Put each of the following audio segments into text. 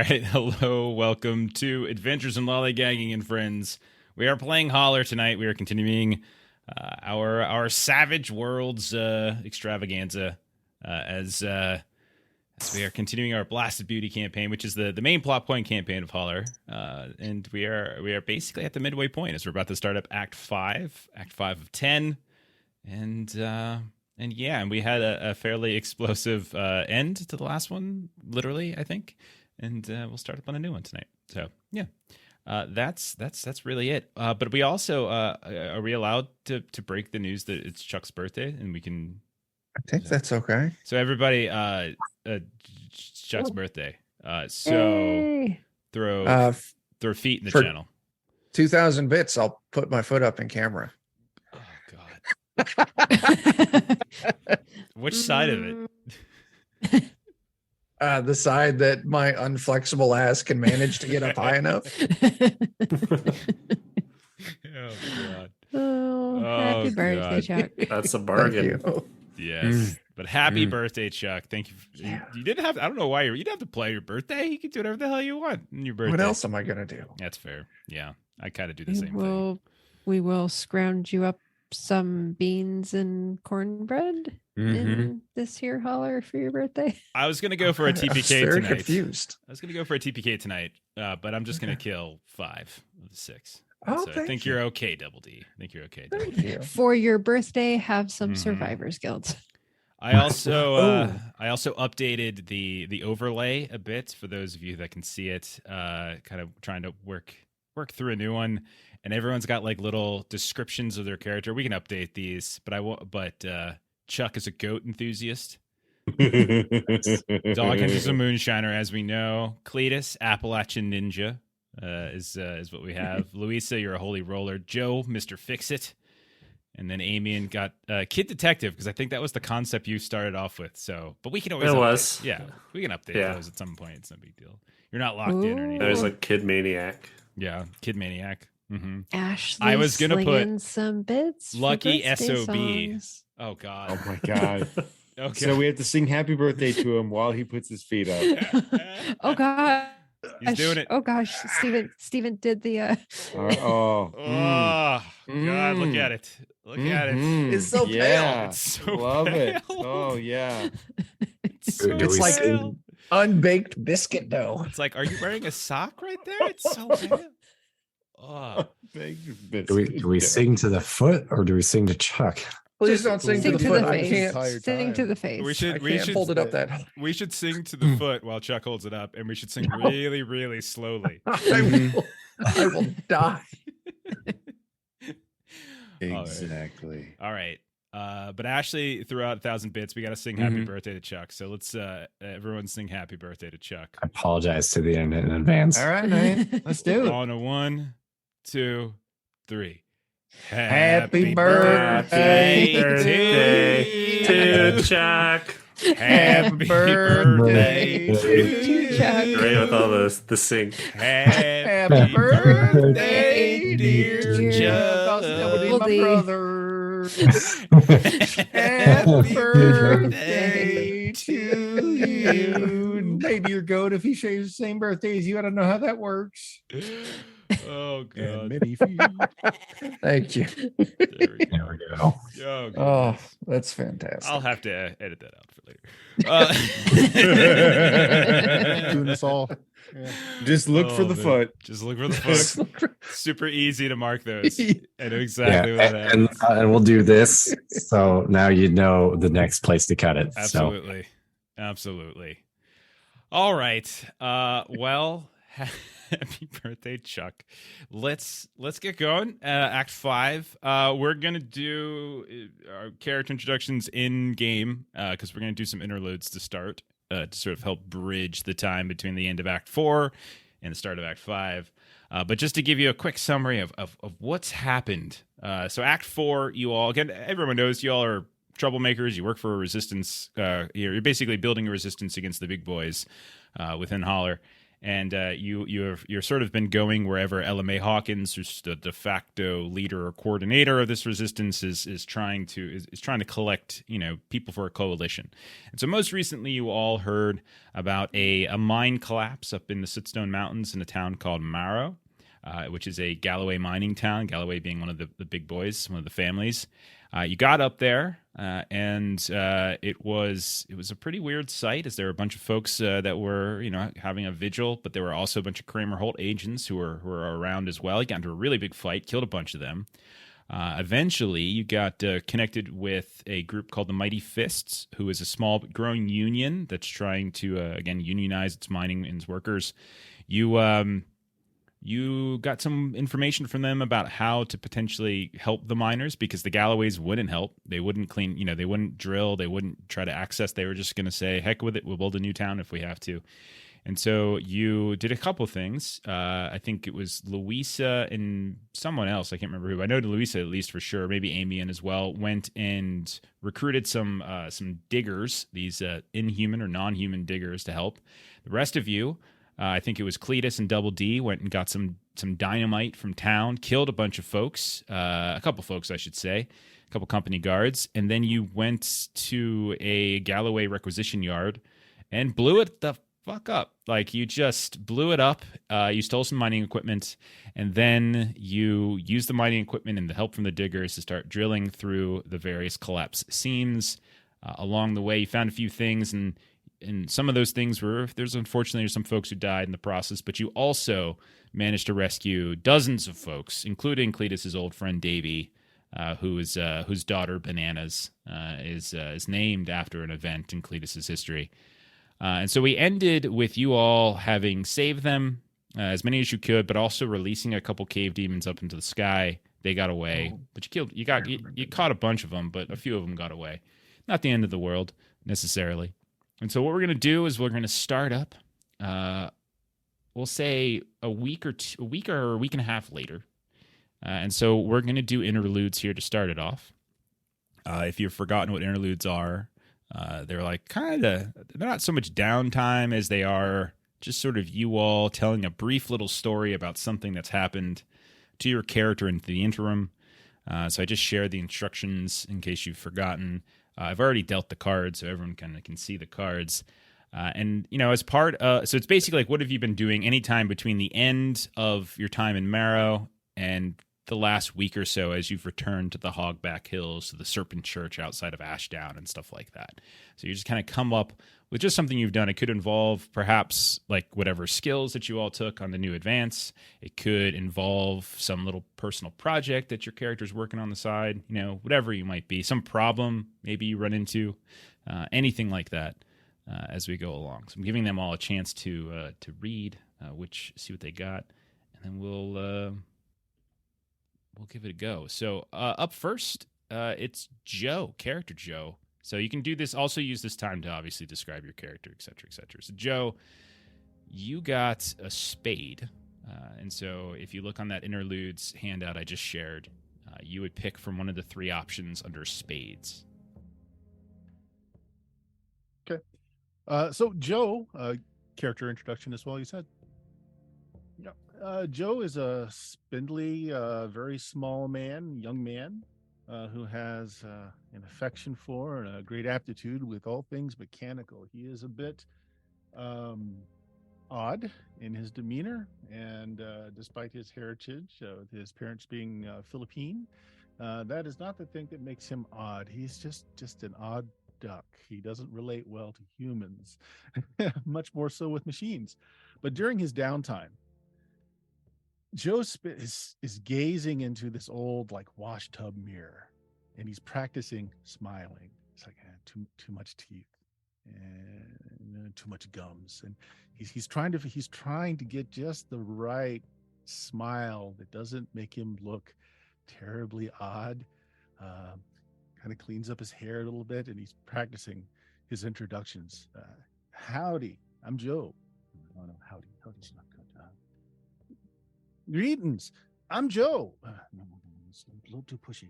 right, hello, welcome to Adventures in Lollygagging and Friends. We are playing Holler tonight. We are continuing our Savage Worlds extravaganza as we are continuing our Blasted Beauty campaign, which is the main plot point campaign of Holler. And we are basically at the midway point as we're about to start up Act 5 of 10. And we had a fairly explosive end to the last one, literally, I think. And we'll start up on a new one tonight. So yeah, that's really it. But we also are we allowed to break the news that it's Chuck's birthday, and we can. I think that's okay. So everybody, Chuck's birthday. So Yay. throw feet in the channel. 2,000 bits. I'll put my foot up in camera. Oh God. Which side of it? The side that my unflexible ass can manage to get up high enough. Oh God. Oh, happy birthday, Chuck. That's a bargain. Yes. But happy birthday, Chuck. Thank you. You didn't have, I don't know why you didn't have to play your birthday. You can do whatever the hell you want in your birthday. What else am I going to do? That's fair. Yeah. I kind of do the same thing. We will scrounge you up some beans and cornbread in this here Holler for your birthday. I was going to go for a TPK very tonight. Confused. I was going to go for a TPK tonight, but I'm just going to kill 5 of the 6. Oh, so I think you're okay, Double D. I think you're okay, Double D. Thank you. For your birthday, have some survivors guilds. I also updated the overlay a bit for those of you that can see it. Kind of trying to work through a new one, and everyone's got like little descriptions of their character. We can update these, but Chuck is a goat enthusiast. Dog is a moonshiner, as we know. Cletus, Appalachian ninja, is what we have. Louisa, you're a holy roller. Joe, Mr. Fix-It. And then Amian got kid detective, because I think that was the concept you started off with. So, but we can always we can update those at some point. It's no big deal. You're not locked in or anything. There's a kid maniac. Yeah, kid maniac. Mm-hmm. Ashley, I was gonna put some bits. Lucky SOB. Songs. Oh God. Oh my God. Okay. So we have to sing happy birthday to him while he puts his feet up. Oh God. He's doing it. Oh gosh, Steven did the God, look at it. Look at it. It's so pale. It's so Love pale. it. Oh yeah. It's like pale. unbaked biscuit dough. It's like, are you wearing a sock right there? It's so pale. Oh. Do we sing to the foot or do we sing to Chuck? Please don't sing to the foot. I face. can't. Sing to the face. We should Hold it up that. We should sing to the foot while Chuck holds it up, and we should sing really, really slowly. I will die. Exactly. All right. But Ashley threw out 1,000 bits. We got to sing happy birthday to Chuck. So let's everyone sing happy birthday to Chuck. I apologize to the internet in advance. All right, man. Let's do it. On a 1, 2, 3. Happy birthday to Chuck. Happy birthday to Chuck. Great with all the sync. Happy birthday, dear Chuck. My brother. Happy birthday to you. Maybe your goat if he shares the same birthday as you. I don't know how that works. Oh God! Thank you. There we go. Oh, that's fantastic. I'll have to edit that out for later. Doing us all. Yeah. Just look for the foot. Just look for the foot. Super easy to mark those. I know exactly what that is. And we'll do this. So now you know the next place to cut it. Absolutely. Absolutely. All right. Well, happy birthday, Chuck. Let's get going. Act 5. We're gonna do our character introductions in game because we're gonna do some interludes to start to sort of help bridge the time between the end of Act 4 and the start of Act 5. But just to give you a quick summary of what's happened. So Act 4, you all, again, everyone knows you all are troublemakers. You work for a resistance. You're basically building a resistance against the big boys within Holler. And you're sort of been going wherever LMA Hawkins, who's the de facto leader or coordinator of this resistance, is trying to collect people for a coalition. And so most recently, you all heard about a mine collapse up in the Sootstone Mountains in a town called Marrow, which is a Galloway mining town. Galloway being one of the big boys, one of the families. You got up there, and it was a pretty weird sight, as there were a bunch of folks that were having a vigil, but there were also a bunch of Kramer Holt agents who were around as well. You got into a really big fight, killed a bunch of them. Eventually, you got connected with a group called the Mighty Fists, who is a small but growing union that's trying to again unionize its mining and its workers. You got some information from them about how to potentially help the miners, because the Galloways wouldn't help. They wouldn't clean, they wouldn't drill. They wouldn't try to access. They were just going to say, heck with it. We'll build a new town if we have to. And so you did a couple things. I think it was Louisa and someone else. I can't remember who. I know Louisa at least for sure. Maybe Amian as well. Went and recruited some diggers, these inhuman or non-human diggers to help. The rest of you, I think it was Cletus and Double D, went and got some dynamite from town, killed a bunch of folks, a couple folks, I should say, a couple company guards, and then you went to a Galloway requisition yard and blew it the fuck up. Like, you just blew it up. You stole some mining equipment, and then you used the mining equipment and the help from the diggers to start drilling through the various collapse seams. Along the way, you found a few things, and some of those things there's unfortunately some folks who died in the process, but you also managed to rescue dozens of folks, including Cletus's old friend Davy, whose daughter Bananas is named after an event in Cletus's history. And so we ended with you all having saved them, as many as you could, but also releasing a couple cave demons up into the sky. They got away, but you caught a bunch of them, but a few of them got away. Not the end of the world necessarily. And so what we're going to do is we're going to start up, we'll say a week or a week and a half later. And so we're going to do interludes here to start it off. If you've forgotten what interludes are, they're like they're not so much downtime as they are just sort of you all telling a brief little story about something that's happened to your character in the interim. So I just shared the instructions in case you've forgotten. I've already dealt the cards, so everyone kind of can see the cards. And, as part so it's basically like, what have you been doing anytime between the end of your time in Marrow and the last week or so as you've returned to the Hogback Hills, to the Serpent Church outside of Ashdown and stuff like that. So you just kind of come up with just something you've done. It could involve perhaps like whatever skills that you all took on the new advance. It could involve some little personal project that your character's working on the side, whatever you might be, some problem maybe you run into, anything like that as we go along. So I'm giving them all a chance to read, see what they got, and then we'll give it a go. So up first, it's Joe, character Joe. So you can do this, also use this time to obviously describe your character, et cetera, et cetera. So Joe, you got a spade. And so if you look on that interludes handout I just shared, you would pick from one of the three options under spades. Okay. So Joe, character introduction as well, you said? Yeah. Joe is a spindly, very small young man, who has an affection for and a great aptitude with all things mechanical. He is a bit odd in his demeanor, and despite his heritage, with his parents being Philippine, that is not the thing that makes him odd. He's just an odd duck. He doesn't relate well to humans, much more so with machines. But during his downtime, Joe is gazing into this old wash tub mirror, and he's practicing smiling. It's like too much teeth and too much gums, and he's trying to get just the right smile that doesn't make him look terribly odd. Kind of cleans up his hair a little bit, and he's practicing his introductions. Howdy, I'm Joe. Oh no, howdy's not good. Greetings, I'm Joe. No, it's a little too pushy.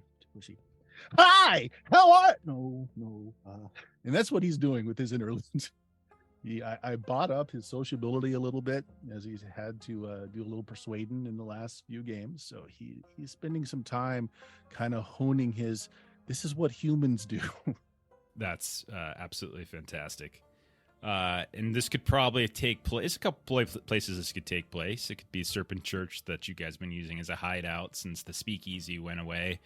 Hi, how are? No. And that's what he's doing with his interludes. I bought up his sociability a little bit as he's had to do a little persuading in the last few games. So he's spending some time kind of honing his, this is what humans do. That's absolutely fantastic. And this could probably take place. A couple places this could take place. It could be Serpent Church that you guys have been using as a hideout since the speakeasy went away.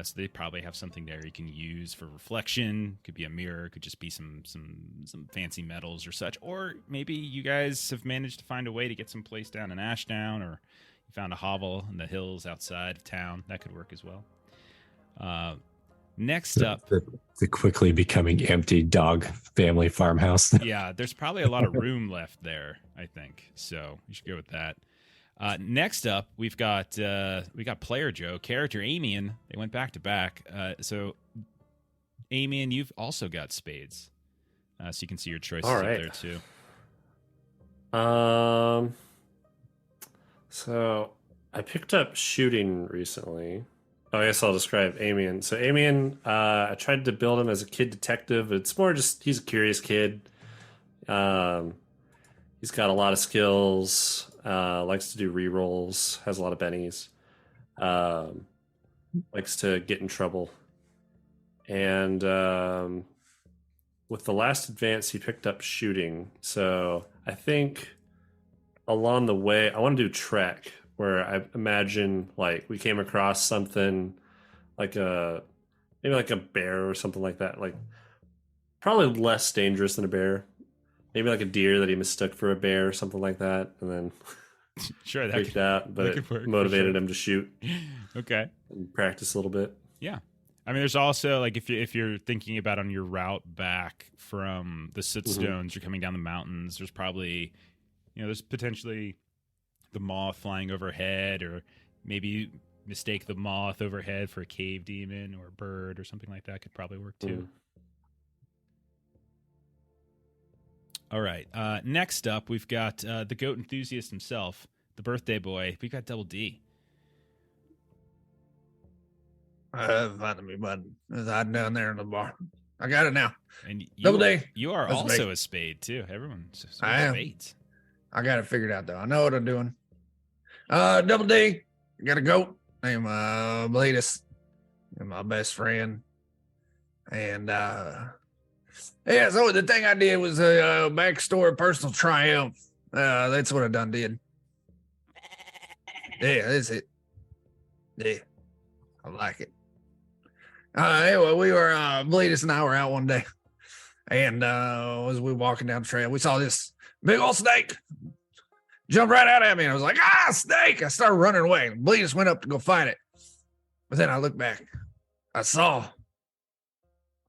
So they probably have something there you can use for reflection. Could be a mirror. Could just be some fancy metals or such. Or maybe you guys have managed to find a way to get some place down in Ashdown, or you found a hovel in the hills outside of town. That could work as well. Next up, the quickly becoming empty dog family farmhouse. yeah, there's probably a lot of room left there, I think. So you should go with that. Next up, we got Player Joe, character Amian. They went back to back. So Amian, you've also got spades, so you can see your choices All up right. there too. So I picked up shooting recently. Oh, I guess I'll describe Amian. So Amian, I tried to build him as a kid detective. It's more just he's a curious kid. He's got a lot of skills. Likes to do rerolls. Has a lot of bennies. Likes to get in trouble. And with the last advance, he picked up shooting. So I think along the way, I want to do trek, where I imagine like we came across something like maybe like a bear or something like that. Like probably less dangerous than a bear. Maybe like a deer that he mistook for a bear or something like that, and then Sure, that freaked could, out, but that it could work for motivated sure. him to shoot Okay. and practice a little bit. Yeah. I mean, there's also, like, if you're thinking about on your route back from the Sootstones, you're coming down the mountains, there's probably, there's potentially the moth flying overhead, or maybe you mistake the moth overhead for a cave demon or a bird or something like that. Could probably work too. All right. Next up, we've got the goat enthusiast himself, the birthday boy. We've got Double D. Finding me, bud. It's hiding down there in the bar. I got it now. And you, Double D. You are That's also me. a spade too. Everyone's I am. spades. I got it figured out though. I know what I'm doing. Double D. I got a goat named Cletus. And my best friend. And yeah, so the thing I did was a backstory personal triumph. That's what I done did. Yeah, that's it. Yeah. I like it. Anyway, we were Cletus and I were out one day. And as we were walking down the trail, we saw this big old snake jump right out at me. And I was like, snake. I started running away. Cletus went up to go fight it. But then I looked back. I saw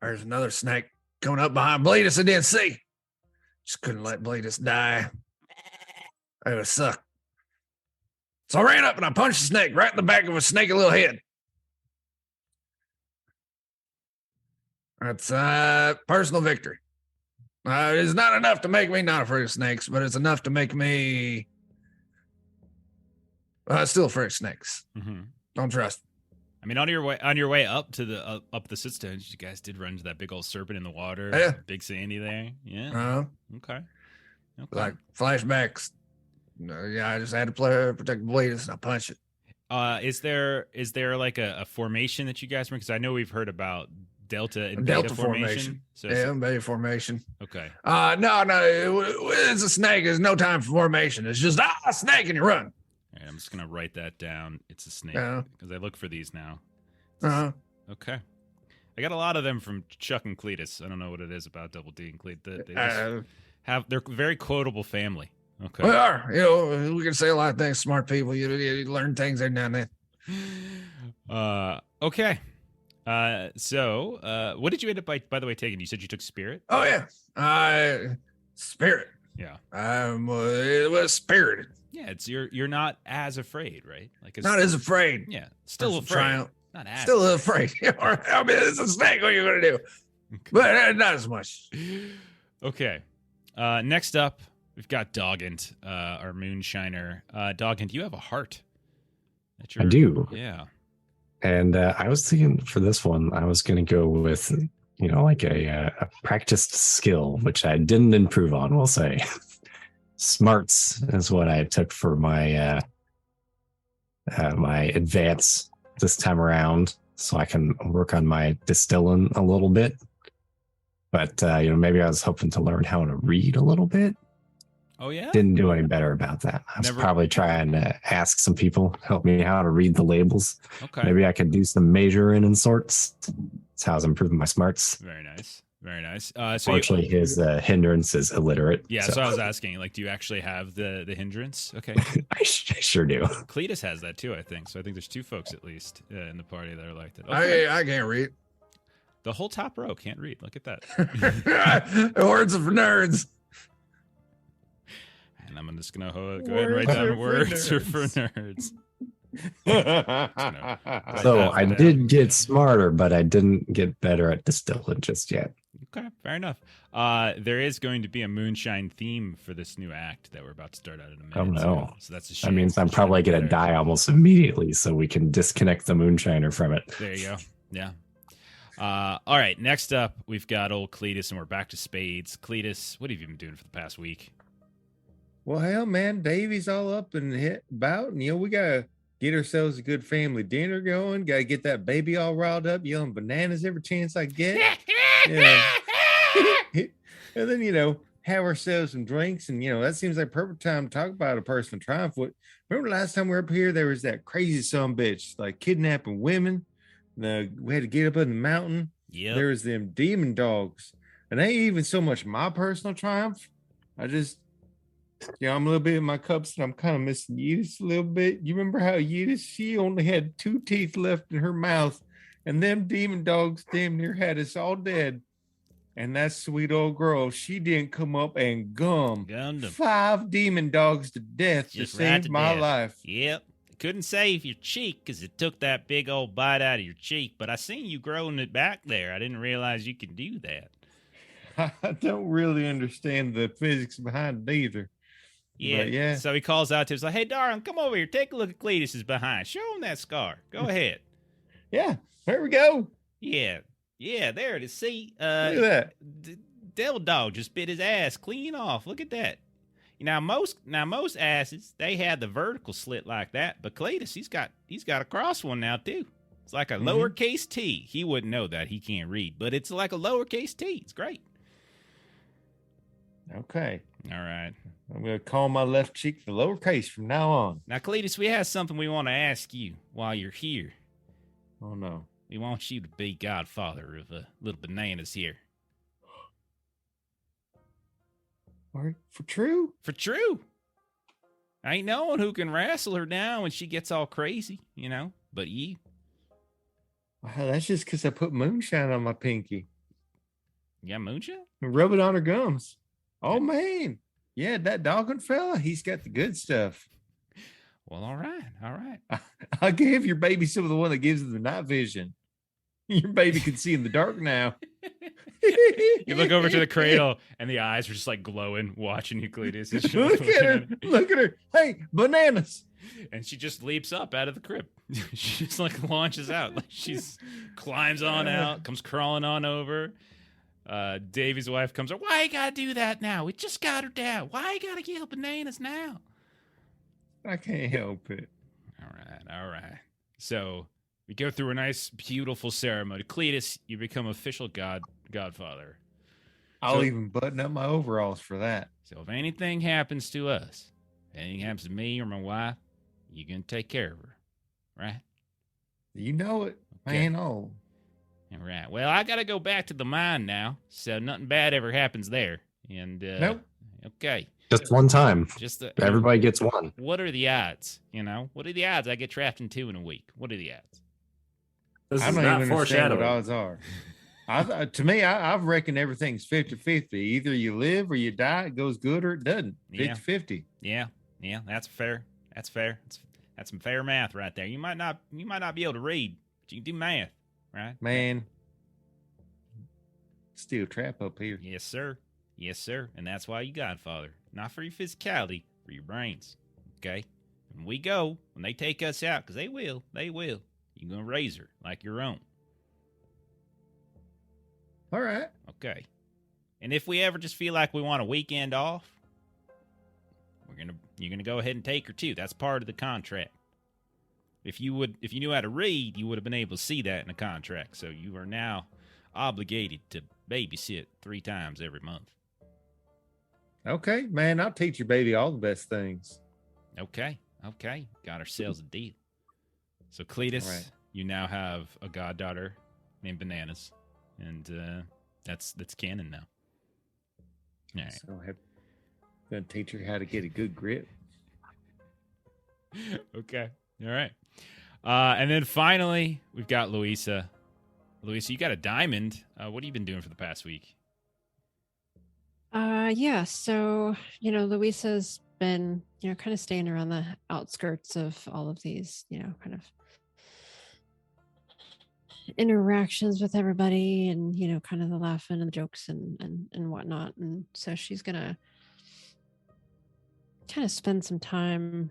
there's another snake coming up behind Cletus I didn't see. Just couldn't let Cletus die. It would suck. So I ran up and I punched the snake right in the back of a snaky little head. That's personal victory. It's not enough to make me not afraid of snakes, but it's enough to make me still afraid of snakes. Mm-hmm. Don't trust. I mean, on your way up to the up the Sootstones, you guys did run into that big old serpent in the water. Yeah. Big Sandy there. Yeah. Okay. Like flashbacks. Yeah, I just had to protect the Cletus and I punched it. Is there like a formation that you guys run? Because I know we've heard about Delta and Delta Beta formation. So Yeah, beta formation. okay. No, it's a snake. There's no time for formation. It's just a snake and you run. All right, I'm just gonna write that down. It's a snake Yeah. because I look for these now. Uh-huh. Okay. I got a lot of them from Chuck and Cletus. I don't know what it is about Double D and Cletus. They just they're a very quotable family. Okay. We are. We can say a lot of things. Smart people. You learn things every now and then. Okay. So what did you end up by the way taking? You said you took Spirit? Oh yeah. Spirit. Yeah. It was spirited. Yeah, it's you're not as afraid, right? Like Not as afraid. Yeah, still Personal afraid. triumph. Not as Still afraid. I mean, it's a snake. What are you gonna do? But not as much. Okay. Next up, we've got Doggant, our moonshiner. Doggant, you have a heart. I do. Yeah. And I was thinking for this one, I was going to go with like a practiced skill, which I didn't improve on, we'll say. Smarts is what I took for my my advance this time around, so I can work on my distilling a little bit. But maybe I was hoping to learn how to read a little bit. Oh yeah. Didn't do any better about that. I was probably trying to ask some people help me how to read the labels. Okay. Maybe I could do some measuring and sorts. That's how I was improving my smarts. Very nice. Very nice. Fortunately, his hindrance is illiterate. Yeah, so I was asking, like, do you actually have the hindrance? Okay. I sure do. Cletus has that too, I think. So I think there's 2 folks at least in the party that are like that. Okay. I can't read. The whole top row can't read. Look at that. Words of nerds. And I'm just going to go ahead and write down words are for nerds. So I did get smarter, but I didn't get better at distilling just yet. Okay, fair enough. There is going to be a moonshine theme for this new act that we're about to start out in a minute. Oh no! So that's a that means I'm probably going to die almost immediately, so we can disconnect the moonshiner from it. There you go. Yeah. All right. Next up, we've got old Cletus, and we're back to spades. Cletus, what have you been doing for the past week? Well, hell, man, Davy's all up and hit about, and we gotta get ourselves a good family dinner going. Gotta get that baby all riled up, yelling bananas every chance I get. And then have ourselves some drinks, and that seems like perfect time to talk about a personal triumph. Remember last time we were up here, there was that crazy son bitch like kidnapping women. We had to get up in the mountain. Yeah, there was them demon dogs, and they ain't even so much my personal triumph. I just. I'm a little bit in my cups, and I'm kind of missing Eudice a little bit. You remember how Eudice, she only had 2 teeth left in her mouth, and them demon dogs damn near had us all dead. And that sweet old girl, she didn't come up and gummed 5 demon dogs to death to save my life. Yep. Couldn't save your cheek because it took that big old bite out of your cheek, but I seen you growing it back there. I didn't realize you could do that. I don't really understand the physics behind it either. Yeah, yeah. So he calls out to us like, "Hey, darling, come over here. Take a look at Cletus's behind. Show him that scar. Go ahead." Yeah, there we go. Yeah, there it is. See, look at that. Devil dog just bit his ass clean off. Look at that. Now most asses they have the vertical slit like that, but Cletus he's got a cross one now too. It's like a lowercase t. He wouldn't know that. He can't read, but it's like a lowercase t. It's great. Okay. All right. I'm going to call my left cheek the lowercase from now on. Now, Cletus, we have something we want to ask you while you're here. Oh, no. We want you to be godfather of little bananas here. For true? For true. Ain't no one who can wrestle her down when she gets all crazy, but you. Well, that's just because I put moonshine on my pinky. Yeah, moonshine? And rub it on her gums. Oh, man. Yeah, that doggone fella, he's got the good stuff. Well, all right. I gave your baby some of the one that gives him the night vision. Your baby can see in the dark now. You look over to the cradle, and the eyes are just like glowing, watching you, Cletus. Look at her. Hey, bananas. And she just leaps up out of the crib. She just like launches out. Like she's climbs on out, comes crawling on over. Davy's wife comes up. Why you gotta do that now? We just got her down. Why you gotta kill bananas now? I can't help it. All right. So we go through a nice, beautiful ceremony. Cletus, you become official godfather. I'll even button up my overalls for that. So if anything happens to us, if anything happens to me or my wife, you're gonna take care of her, right? You know it, okay. Man. Oh. All right. Well, I got to go back to the mine now, so nothing bad ever happens there. And nope. Okay. Just one time. Everybody gets one. What are the odds? What are the odds I get trapped in 2 in a week? What are the odds? This is not foreshadowing. What odds are? To me, I reckon everything's 50-50. Either you live or you die. It goes good or it doesn't. 50-50. Yeah. That's fair. That's some fair math right there. You might not be able to read, but you can do math. Right, man. Steel trap up here. Yes, sir. And that's why you godfather. Not for your physicality, for your brains. Okay? When we go, when they take us out, because they will. You're going to raise her like your own. All right. Okay. And if we ever just feel like we want a weekend off, you're gonna go ahead and take her too. That's part of the contract. If you knew how to read, you would have been able to see that in the contract. So you are now obligated to babysit 3 times every month. Okay, man. I'll teach your baby all the best things. Okay. Got ourselves a deal. So Cletus, Right. you now have a goddaughter named Bananas, and that's canon now. All right. So I'm gonna teach her how to get a good grip. Okay. All right. And then finally, we've got Louisa. Louisa, you got a diamond. What have you been doing for the past week? Yeah, so Luisa's been kind of staying around the outskirts of all of these kind of interactions with everybody, and kind of the laughing and the jokes and whatnot. And so she's gonna kind of spend some time.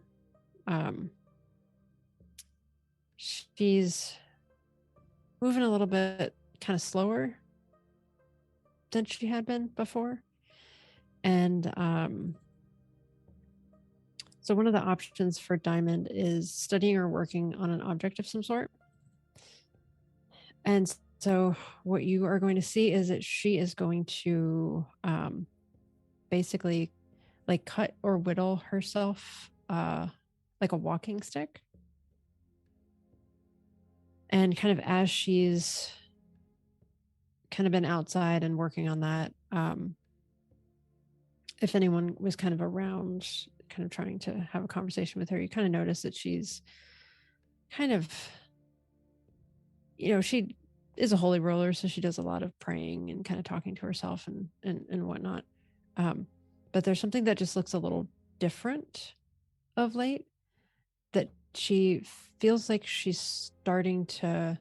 She's moving a little bit kind of slower than she had been before. And so one of the options for Diamond is studying or working on an object of some sort. And so what you are going to see is that she is going to basically like cut or whittle herself like a walking stick. And kind of as she's kind of been outside and working on that, if anyone was kind of around, kind of trying to have a conversation with her, you kind of notice that she's kind of, she is a holy roller, so she does a lot of praying and kind of talking to herself and whatnot. But there's something that just looks a little different of late, that she feels like she's starting to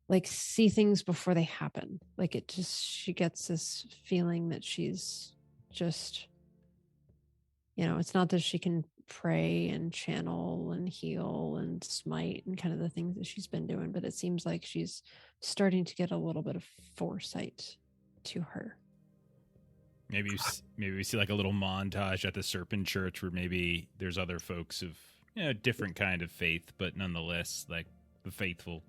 like see things before they happen. Like she gets this feeling that she's just, it's not that she can pray and channel and heal and smite and kind of the things that she's been doing, but it seems like she's starting to get a little bit of foresight to her. Maybe we see like a little montage at the Serpent Church where maybe there's other folks of different kind of faith, but nonetheless like the faithful.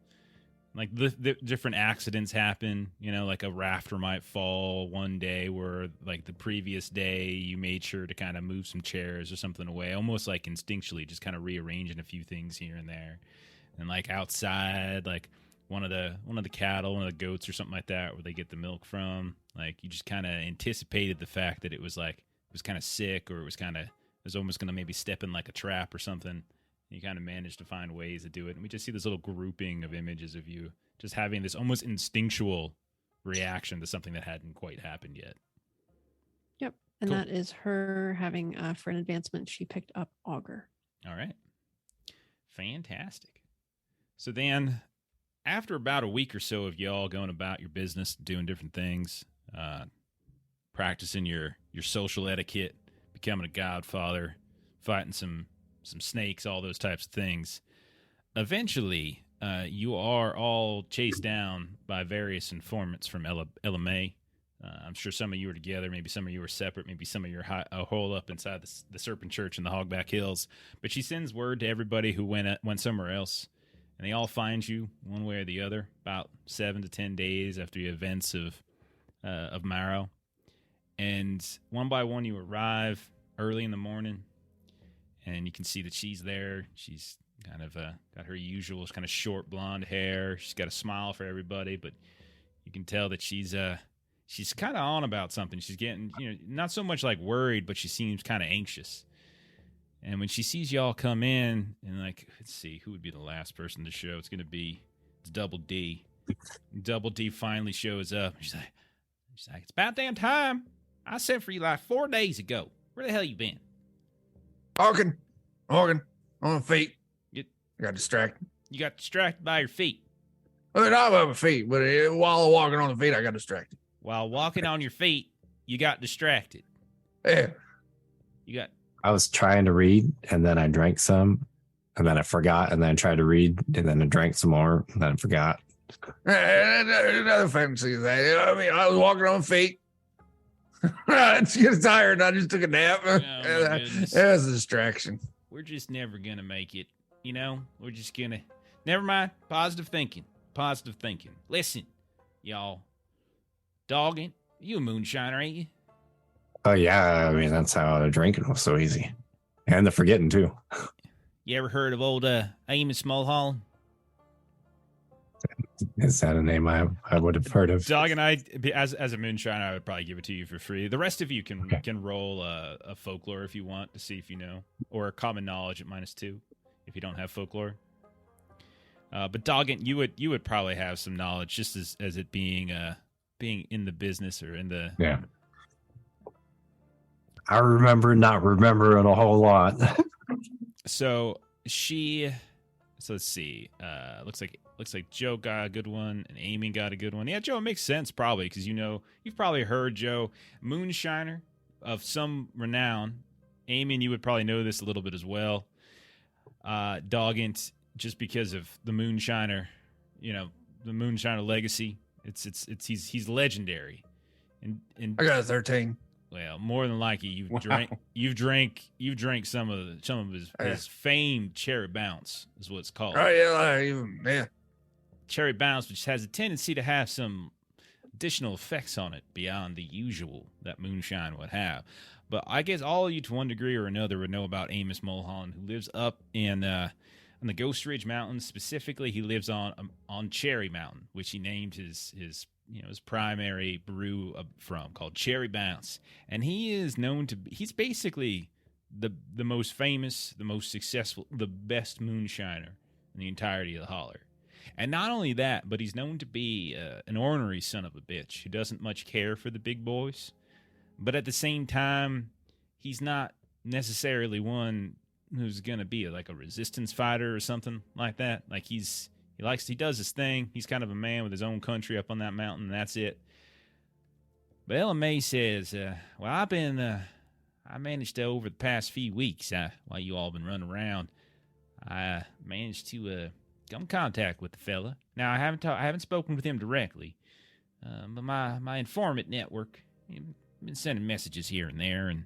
Like the different accidents happen, like a rafter might fall one day where like the previous day you made sure to kind of move some chairs or something away, almost like instinctually, just kind of rearranging a few things here and there. And like outside, like one of the cattle, one of the goats or something like that, where they get the milk from, like you just kind of anticipated the fact that it was kind of sick, or it was almost going to maybe step in like a trap or something. You kind of manage to find ways to do it. And we just see this little grouping of images of you just having this almost instinctual reaction to something that hadn't quite happened yet. Yep. And Cool. That is her having, for an advancement, she picked up Augur. All right. Fantastic. So then, after about a week or so of y'all going about your business, doing different things, practicing your social etiquette, becoming a godfather, fighting some snakes, all those types of things. Eventually, you are all chased down by various informants from LMA. I'm sure some of you were together, maybe some of you were separate, maybe some of you are a hole up inside the Serpent Church in the Hogback Hills. But she sends word to everybody who went somewhere else, and they all find you one way or the other about 7 to 10 days after the events of Marrow. And one by one, you arrive early in the morning. And you can see that she's there. She's kind of got her usual kind of short blonde hair. She's got a smile for everybody, but you can tell that she's kind of on about something. She's getting, not so much like worried, but she seems kind of anxious. And when she sees y'all come in, and like, let's see, who would be the last person to show? It's Double D. Double D finally shows up. She's like, it's about damn time. I sent for you like 4 days ago. Where the hell you been? Organ, on the feet. You- I got distracted. You got distracted by your feet. I mean, not by my feet, but while walking on the feet, I got distracted. While walking on your feet, you got distracted. Yeah. I was trying to read, and then I drank some, and then I forgot, and then I tried to read, and then I drank some more, and then I forgot. Another fancy thing. I mean, I was walking on feet. I just get tired. I just took a nap. Oh, my goodness. It was a distraction. We're just never gonna make it. You know, we're just gonna. Never mind. Positive thinking. Positive thinking. Listen, y'all. Dogging, you a moonshiner, ain't you? Oh yeah, I mean that's how the drinking was so easy, and the forgetting too. You ever heard of old Amos Mulholland? Is that a name I would have heard of? Dog and I, as a moonshiner, I would probably give it to you for free. The rest of you can roll a folklore if you want to see if you know, or a common knowledge at -2 if you don't have folklore. But Doggin, you would probably have some knowledge just as it being in the business or in the I remember not remembering a whole lot. So let's see. Looks like Joe got a good one and Amy got a good one. Yeah, Joe, it makes sense probably because you've probably heard Joe, moonshiner of some renown. Amy, and you would probably know this a little bit as well. Doggint, just because of the moonshiner, the moonshiner legacy. He's legendary. And I got a 13. well, more than likely you've drank some of his famed cherry bounce is what it's called. Oh yeah. Cherry bounce, which has a tendency to have some additional effects on it beyond the usual that moonshine would have. But I guess all of you, to one degree or another, would know about Amos Mulholland, who lives up in on the Ghost Ridge Mountains. Specifically, he lives on Cherry Mountain, which he named his primary brew from, called Cherry Bounce. And he is known to be, he's basically the most famous, the most successful, the best moonshiner in the entirety of the Holler. And not only that, but he's known to be an ornery son of a bitch who doesn't much care for the big boys. But at the same time, he's not necessarily one who's going to be like a resistance fighter or something like that. Like he does his thing. He's kind of a man with his own country up on that mountain, and that's it. But Ella May says, I managed to, over the past few weeks, while you all been running around, I managed to come in contact with the fella. Now, I haven't spoken with him directly, but my informant network, been sending messages here and there, and,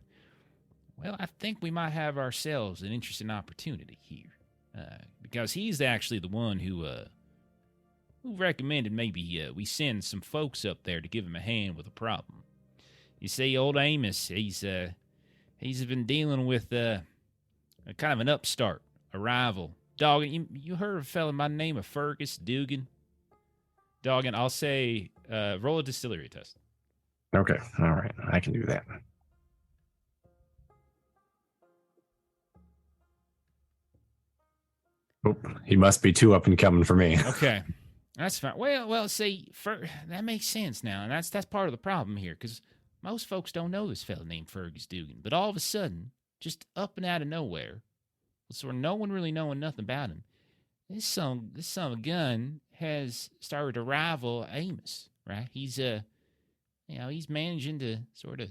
well, I think we might have ourselves an interesting opportunity here. Because he's actually the one who recommended maybe we send some folks up there to give him a hand with a problem. You see, old Amos, he's been dealing with a kind of an upstart, a rival. Doggin, you heard of a fella by the name of Fergus Dugan? Doggin, I'll say roll a distillery test. Okay, all right, I can do that. Oh, he must be too up and coming for me. Okay, that's fine. Well, see, that makes sense now, and that's part of the problem here, because most folks don't know this fella named Fergus Dugan, but all of a sudden, just up and out of nowhere, sort of no one really knowing nothing about him, this son of a gun has started to rival Amos, right? He's he's managing to sort of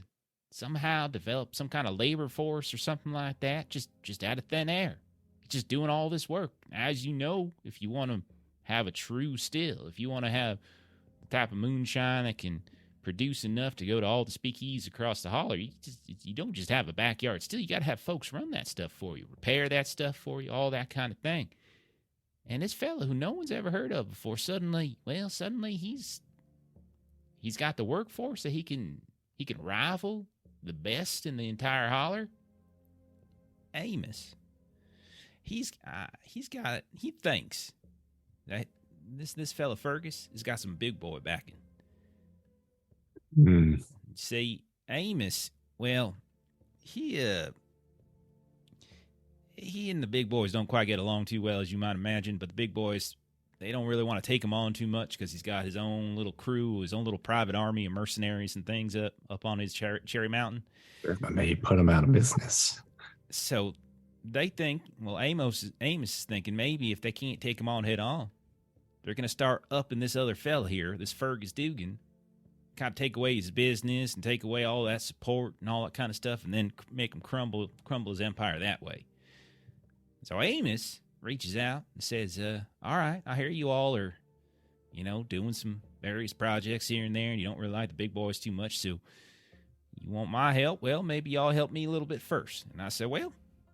somehow develop some kind of labor force or something like that, just out of thin air. Just doing all this work. As you know, if you want to have a true still, if you want to have the type of moonshine that can produce enough to go to all the speakeasies across the Holler, you don't just have a backyard still. You got to have folks run that stuff for you, repair that stuff for you, all that kind of thing. And this fella who no one's ever heard of before, suddenly he's got the workforce that he can rival the best in the entire Holler. Amos. He thinks that this fella Fergus has got some big boy backing. See, Amos, well, he and the big boys don't quite get along too well, as you might imagine, but the big boys, they don't really want to take him on too much because he's got his own little crew, his own little private army of mercenaries and things up on his Cherry Mountain. But may put him out of business. So they think, well, Amos is thinking maybe if they can't take him on head on, they're going to start upping this other fella here, this Fergus Dugan, kind of take away his business and take away all that support and all that kind of stuff, and then make him crumble his empire that way. So Amos reaches out and says, all right, I hear you all are, doing some various projects here and there, and you don't really like the big boys too much, so you want my help? Well, maybe y'all help me a little bit first. And I said, well,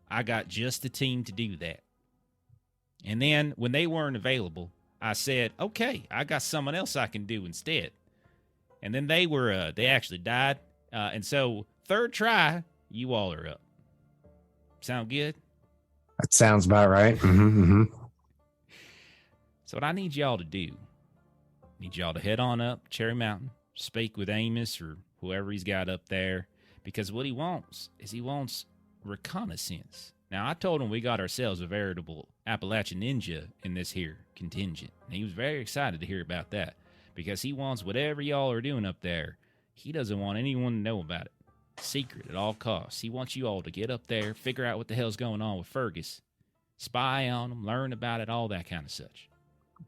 I got just the team to do that. And then when they weren't available, I said, okay, I got someone else I can do instead. And then they actually died. And so third try, you all are up. Sound good? That sounds about right. So what I need y'all to do, need y'all to head on up Cherry Mountain, speak with Amos or whoever he's got up there, because what he wants is reconnaissance. Now, I told him we got ourselves a veritable Appalachian ninja in this here contingent, and he was very excited to hear about that, because he wants whatever y'all are doing up there, he doesn't want anyone to know about it. Secret at all costs. He wants you all to get up there, figure out what the hell's going on with Fergus, spy on him, learn about it, all that kind of such.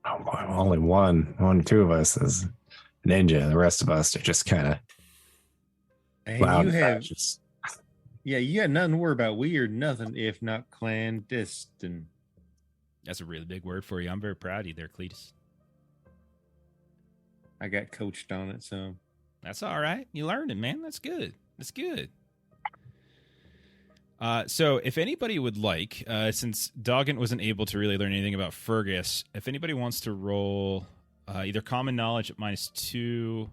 Oh, only one or two of us is ninja. The rest of us are just kind of loud. You got nothing to worry about. We are nothing if not clandestine. That's a really big word for you. I'm very proud of you there, Cletus. I got coached on it, so that's all right. You learned it, man. That's good. That's good. So if anybody would like, since Doggett wasn't able to really learn anything about Fergus, if anybody wants to roll either common knowledge at -2.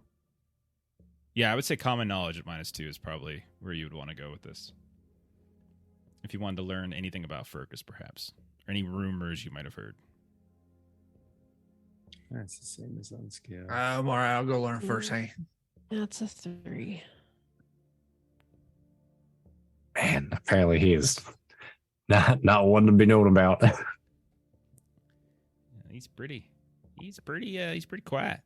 Yeah, I would say common knowledge at -2 is probably where you would want to go with this. If you wanted to learn anything about Fergus, perhaps. Or any rumors you might have heard. that's the same as on scale. All right, I'll go learn first. Hey, That's a 3. Man, apparently he is not one to be known about. He's pretty quiet.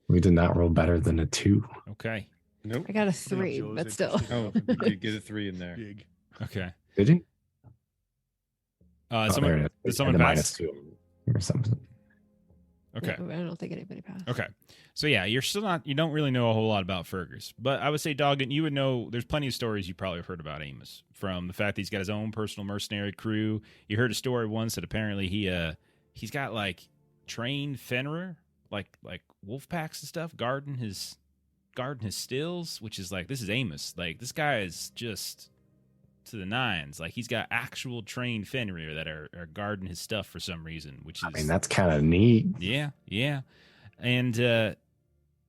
We did not roll better than a 2. Okay. Nope. I got a 3, Joe's but still. Oh, you did get a 3 in there. Big. Okay. Did he? Someone did someone And a pass? -2 or something. Okay. No, I don't think anybody passed. Okay. So yeah, you don't really know a whole lot about Fergus, but I would say, Doggett, you would know, there's plenty of stories you probably have heard about Amos, from the fact that he's got his own personal mercenary crew. You heard a story once that apparently he's got like trained Fenrir, like wolf packs and stuff, guarding his stills, which is like, this is Amos. Like, this guy is just to the nines. Like, he's got actual trained Fenrir that are guarding his stuff for some reason, which is, I mean, that's kind of neat. Yeah. And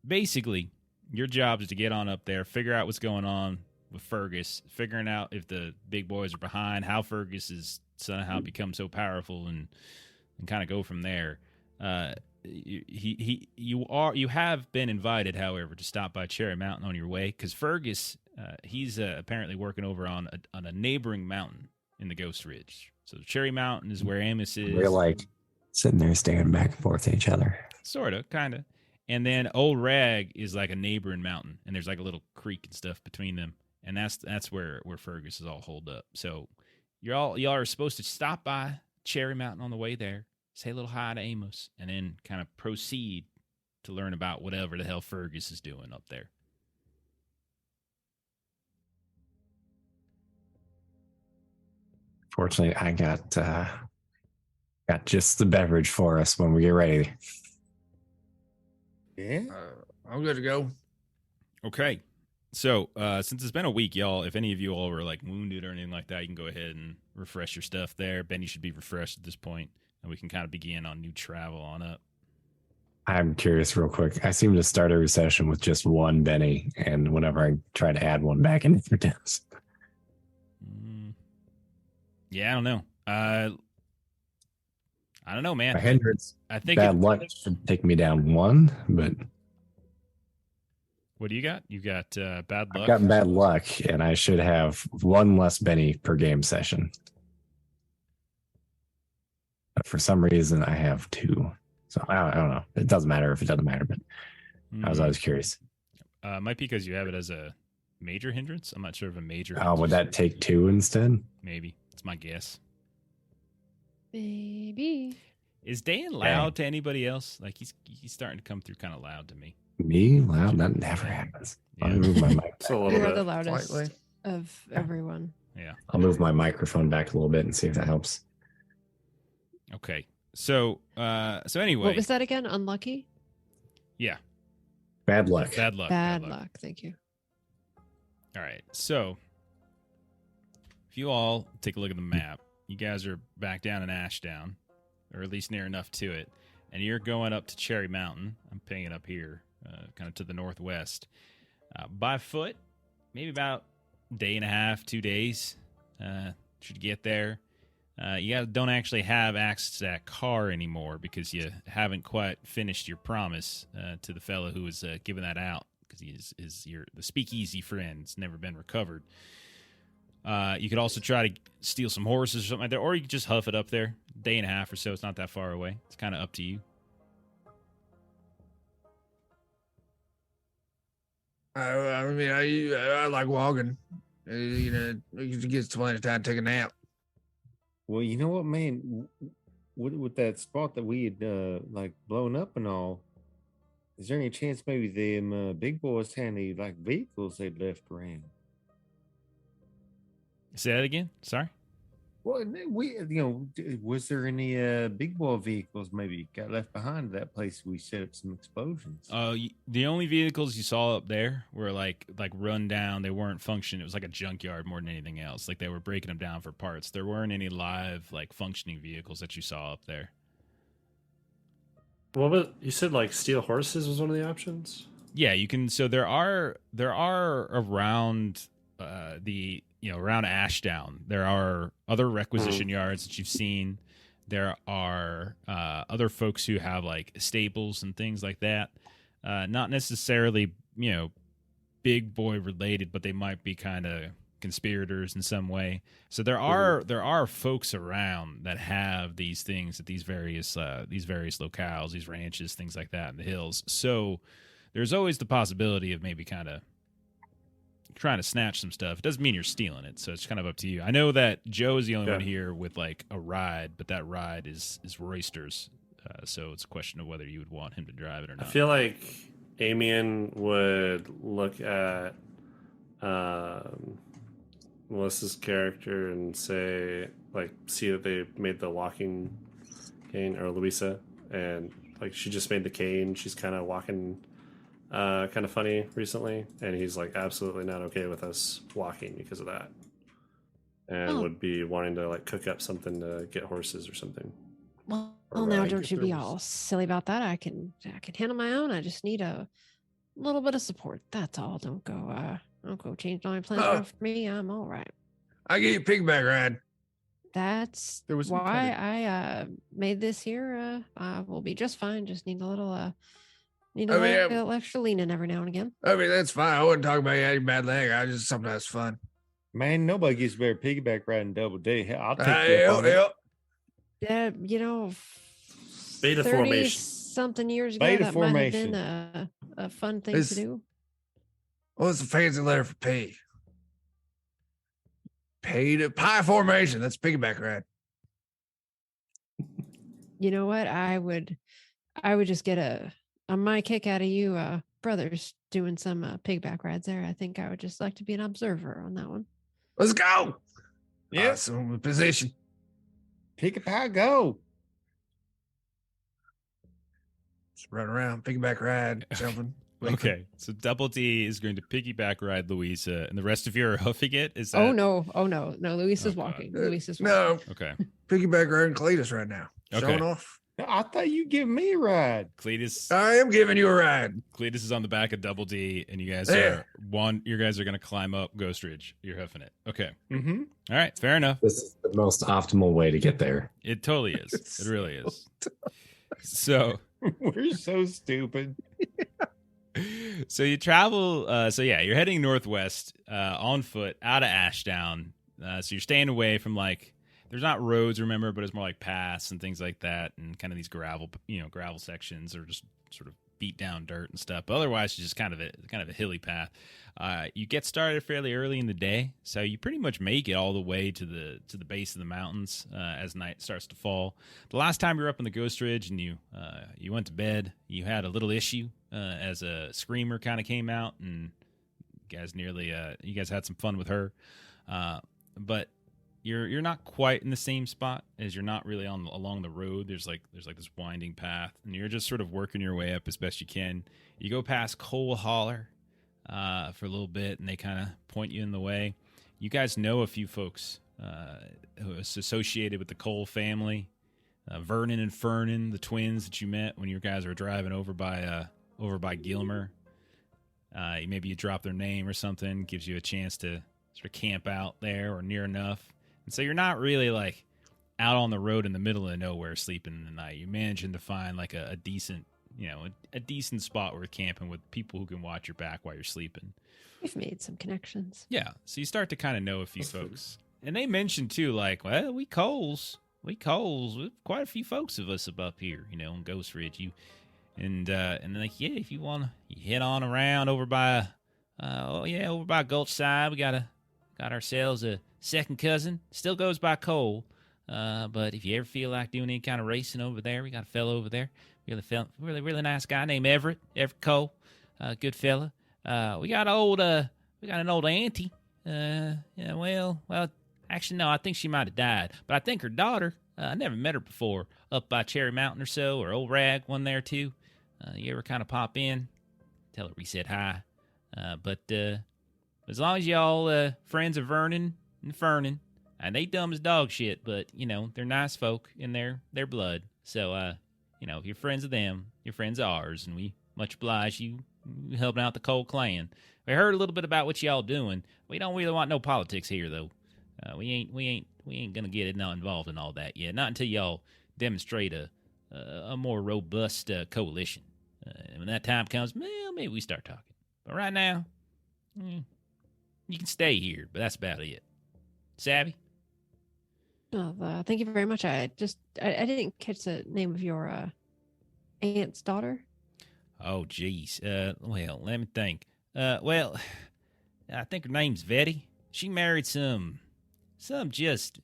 basically, your job is to get on up there, figure out what's going on with Fergus, figuring out if the big boys are behind, how Fergus has somehow become so powerful, and kind of go from there. You have been invited, however, to stop by Cherry Mountain on your way, because Fergus, he's apparently working over on a neighboring mountain in the Ghost Ridge. So Cherry Mountain is where Amos is. We're like sitting there staring back and forth at each other. Sort of, kind of. And then Old Rag is like a neighboring mountain, and there's like a little creek and stuff between them, and that's where Fergus is all holed up. So y'all are supposed to stop by Cherry Mountain on the way there, say a little hi to Amos, and then kind of proceed to learn about whatever the hell Fergus is doing up there. Fortunately, I got just the beverage for us when we get ready. Yeah. I'm good to go. Okay. So, since it's been a week, y'all, if any of you all were like wounded or anything like that, you can go ahead and refresh your stuff there. Benny should be refreshed at this point, and we can kind of begin on new travel on up. I'm curious real quick. I seem to start every session with just one Benny, and whenever I try to add one back in, it does. Yeah, I don't know. I don't know, man. My hindrance, I think bad luck should take me down 1, but what do you got? You got bad luck. I've got bad luck, and I should have 1 less Benny per game session. But for some reason, I have 2. So I don't know. It doesn't matter if it doesn't matter, but I was always curious. Might be because you have it as a major hindrance. I'm not sure if a major. Oh, would that take 2 instead? Maybe. It's my guess. Maybe. Is Dan loud to anybody else? Like, he's starting to come through kind of loud to me. Me? Loud? That never happens. Yeah. I'll move my mic. It's a little You are bit. the loudest Slightly. of everyone. Yeah. I'll move my microphone back a little bit and see if that helps. Okay. So anyway, What was that again? Unlucky? yeah, Bad luck. bad luck. Bad luck. Thank you. All right, so if you all take a look at the map, you guys are back down in Ashdown, or at least near enough to it, and you're going up to Cherry Mountain. I'm picking it up here, kind of to the northwest. By foot, maybe about a day and a half, 2 days should get there. You guys don't actually have access to that car anymore because you haven't quite finished your promise to the fellow who was giving that out, because he is the speakeasy friend. It's never been recovered. You could also try to steal some horses or something like that, or you could just huff it up there. Day and a half or so. It's not that far away. It's kind of up to you. I mean, I like walking. You know, you get plenty of time to take a nap. Well, you know what, man? With that spot that we had like blown up and all, is there any chance maybe them big boys had any like vehicles they'd left around? Say that again. Sorry. Well, was there any big boy vehicles maybe got left behind at that place we set up some explosions? The only vehicles you saw up there were like run down. They weren't functioning. It was like a junkyard more than anything else. Like they were breaking them down for parts. There weren't any live like functioning vehicles that you saw up there. What about, you said like steal horses was one of the options? Yeah, you can. So there are around around Ashdown. There are other requisition yards that you've seen. There are other folks who have like stables and things like that. Not necessarily, big boy related, but they might be kind of conspirators in some way. So there are folks around that have these things at these various locales, these ranches, things like that in the hills. So there's always the possibility of maybe kind of trying to snatch some stuff. It doesn't mean you're stealing it, so it's kind of up to you. I know that Joe is the only one here with like a ride, but that ride is Royster's, so it's a question of whether you would want him to drive it or not. I feel like Amian would look at Melissa's character and say, like, see that they made the walking cane, or Louisa, and like she just made the cane. She's kind of walking kind of funny recently, and he's like absolutely not okay with us walking because of that, and would be wanting to like cook up something to get horses or something. Well, Or now ride. don't you be all silly about that. I can handle my own. I just need a little bit of support. That's all. Don't go change my plans around for me. I'm all right. I get you a pigback ride. That's There was some why kind I made this here. We'll be just fine. Just need a little extra leaning every now and again. I mean, that's fine. I wasn't talking about you had your bad leg. I just sometimes fun. Man, nobody gets better piggyback riding double D. Hell, I'll take you up on that. Yep. Yeah, Beta 30 formation. something years ago, Beta that formation. might have been a fun thing It's- to do. What's the fancy letter for P? Pie formation. That's piggyback ride. You know what? I would just get a my kick out of you brothers doing some pigback rides there. I think I would just like to be an observer on that one. Let's go. Yeah. Awesome position. Pick a pie, go. Just run around, piggyback ride, jumping. Okay, so Double D is going to piggyback ride Louisa, and the rest of you are hoofing it. Is that? Oh no! Luis is Oh, God. walking. Luis is walking. No, Okay, piggyback riding Cletus right now. Okay. Showing off. I thought you give me a ride. Cletus. I am giving you a ride. Cletus is on the back of Double D, and you guys There. You guys are going to climb up Ghost Ridge. You're hoofing it. Okay, Mm-hmm. all right, fair enough. This is the most optimal way to get there. It totally is. It really is. So. We're so stupid. So you travel. You're heading northwest on foot out of Ashdown. So you're staying away from like, there's not roads, remember, but it's more like paths and things like that, and kind of these gravel sections, or just sort of beat down dirt and stuff. But otherwise, it's just kind of a hilly path. You get started fairly early in the day, so you pretty much make it all the way to the base of the mountains as night starts to fall. The last time you were up on the Ghost Ridge and you went to bed, you had a little issue as a screamer kind of came out, and you guys had some fun with her. But you're not quite in the same spot as you're not really on along the road. There's like this winding path, and you're just sort of working your way up as best you can. You go past Holler for a little bit, and they kind of point you in the way. You guys know a few folks who is associated with the Cole family, Vernon and Fernan, the twins that you met when you guys were driving over by Gilmer. Maybe you drop their name or something, gives you a chance to sort of camp out there or near enough. And so you're not really like out on the road in the middle of nowhere sleeping in the night. You're managing to find like a decent, a decent spot where you're camping with people who can watch your back while you're sleeping. We've made some connections. Yeah. So you start to kind of know a few folks. And they mentioned too, like, well, we Coles, quite a few folks of us up here, on Ghost Ridge. And then like, yeah, if you want to head on around over by Gulch side, we got ourselves a second cousin, still goes by Cole. But if you ever feel like doing any kind of racing over there, we got a fellow over there, really nice guy named Everett Cole, good fella. We got an old auntie. Actually, no, I think she might have died, but I think her daughter. I never met her before, up by Cherry Mountain or so, or Old Rag, one there too. You ever kind of pop in, tell her we said hi. But as long as y'all friends of Vernon and Fernan, and they dumb as dog shit, but they're nice folk in their blood. So if you're friends of them, you're friends of ours, and we much oblige you helping out the Cole clan. We heard a little bit about what y'all doing. We don't really want no politics here, though. We ain't gonna get involved in all that yet. Not until y'all demonstrate a more robust coalition. And when that time comes, well, maybe we start talking. But right now, you can stay here, but that's about it. Savvy? Oh, thank you very much. I didn't catch the name of your aunt's daughter. Oh, geez. Well, let me think. Well, I think her name's Vetty. She married some just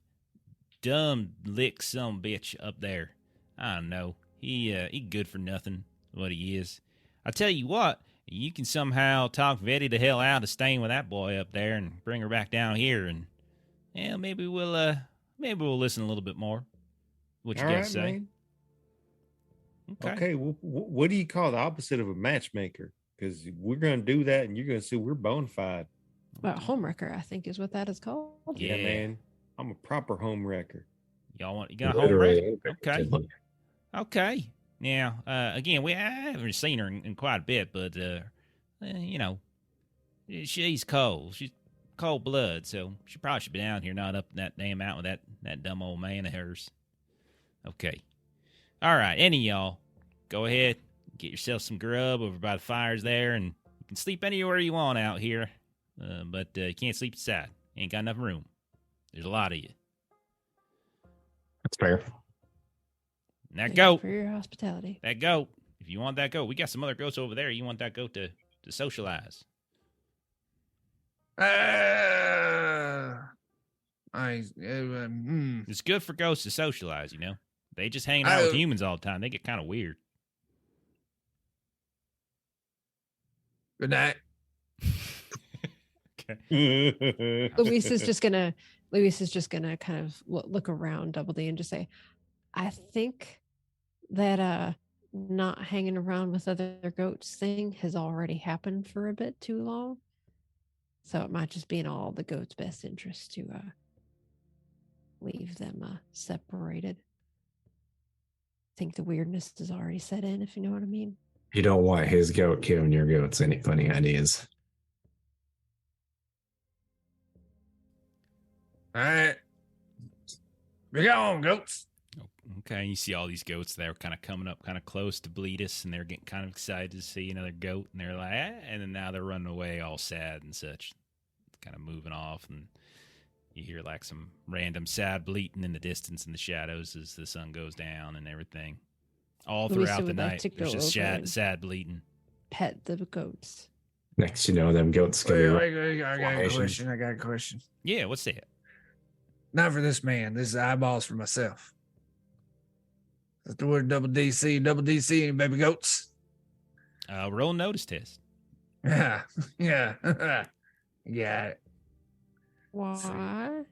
dumb lick some bitch up there. I don't know. He good for nothing, what he is. I tell you what, you can somehow talk Vetty the hell out of staying with that boy up there and bring her back down here, and maybe we'll listen a little bit more. What you All got right, to say? man. Okay, well, what do you call the opposite of a matchmaker? Because we're going to do that, and you're going to see we're bona fide. Well, homewrecker, I think, is what that is called. Yeah. Man. I'm a proper home wrecker. You got a home Literally, wreck? Okay. Now, again, I haven't seen her in quite a bit, but she's cold. She's cold blood, so she probably should be down here, not up in that damn mountain with that dumb old man of hers. Okay. All right, any of y'all, go ahead, get yourself some grub over by the fires there, and you can sleep anywhere you want out here, but you can't sleep inside. Ain't got enough room. There's a lot of you. That's fair. And that Thank goat, you for your hospitality. that goat, if you want that goat, we got some other goats over there. You want that goat to socialize. It's good for ghosts to socialize, They just hanging out with humans all the time. They get kind of weird. Good night. Okay. Luis is just gonna kind of look around Double D and just say, I think that not hanging around with other goats thing has already happened for a bit too long. So it might just be in all the goats' best interest to leave them separated. I think the weirdness has already set in, if you know what I mean. You don't want his goat giving your goats any funny ideas. All right. Be on, goats. Okay, you see all these goats that are kind of coming up kind of close to Bleedus, and they're getting kind of excited to see another goat, and they're like, and then now they're running away all sad and such, kind of moving off, and you hear like some random sad bleating in the distance in the shadows as the sun goes down and everything. All Louisa throughout the would like night, to there's go just over and sad bleating. pet the goats. Next, them goats gonna be Wait, I got a question. I got a question. Yeah, what's that? Not for this man. This is eyeballs for myself. That's the word double DC, any baby goats? Roll notice test. Yeah. Got it. Why?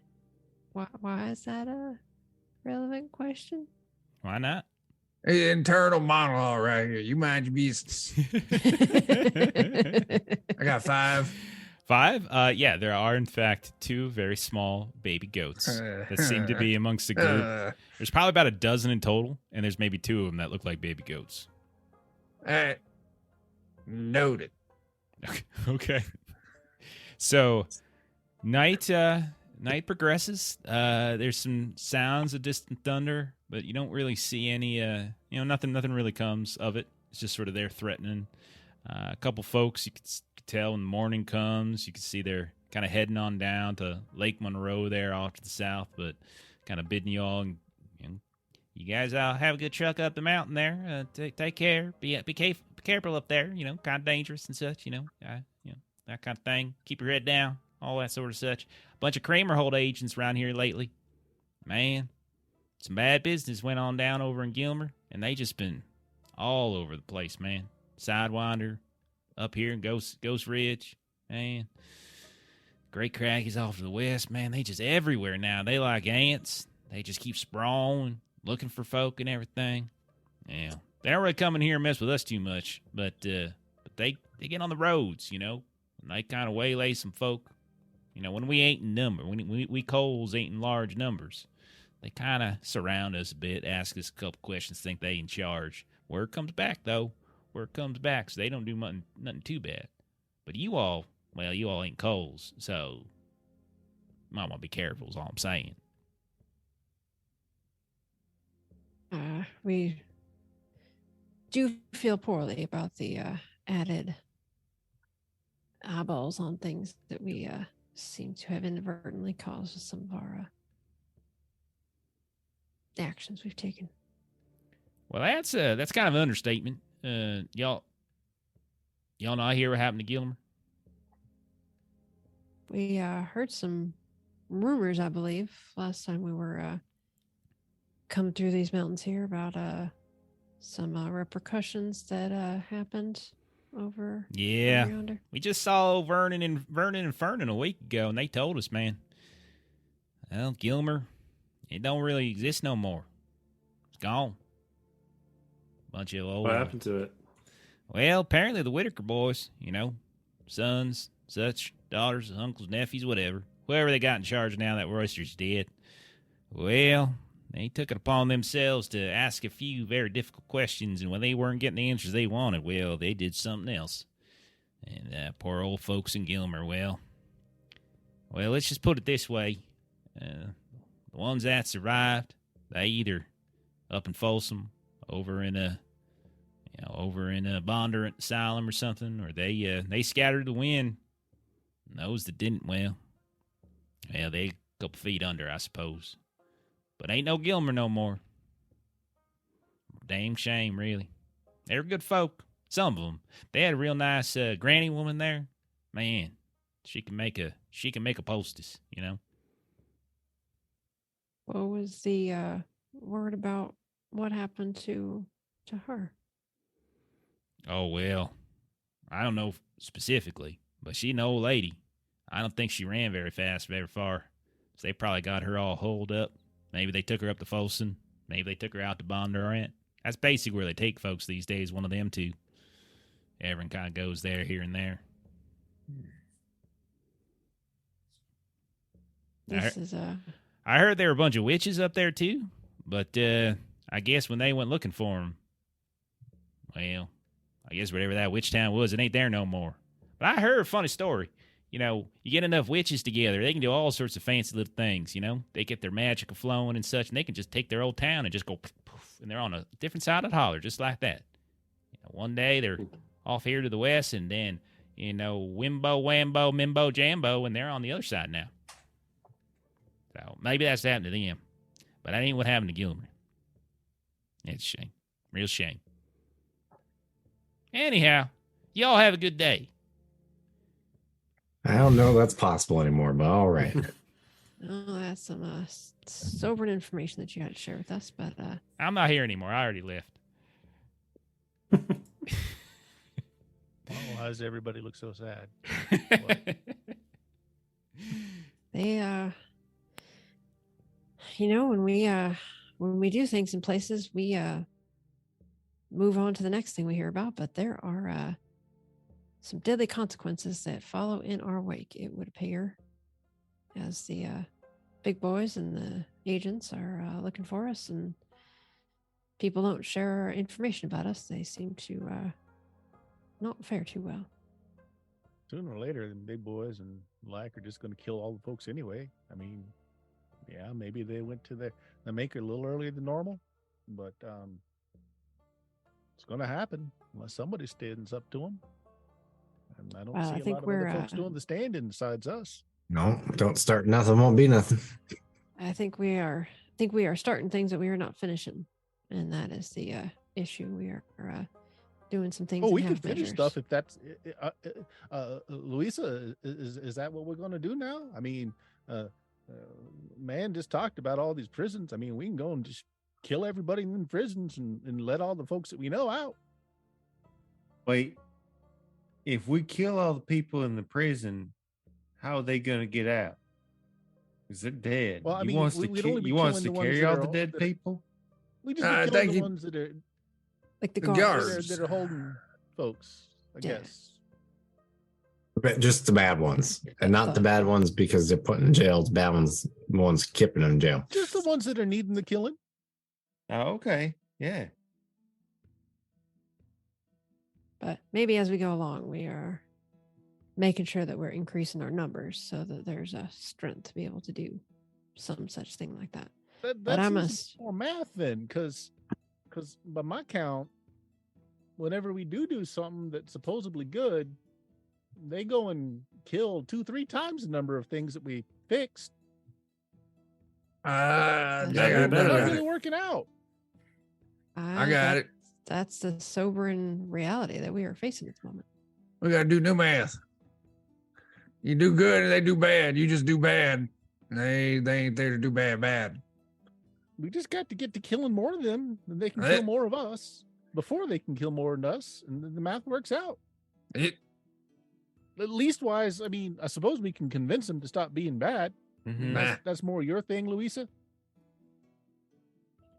Why is that a relevant question? Why not? Internal monologue right here. You mind your business. I got 5. 5? Yeah, there are in fact 2 very small baby goats that seem to be amongst the group. There's probably about a dozen in total, and there's maybe 2 of them that look like baby goats. All right. Noted. Okay. So night progresses. There's some sounds of distant thunder, but you don't really see any nothing really comes of it. It's just sort of there threatening. A couple folks you could tell when the morning comes, you can see they're kind of heading on down to Lake Monroe there off to the south, but kind of bidding you all, and you guys all have a good truck up the mountain there. Take care. Be careful up there. Kind of dangerous and such. That kind of thing. Keep your head down. All that sort of such. Bunch of Kramerhold agents around here lately. Man, some bad business went on down over in Gilmer, and they just been all over the place, man. Sidewinder, up here in Ghost Ridge, man. Great Crag is off to the west, man. They just everywhere now. They like ants. They just keep sprawling, looking for folk and everything. Yeah, they don't really come in here and mess with us too much, but they get on the roads, and they kind of waylay some folk. When we ain't in number, when we Coles ain't in large numbers, they kind of surround us a bit, ask us a couple questions, think they in charge. Word comes back, though. Word comes back, so they don't do nothing too bad. But you all ain't Coles, so might want to be careful is all I'm saying. We do feel poorly about the added eyeballs on things that we seem to have inadvertently caused with some of our actions we've taken. Well, that's kind of an understatement. Y'all not hear what happened to Gilmer? We heard some rumors, I believe, last time we were come through these mountains here about some repercussions that happened over yonder. We just saw Vernon and Fernan a week ago, and they told us, man. Well, Gilmer, it don't really exist no more. It's gone. Bunch of old. What happened to it? Well, apparently the Whitaker boys, sons, such, daughters, uncles, nephews, whatever. Whoever they got in charge now that Royster's dead. Well, they took it upon themselves to ask a few very difficult questions, and when they weren't getting the answers they wanted, well, they did something else. And poor old folks in Gilmer, well, let's just put it this way. The ones that survived, they either up in Folsom, over in a Bondurant asylum or something, or they scattered the wind. And those that didn't, well, they a couple feet under, I suppose. But ain't no Gilmer no more. Damn shame, really. They were good folk. Some of them. They had a real nice granny woman there. Man, she can make a poultice, What was the word about what happened to her? Oh, well, I don't know specifically, but she's an old lady. I don't think she ran very fast, very far. So they probably got her all holed up. Maybe they took her up to Folsom. Maybe they took her out to Bondurant. That's basically where they take folks these days, one of them two. Everyone kind of goes there, here and there. I heard there were a bunch of witches up there, too. But I guess when they went looking for them, well, I guess whatever that witch town was, it ain't there no more. But I heard a funny story. You get enough witches together, they can do all sorts of fancy little things, They get their magic flowing and such, and they can just take their old town and just go poof, poof, and they're on a different side of the holler, just like that. One day they're off here to the west, and then, Wimbo, Wambo, Mimbo, Jambo, and they're on the other side now. So maybe that's happened to them. But that ain't what happened to Gilmer. It's a shame. Real shame. Anyhow, y'all have a good day. I don't know if that's possible anymore, but all right. Oh, that's some sobering information that you had to share with us, but I'm not here anymore. I already left. Why does everybody look so sad? they when we do things in places, we move on to the next thing we hear about, but there are some deadly consequences that follow in our wake, it would appear, as the big boys and the agents are looking for us, and people don't share information about us. They seem to not fare too well. Sooner or later, the big boys and like are just going to kill all the folks anyway. I mean, yeah, maybe they went to the maker a little earlier than normal, but it's going to happen unless somebody stands up to them. And I don't see a lot of other folks doing the stand-in besides us. No, don't start nothing, won't be nothing. I think we are starting things that we are not finishing, and that is the issue. We are doing some things. Oh, we can finish stuff if that's Louisa. Is that what we're going to do now? I mean, man just talked about all these prisons. I mean, we can go and just kill everybody in the prisons and let all the folks that we know out. Wait, if we kill all the people in the prison, how are they going to get out? Because they're dead. Well, I mean, you want us to carry all the dead people? We just be killing the ones that are like the guards that are holding folks, I guess. But just the bad ones, and not the bad ones because they're put in jail. The bad ones, the ones keeping them in jail. Just the ones that are needing the killing. Oh, okay. Yeah. But maybe as we go along, we are making sure that we're increasing our numbers so that there's a strength to be able to do some such thing like that. But I must more math then, because by my count, whenever we do something that's supposedly good, they go and kill 2-3 times the number of things that we fixed. That's not really working out. I got it. That's the sobering reality that we are facing at the moment. We got to do new math. You do good and they do bad. You just do bad. They ain't there to do bad. We just got to get to killing more of them, and they can kill more of us before they can kill more than us, and the math works out. At least wise, I mean, I suppose we can convince them to stop being bad. Mm-hmm. That's more your thing, Louisa.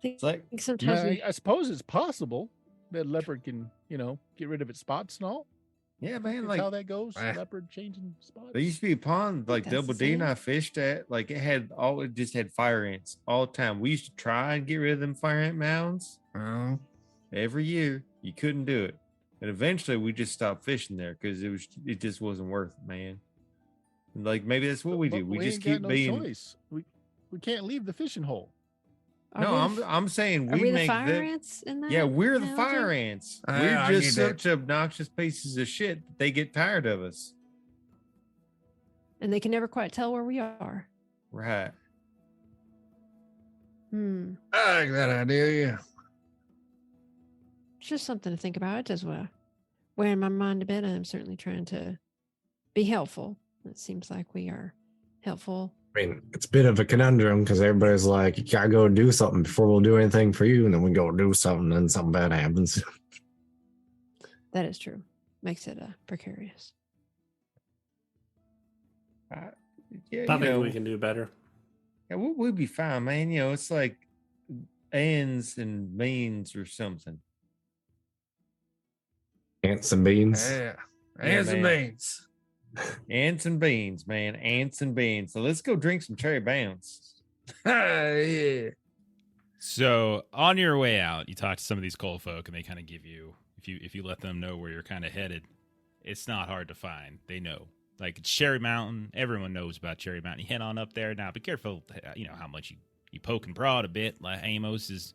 I think sometimes I suppose it's possible that leopard can, get rid of its spots and all. Yeah, man. That's like how that goes. Leopard changing spots. There used to be a pond like Double D and I fished at. Like it just had fire ants all the time. We used to try and get rid of them fire ant mounds. Every year you couldn't do it, and eventually we just stopped fishing there because it just wasn't worth it, man. And like maybe that's what we do. We just keep being. Choice. We can't leave the fishing hole. I'm saying we the make fire ants in that. Yeah, we're the fire ants. We're just such obnoxious pieces of shit that they get tired of us. And they can never quite tell where we are. Right. I like that idea, yeah. It's just something to think about. It does wear my mind a bit. I'm certainly trying to be helpful. It seems like we are helpful. I mean, it's a bit of a conundrum because everybody's like, you gotta go do something before we'll do anything for you. And then we go do something and something bad happens. That is true. Makes it precarious. I think we can do better. Yeah, we'll be fine, man. It's like ants and beans or something. Ants and beans? Yeah. Ants and beans. Ants and beans, man. Ants and beans. So let's go drink some cherry bounce. Yeah. So on your way out, you talk to some of these coal folk, and they kind of give you, if you let them know where you're kind of headed, it's not hard to find. They know. Like, it's Cherry Mountain. Everyone knows about Cherry Mountain. You head on up there. Now, be careful, how much you poke and prod a bit. Like Amos is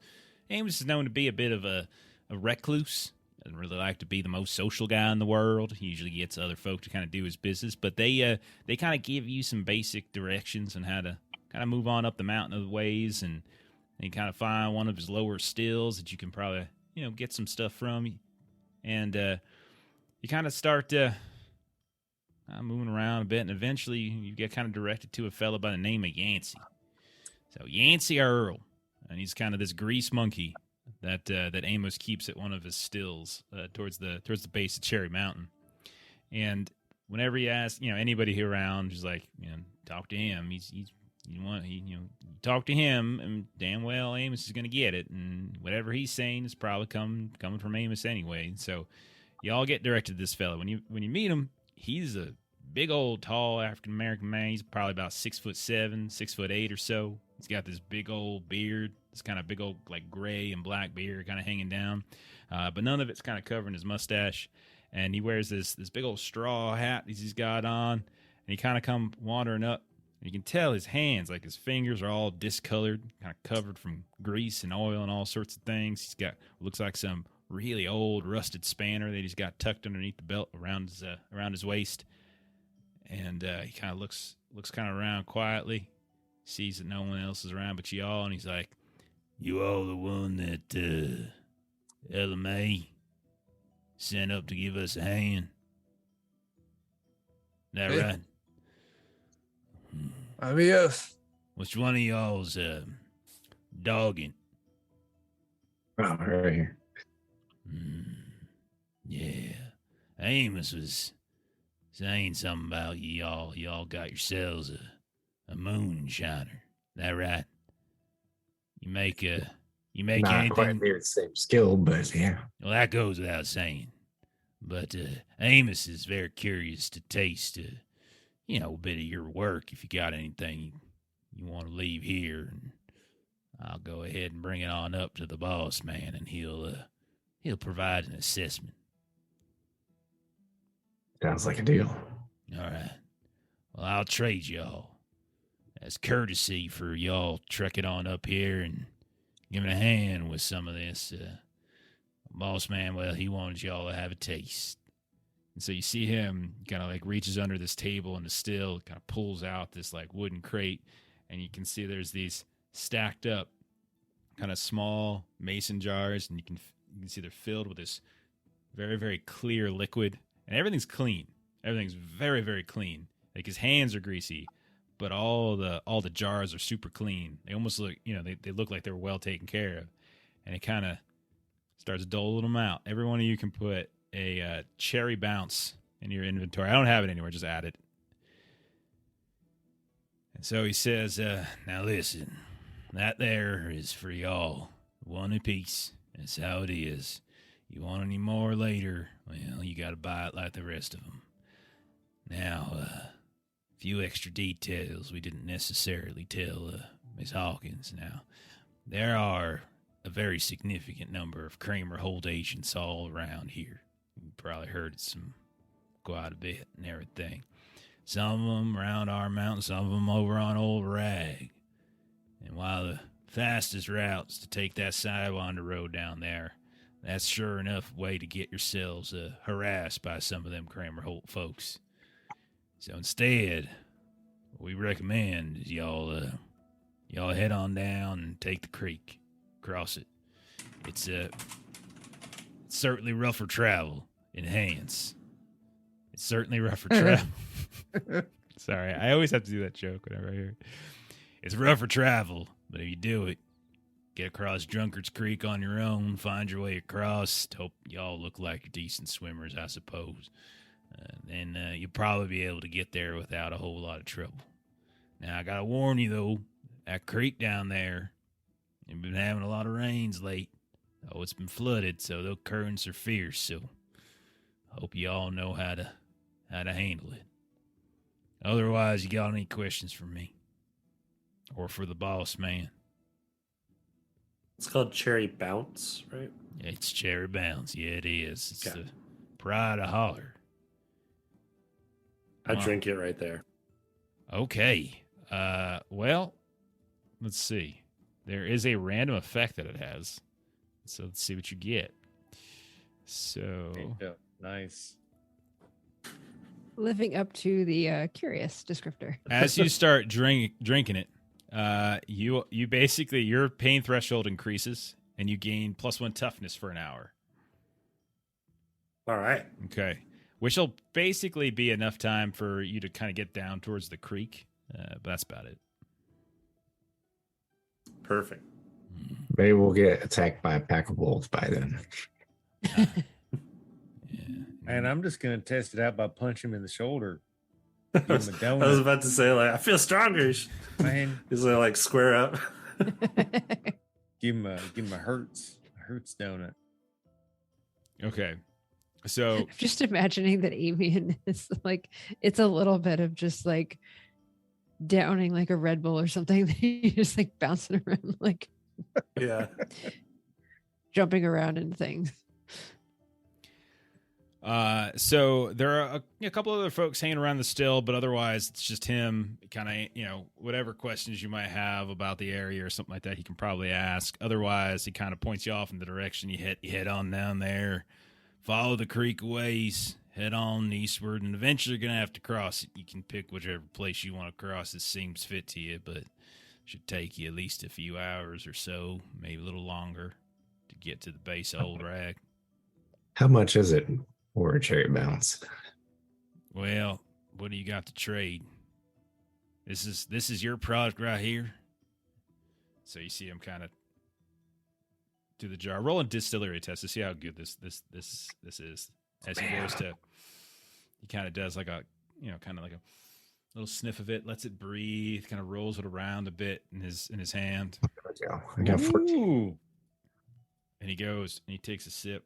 known to be a bit of a recluse. Doesn't really like to be the most social guy in the world. He usually gets other folk to kind of do his business, but they kind of give you some basic directions on how to kind of move on up the mountain of the ways, and you kind of find one of his lower stills that you can probably get some stuff from, and you kind of start moving around a bit, and eventually you get kind of directed to a fellow by the name of Yancey. So Yancey Earl, and he's kind of this grease monkey that Amos keeps at one of his stills towards the base of Cherry Mountain. And whenever you ask, anybody here around, just like, talk to him. He's you talk to him, and damn well Amos is gonna get it, and whatever he's saying is probably coming from Amos anyway. So y'all get directed to this fella. When you meet him, he's a big old tall African American man. He's probably about 6'7", 6'8" or so. He's got this big old beard, this kind of big old like gray and black beard kind of hanging down, but none of it's kind of covering his mustache. And he wears this big old straw hat he's got on, and he kind of come wandering up. And you can tell his hands, like his fingers, are all discolored, kind of covered from grease and oil and all sorts of things. He's got looks like some really old rusted spanner that he's got tucked underneath the belt around his waist. And he kind of looks kind of around quietly, sees that no one else is around but y'all, and he's like, "You all the one that LMA sent up to give us a hand? That Yeah. right? Yes. Which one of y'all's dogging?" Oh, right here. Yeah. Amos was saying something about y'all got yourselves a moonshiner. That right? You make Not anything. quite near the same skill, but yeah. Well, that goes without saying. But Amos is very curious to taste, a bit of your work. If you got anything you want to leave here, and I'll go ahead and bring it on up to the boss man, and he'll provide an assessment. Sounds like a deal. All right. Well, I'll trade y'all as courtesy for y'all trekking on up here and giving a hand with some of this. Boss man, well, he wanted y'all to have a taste. And so you see him kind of like reaches under this table and the still kind of pulls out this like wooden crate, and you can see there's these stacked up kind of small mason jars, and you can see they're filled with this very, very clear liquid, and everything's clean. Everything's very, very clean. Like his hands are greasy, but all the jars are super clean. They almost look, they look like they're well taken care of. And it kind of starts doling them out. Every one of you can put a cherry bounce in your inventory. I don't have it anywhere, just add it. And so he says, now listen, that there is for y'all, one apiece. That's how it is. You want any more later, well, you got to buy it like the rest of them. Now, a few extra details we didn't necessarily tell Miss Hawkins. Now, there are a very significant number of Kramer Holt agents all around here. You probably heard some quite a bit and everything. Some of them around our mountain, some of them over on Old Rag. And while the fastest routes to take that Sidewinder road down there, that's sure enough way to get yourselves harassed by some of them Kramer Holt folks. So instead, what we recommend is y'all head on down and take the creek, cross it. It's certainly rougher travel in hands. It's certainly rougher travel. Sorry, I always have to do that joke whenever I hear it. It's rougher travel, but if you do it, get across Drunkard's Creek on your own, find your way across, hope y'all look like you're decent swimmers, I suppose. Then you'll probably be able to get there without a whole lot of trouble. Now, I gotta warn you, though, that creek down there, they've been having a lot of rains late. Oh, it's been flooded, so the currents are fierce, so hope you all know how to handle it. Otherwise, you got any questions for me? Or for the boss man? It's called Cherry Bounce, right? It's Cherry Bounce. Yeah, it is. It's Okay. the pride of Holler. I Wow. drink it right there. Okay. Well, let's see. There is a random effect that it has. So let's see what you get. So, Yeah, nice. Living up to the curious descriptor. as you start drinking it, you basically, your pain threshold increases and you gain +1 toughness for an hour. All right. Okay. Which will basically be enough time for you to kind of get down towards the creek. But that's about it. Perfect. Maybe we'll get attacked by a pack of wolves by then. Yeah. And I'm just gonna test it out by punching him in the shoulder. Give him a I was donut. about to say, like, I feel stronger. Man, He's like square up. give him a Hertz donut. Okay. So I'm just imagining that Amian is like, it's a little bit of just like downing like a Red Bull or something. He's just like bouncing around, like Yeah. jumping around in things. so there are a couple other folks hanging around the still, but otherwise it's just him. Kind of, whatever questions you might have about the area or something like that, he can probably ask. Otherwise, he kind of points you off in the direction you head on down there. Follow the creek ways, head on eastward, and eventually you're gonna have to cross it. You can pick whichever place you want to cross that seems fit to you, but it should take you at least a few hours or so, maybe a little longer, to get to the base of Old Rag. How much is it for a cherry bounce? Well, what do you got to trade? This is your product right here. So you see him kind of do the jar. Roll a distillery test to see how good this is. As he goes to, he kind of does like a, kind of like a little sniff of it, lets it breathe, kind of rolls it around a bit in his hand, I got 14. Ooh. and he goes and he takes a sip,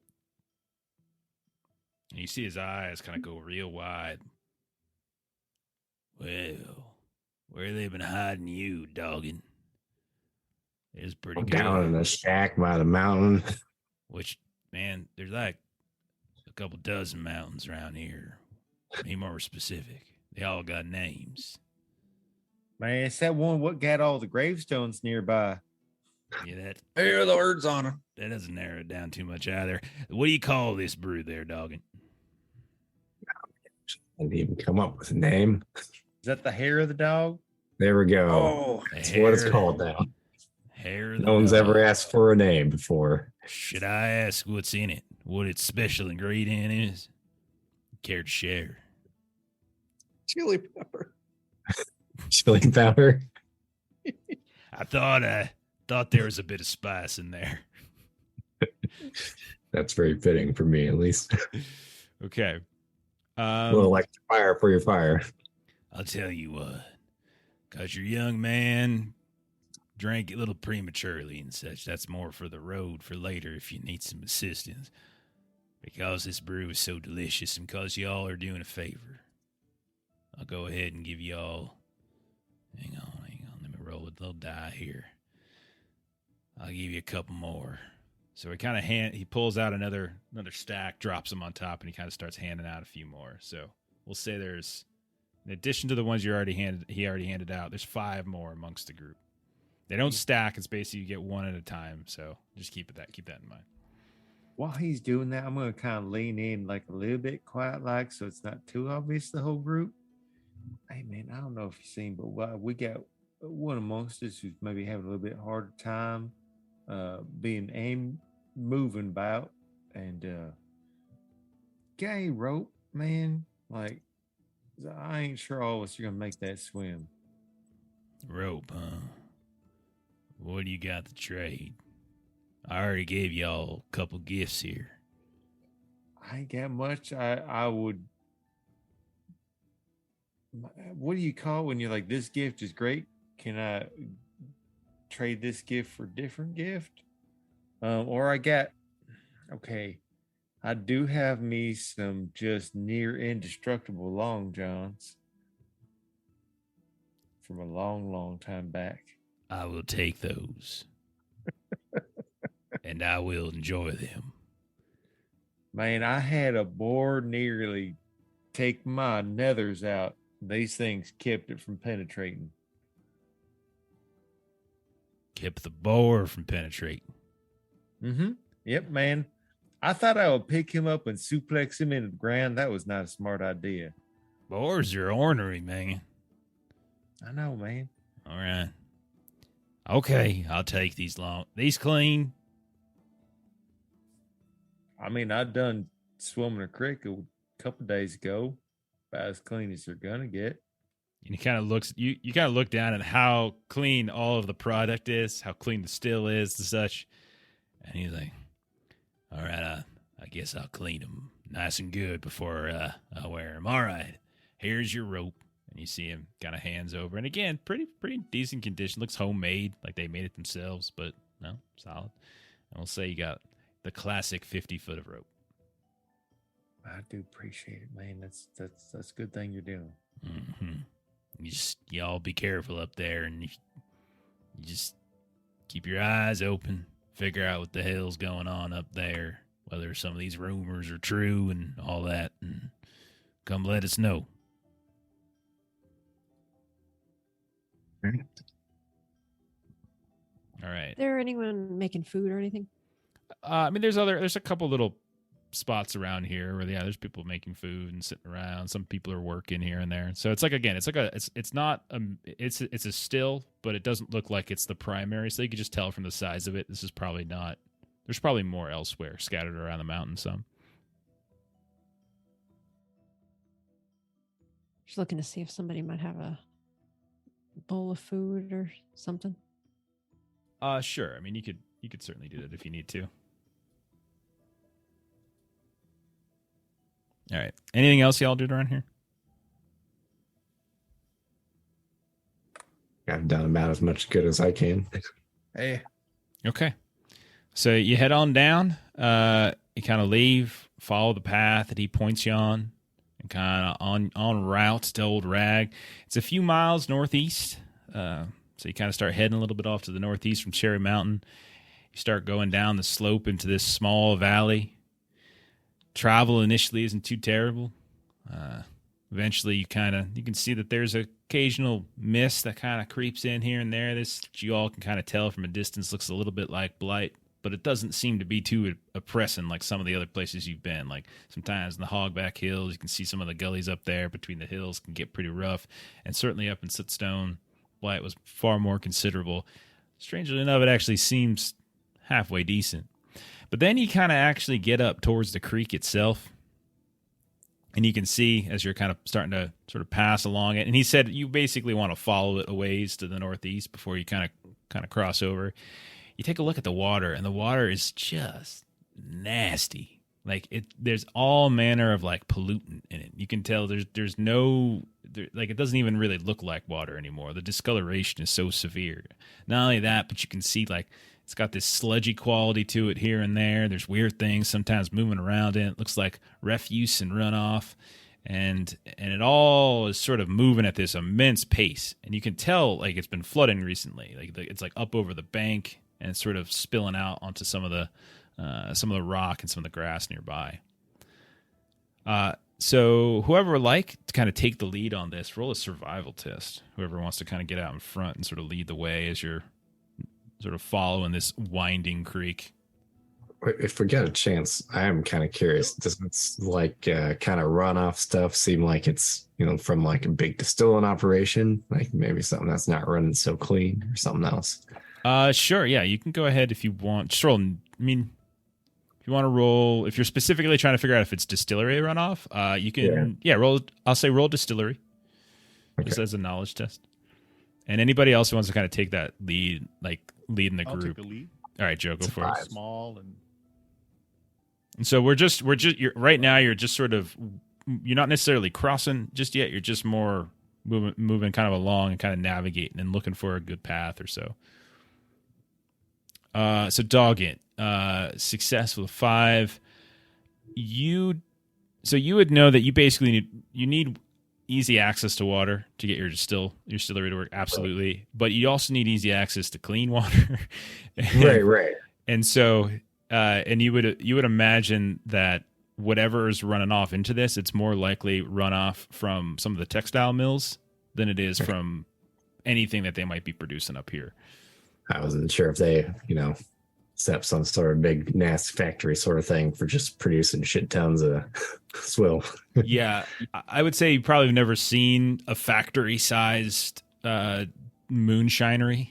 and you see his eyes kind of go real wide. Well, where they been hiding you, doggin'? It's pretty I'm good. down in a shack by the mountain. Which, man, there's like a couple dozen mountains around here. Be more specific. They all got names. Man, it's that one what got all the gravestones nearby. Yeah, Hear the words on it. that doesn't narrow it down too much either. What do you call this brew there, doggin'? I didn't even come up with a name. Is that the hair of the dog? There we go. Oh, That's what it's called now. Hair of the No one's dog. ever asked for a name before. Should I ask what's in it? What its special ingredient is? Care to share? chili pepper. Chili powder. I thought there was a bit of spice in there. That's very fitting for me, at least. Okay. A little like fire for your fire. I'll tell you what, because your young man drank it a little prematurely and such. That's more for the road for later if you need some assistance. Because this brew is so delicious and because y'all are doing a favor, I'll go ahead and give y'all... Hang on. Let me roll a little die here. I'll give you a couple more. So he kind of he pulls out another stack, drops them on top, and he kind of starts handing out a few more. So we'll say there's, in addition to the ones he already handed out, there's 5 more amongst the group. They don't stack. It's basically you get one at a time. So just keep that in mind. While he's doing that, I'm going to kind of lean in like a little bit quiet, like, so it's not too obvious to the whole group. Hey, man, I don't know if you've seen, but we got one amongst us who's maybe having a little bit harder time moving about, and got any rope, man? Like, I ain't sure all of us are going to make that swim. Rope, huh? What do you got to trade? I already gave y'all a couple gifts here. I ain't got much. I would. What do you call when you're like, this gift is great? Can I trade this gift for a different gift? Or I do have me some just near indestructible long johns from a long, long time back. I will take those. And I will enjoy them. Man, I had a boar nearly take my nethers out. These things kept it from penetrating. Kept the boar from penetrating. Mm-hmm. Yep, man. I thought I would pick him up and suplex him into the ground. That was not a smart idea. Boars are ornery, man. I know, man. All right. Okay, I'll take these long. These clean. I mean, I done swimming a creek a couple days ago. About as clean as they're gonna get. And he kind of looks. You kind of look down at how clean all of the product is, how clean the still is, and such. And he's like, "All right, I guess I'll clean them nice and good before I wear them. All right, here's your rope. And you see him kind of hands over. And again, pretty decent condition. Looks homemade, like they made it themselves, but no, solid. And we'll say you got the classic 50 foot of rope. I do appreciate it, man. That's a good thing you're doing. Mm-hmm. Y'all be careful up there, and you just keep your eyes open. Figure out what the hell's going on up there, whether some of these rumors are true and all that, and come let us know. All right. Is there anyone making food or anything? I mean, there's a couple little spots around here where there's people making food and sitting around. Some people are working here and there. So it's like, again, it's a still, but it doesn't look like it's the primary. So you can just tell from the size of it. This is probably not. There's probably more elsewhere scattered around the mountain. Some. Just looking to see if somebody might have a bowl of food or something. Sure. I mean, you could certainly do that if you need to. All right. Anything else y'all did around here? I've done about as much good as I can. Hey, Okay. So you head on down. You kind of leave, follow the path that he points you on, and kind of on route to Old Rag. It's a few miles northeast. So you kind of start heading a little bit off to the northeast from Cherry Mountain. You start going down the slope into this small valley. Travel initially isn't too terrible. Eventually, you can see that there's an occasional mist that kind of creeps in here and there. This, you all can kind of tell from a distance, looks a little bit like blight, but it doesn't seem to be too oppressing like some of the other places you've been. Like sometimes in the Hogback Hills, you can see some of the gullies up there between the hills can get pretty rough, and certainly up in Sootstone, blight was far more considerable. Strangely enough, it actually seems halfway decent. But then you kind of actually get up towards the creek itself, and you can see as you're kind of starting to sort of pass along it. And he said you basically want to follow it a ways to the northeast before you kind of cross over. You take a look at the water, and the water is just nasty. Like there's all manner of like pollutant in it. You can tell there's no like it doesn't even really look like water anymore. The discoloration is so severe. Not only that, but you can see like it's got this sludgy quality to it here and there. There's weird things sometimes moving around in it. It looks like refuse and runoff. And it all is sort of moving at this immense pace. And you can tell like it's been flooding recently. Like it's like up over the bank and it's sort of spilling out onto some of the rock and some of the grass nearby. So whoever would like to kind of take the lead on this, roll a survival test. Whoever wants to kind of get out in front and sort of lead the way as you're sort of following this winding creek. If we get a chance, I am kind of curious. Does this like kind of runoff stuff seem like it's, from like a big distilling operation? Like maybe something that's not running so clean or something else? Sure. Yeah, you can go ahead if you want. Just roll. I mean, if you want to roll, if you're specifically trying to figure out if it's distillery runoff, you can, roll. I'll say roll distillery. Okay. Just as a knowledge test. And anybody else who wants to kind of take that lead, like leading the I'll group. take the lead. All right, Joe, go for it. Small And so you're right now. You're just sort of, you're not necessarily crossing just yet. You're just more moving kind of along and kind of navigating and looking for a good path or so. So dog it. Success with 5. You would know that you basically need easy access to water to get your distillery to work. Absolutely. But you also need easy access to clean water. Right. And so, and you would imagine that whatever is running off into this, it's more likely runoff from some of the textile mills than it is from anything that they might be producing up here. I wasn't sure if they, set up some sort of big nasty factory sort of thing for just producing shit tons of swill. Yeah, I would say you probably have never seen a factory-sized moonshinery,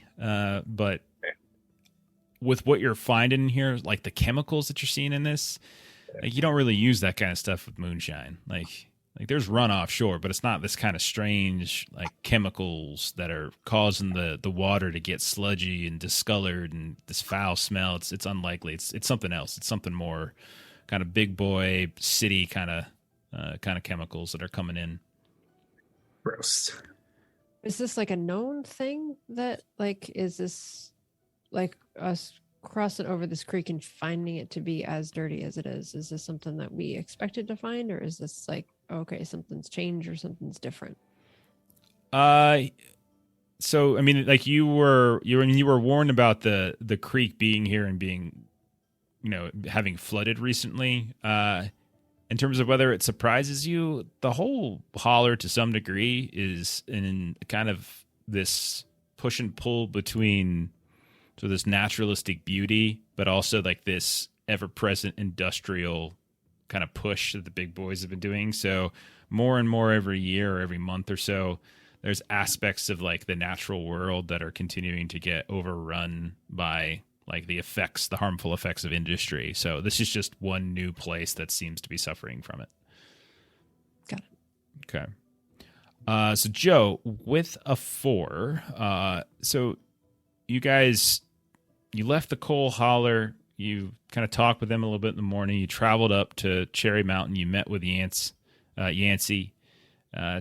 but with what you're finding here, like the chemicals that you're seeing in this, like you don't really use that kind of stuff with moonshine. Like there's runoff, sure, but it's not this kind of strange like chemicals that are causing the water to get sludgy and discolored and this foul smell. It's unlikely. It's something else. It's something more kind of big boy city kind of chemicals that are coming in. Gross. Is this like a known thing that like is this like us crossing over this creek and finding it to be as dirty as it is? Is this something that we expected to find, or is this like okay, something's changed or something's different? So I mean, like you were warned about the creek being here and being, having flooded recently. In terms of whether it surprises you, the whole Holler to some degree is in kind of this push and pull between this naturalistic beauty, but also like this ever-present industrial kind of push that the big boys have been doing. So more and more every year or every month or so, there's aspects of like the natural world that are continuing to get overrun by like the harmful effects of industry. So this is just one new place that seems to be suffering from it. Got it. Okay. So Joe, with a 4, so you guys, you left the coal Holler, you kind of talked with them a little bit in the morning, you traveled up to Cherry Mountain, you met with Yancey,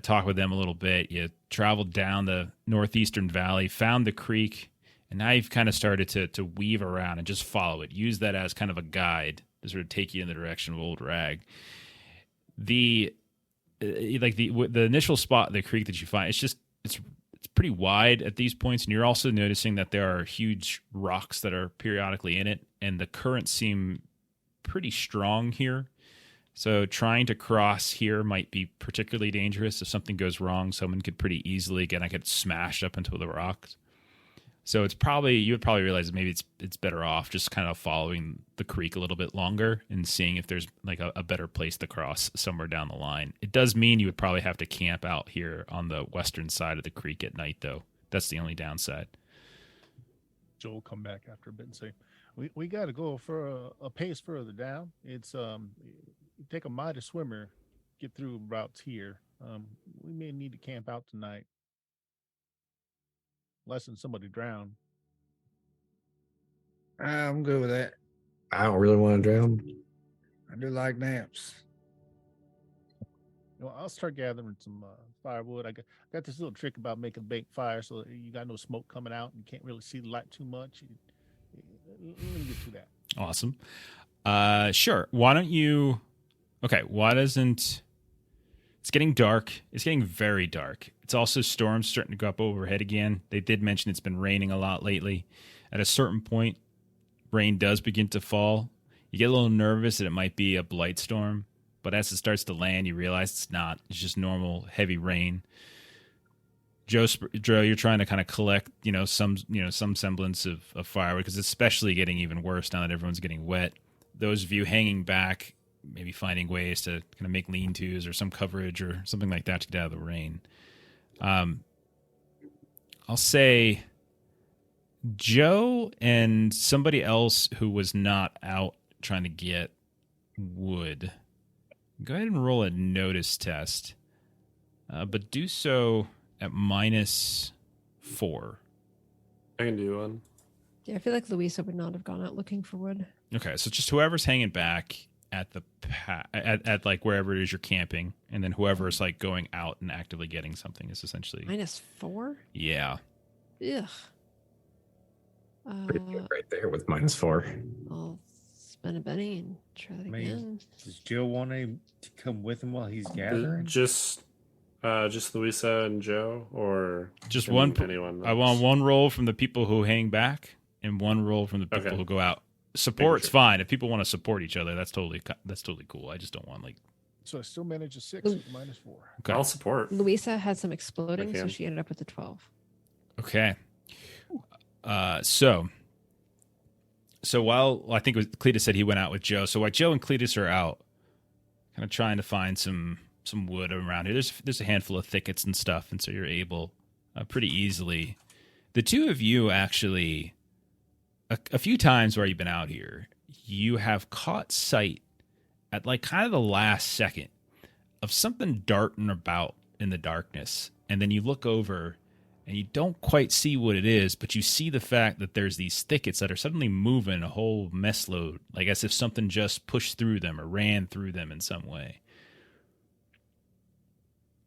talked with them a little bit, you traveled down the northeastern valley, found the creek, and now you've kind of started to weave around and just follow it. Use that as kind of a guide to sort of take you in the direction of Old Rag. The initial spot, the creek that you find, it's pretty wide at these points, and you're also noticing that there are huge rocks that are periodically in it, and the currents seem pretty strong here. So trying to cross here might be particularly dangerous. If something goes wrong, someone could pretty easily get smashed up into the rocks. So you would probably realize maybe it's better off just kind of following the creek a little bit longer and seeing if there's like a better place to cross somewhere down the line. It does mean you would probably have to camp out here on the western side of the creek at night, though. That's the only downside. Joel come back after a bit and say, we got to go for a pace further down. It's you take a mighty swimmer, get through routes here. We may need to camp out tonight. Less than somebody drowned. I'm good with that. I don't really want to drown. I do like naps. I'll start gathering some firewood. I got this little trick about making a baked fire so you got no smoke coming out and you can't really see the light too much. Let me get to that. Awesome. Sure. Why don't you... Okay, why doesn't... It's getting dark. It's getting very dark. It's also storms starting to go up overhead again. They did mention it's been raining a lot lately. At a certain point, rain does begin to fall. You get a little nervous that it might be a blight storm, but as it starts to land, you realize it's not. It's just normal heavy rain. Joe, you're trying to kind of collect, some semblance of firewood because it's especially getting even worse now that everyone's getting wet. Those of you hanging back, maybe finding ways to kind of make lean-tos or some coverage or something like that to get out of the rain. I'll say Joe and somebody else who was not out trying to get wood, go ahead and roll a notice test, but do so at -4. I can do one. Yeah, I feel like Louisa would not have gone out looking for wood. Okay, so just whoever's hanging back at the at like wherever it is you're camping, and then whoever is like going out and actively getting something is essentially -4. Yeah. Ugh. Pretty good right there with -4. I'll spend a penny and try that again. Does Jill want to come with him while he's gathering? Just Louisa and Joe, or Just can one. anyone I else? want one roll from the people who hang back and one roll from the people Okay. who go out. Support's sure. fine. If people want to support each other, that's totally cool. I just don't want like. So I still managed a 6 Ooh. with -4. Okay. I'll support. Louisa had some exploding, so can. she ended up with a 12. Okay. So while I think it was Cletus said he went out with Joe. So while Joe and Cletus are out, kind of trying to find some wood around here. There's a handful of thickets and stuff, and so you're able pretty easily. The two of you actually, a few times where you've been out here, you have caught sight at like kind of the last second of something darting about in the darkness, and then you look over and you don't quite see what it is, but you see the fact that there's these thickets that are suddenly moving a whole mess load, like as if something just pushed through them or ran through them in some way.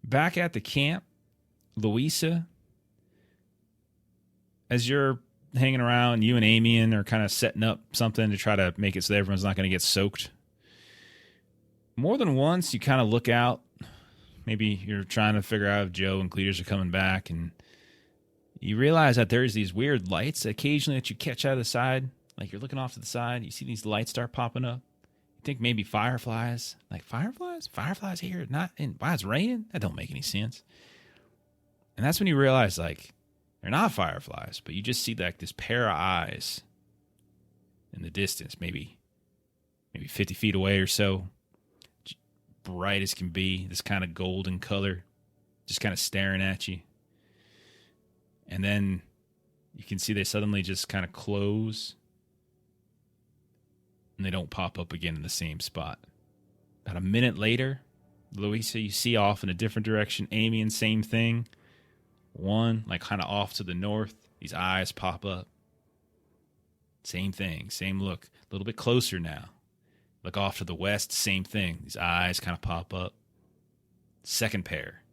Back at the camp, Louisa, as you're hanging around, you and Amian are kind of setting up something to try to make it so that everyone's not going to get soaked. More than once, you kind of look out. Maybe you're trying to figure out if Joe and Cletus are coming back, and you realize that there's these weird lights occasionally that you catch out of the side. Like you're looking off to the side, you see these lights start popping up. You think maybe fireflies. Like fireflies? Fireflies here? Not in, why it's raining? That don't make any sense. And that's when you realize, like, they're not fireflies, but you just see like this pair of eyes in the distance, maybe 50 feet away or so. Bright as can be, this kind of golden color, just kind of staring at you. And then you can see they suddenly just kind of close, and they don't pop up again in the same spot. About a minute later, Louisa, you see off in a different direction. Amian, same thing. One, like kind of off to the north, these eyes pop up. Same thing, same look. A little bit closer now. Look off to the west, same thing. These eyes kind of pop up. Second pair.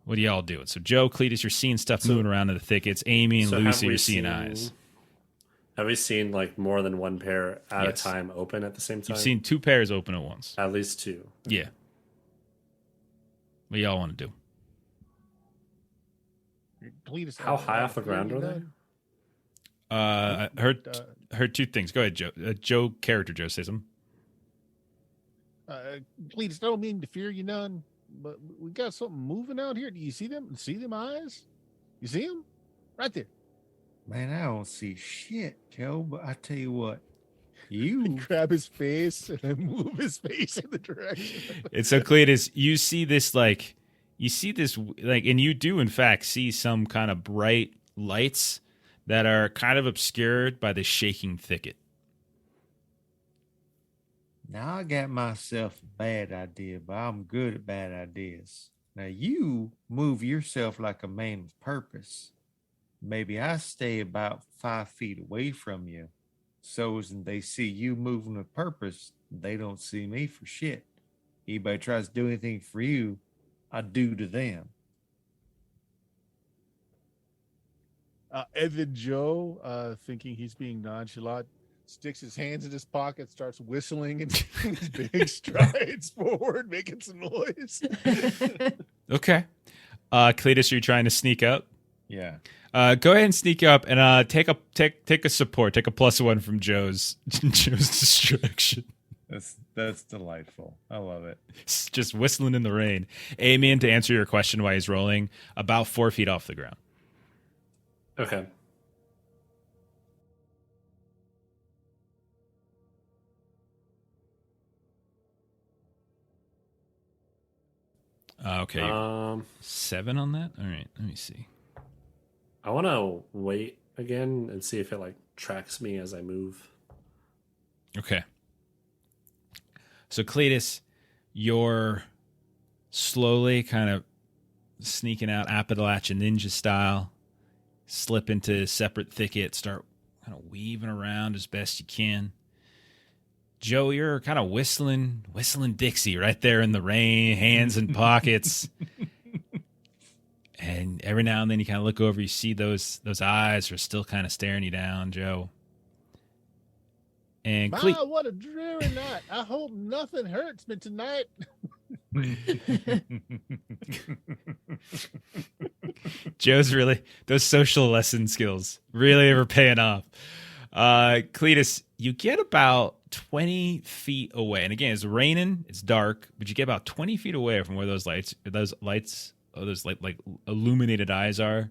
What are y'all doing? So Joe, Cletus, you're seeing stuff moving around in the thickets. Amy and Lucy, you're seeing eyes. Have we seen like more than one pair at Yes. a time open at the same time? You've seen two pairs open at once. At least two. Yeah. What y'all want to do? Cletus, How high off the ground are they? I heard two things. Go ahead, Joe. Joe say something. Cletus, I don't mean to fear you none, but we got something moving out here. Do you see them? See them eyes? You see them? Right there. Man, I don't see shit, Joe, but I tell you what, You you grab his face and then move his face in the direction. It's so Cletus, you see this like, and you do in fact see some kind of bright lights that are kind of obscured by the shaking thicket. now I got myself a bad idea, but I'm good at bad ideas. Now you move yourself like a man with purpose. Maybe I stay about 5 feet away from you, so as they see you moving with purpose, they don't see me for shit. Anybody tries to do anything for you, I do to them. And then Joe, thinking he's being nonchalant, sticks his hands in his pocket, starts whistling, and takes big strides forward, making some noise. Okay. Cletus, are you trying to sneak up? Yeah. Go ahead and sneak up and take a support. Take a +1 from Joe's distraction. That's delightful. I love it. It's just whistling in the rain. Amian, to answer your question why he's rolling, about 4 feet off the ground. Okay. Okay. 7 on that? All right, let me see. I want to wait again and see if it like tracks me as I move. Okay. So Cletus, you're slowly kind of sneaking out Appalachian Ninja style, slip into separate thickets, start kind of weaving around as best you can. Joe, you're kind of whistling Dixie right there in the rain, hands in pockets. And every now and then you kind of look over, you see those eyes are still kind of staring you down, Joe. And What a dreary night. I hope nothing hurts me tonight. Joe's really, those social lesson skills really are paying off. Cletus, you get about 20 feet away. And again, it's raining, it's dark, but you get about 20 feet away from where those illuminated eyes are.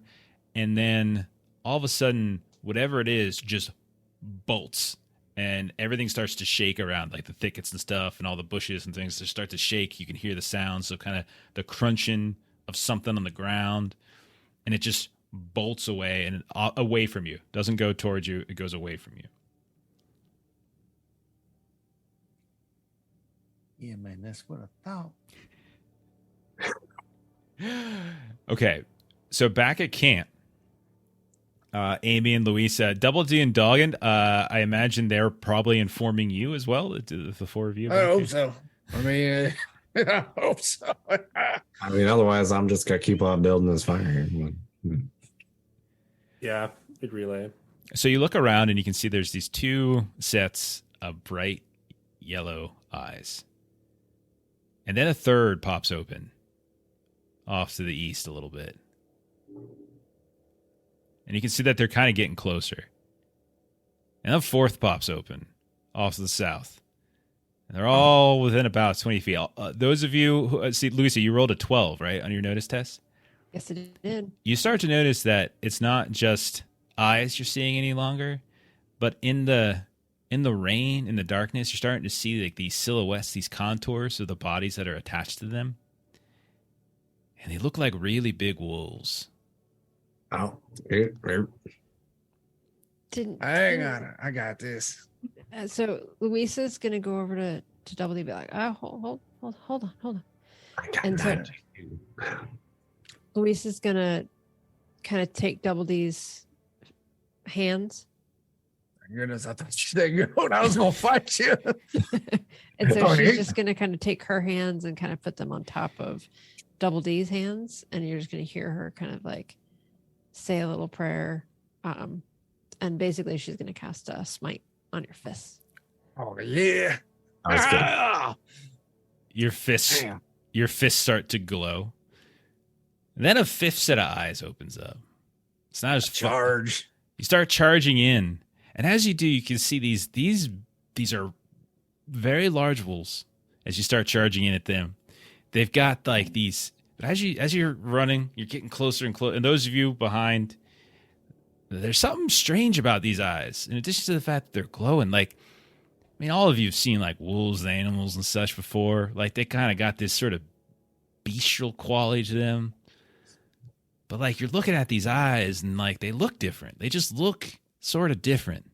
And then all of a sudden, whatever it is just bolts. And everything starts to shake around, like the thickets and stuff and all the bushes and things just start to shake. You can hear the sounds of kind of the crunching of something on the ground. And it just bolts away and away from you. Doesn't go towards you. It goes away from you. Yeah, man, that's what I thought. Okay. So back at camp, Amy and Louisa, Double D and Doggin, I imagine they're probably informing you as well, the four of you. I hope so. I mean, I hope so. I mean, otherwise, I'm just gonna keep on building this fire. Yeah, big relay. So you look around and you can see there's these two sets of bright yellow eyes. And then a third pops open off to the east a little bit. And you can see that they're kind of getting closer. And a fourth pops open off to the south. And they're all within about 20 feet. Those of you who see, Lucy, you rolled a 12, right, on your notice test? Yes, it did. You start to notice that it's not just eyes you're seeing any longer, but in the rain, in the darkness, you're starting to see like these silhouettes, these contours of the bodies that are attached to them. And they look like really big wolves. Oh, Hang on, I got this. So Luisa's gonna go over to Double D, and be like, "Oh, hold on." And so Luisa's gonna kind of take Double D's hands. My goodness, I thought you said I was gonna fight you. And so she's just gonna kind of take her hands and kind of put them on top of Double D's hands, and you're just gonna hear her kind of like say a little prayer, and basically she's gonna cast a smite on your fists. Oh yeah. That's good. Ah! Your fists Damn. start to glow. And then a fifth set of eyes opens up. It's not as fun. Charge. You start charging in, and as you do, you can see these are very large wolves. As you start charging in at them, they've got like these. As you're running, you're getting closer and closer. And those of you behind, there's something strange about these eyes. In addition to the fact that they're glowing, like, I mean, all of you have seen like wolves and animals and such before. Like they kind of got this sort of bestial quality to them. But like you're looking at these eyes and like they look different. They just look sort of different.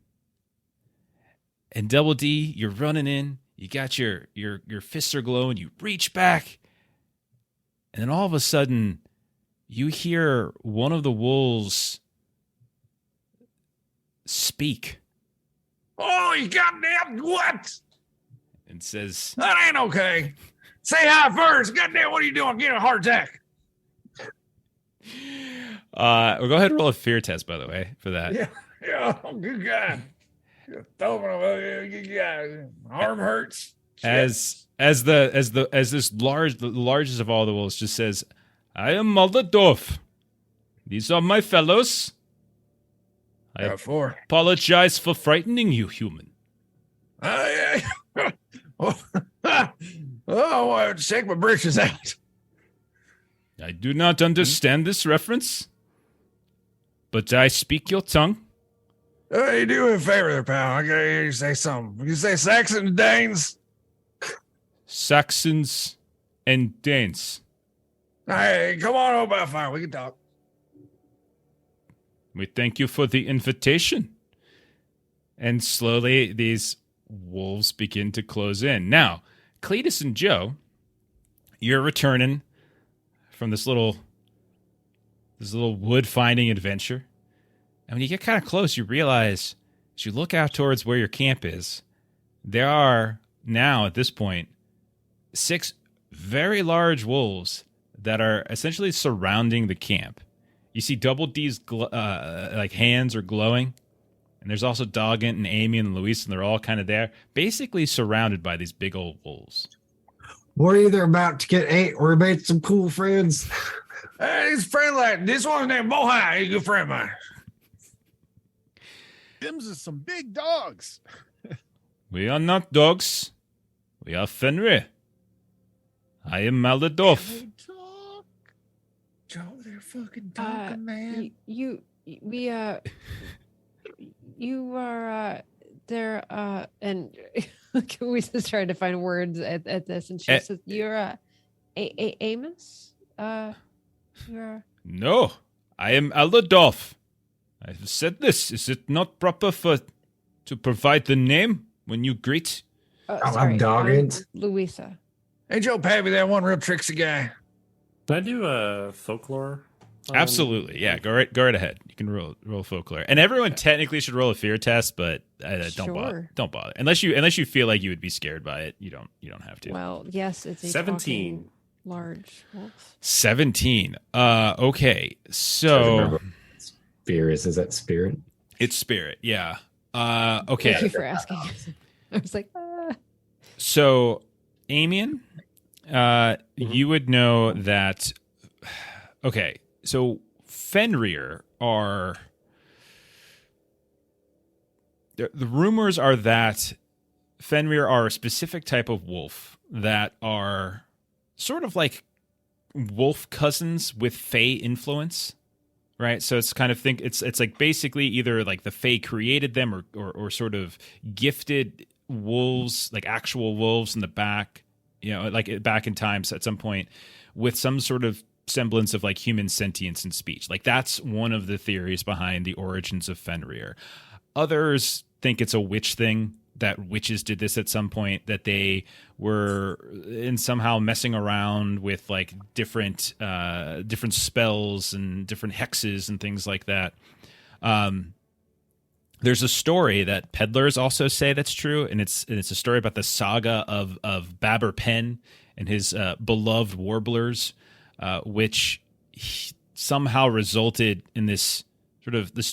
And Double D, you're running in. You got your fists are glowing. You reach back. And then all of a sudden, you hear one of the wolves speak. Oh, you goddamn what? And says, That ain't okay. Say hi first. Goddamn, what are you doing? Getting a heart attack. well, go ahead and roll a fear test, by the way, for that. Yeah. Oh, good God. Good God. My arm hurts. As this the largest of all the wolves just says, I am Moldadov. These are my fellows. I Four. apologize for frightening you, human. Yeah. Oh, shake my britches out. I do not understand this reference, but I speak your tongue. You do me a favor there, pal. I gotta hear you say something. You say Saxon Danes? Saxons and Danes. Hey, come on over by fire. We can talk. We thank you for the invitation. And slowly these wolves begin to close in. Now, Cletus and Joe, you're returning from this little wood finding adventure. And when you get kind of close, you realize as you look out towards where your camp is, there are now at this point 6 very large wolves that are essentially surrounding the camp. You see Double D's like hands are glowing, and there's also Doggett and Amian and Luis, and they're all kind of there, basically surrounded by these big old wolves. We're either about to get ate or we made some cool friends. Hey, he's a friend like this one's named Mohai. He's a good friend of mine. Them's is some big dogs. We are not dogs. We are Fenrir. I am Maladov. Talk. Joe, they're fucking You are there and Louisa's trying to find words at this, and she says you're Amos? You're No, I am Aladolf. I have said this. Is it not proper to provide the name when you greet? I'm Doggett. Louisa. Hey, Joe Pavy, that one real tricksy guy. Can I do a folklore? Absolutely, yeah. Go right ahead. You can roll folklore, and everyone technically should roll a fear test, but don't bother. Sure. Don't bother. Unless you feel like you would be scared by it. You don't have to. Well, yes, it's a 17. talking large wolf. 17. Okay. I So remember fear is that spirit? it's spirit. Yeah. Thank you Okay. for asking. I was like, So, Amian, you would know that. Okay. So, Fenrir are. The rumors are that Fenrir are a specific type of wolf that are sort of like wolf cousins with Fey influence, right? So it's kind of it's like basically either like the Fey created them or sort of gifted wolves, like actual wolves in the back, like back in times at some point with some sort of semblance of like human sentience and speech. Like that's one of the theories behind the origins of Fenrir. Others think it's a witch thing, that witches did this at some point, that they were in somehow messing around with like different spells and different hexes and things like that. There's a story that peddlers also say that's true, and it's a story about the saga of Babber Penn and his beloved warblers, which somehow resulted in this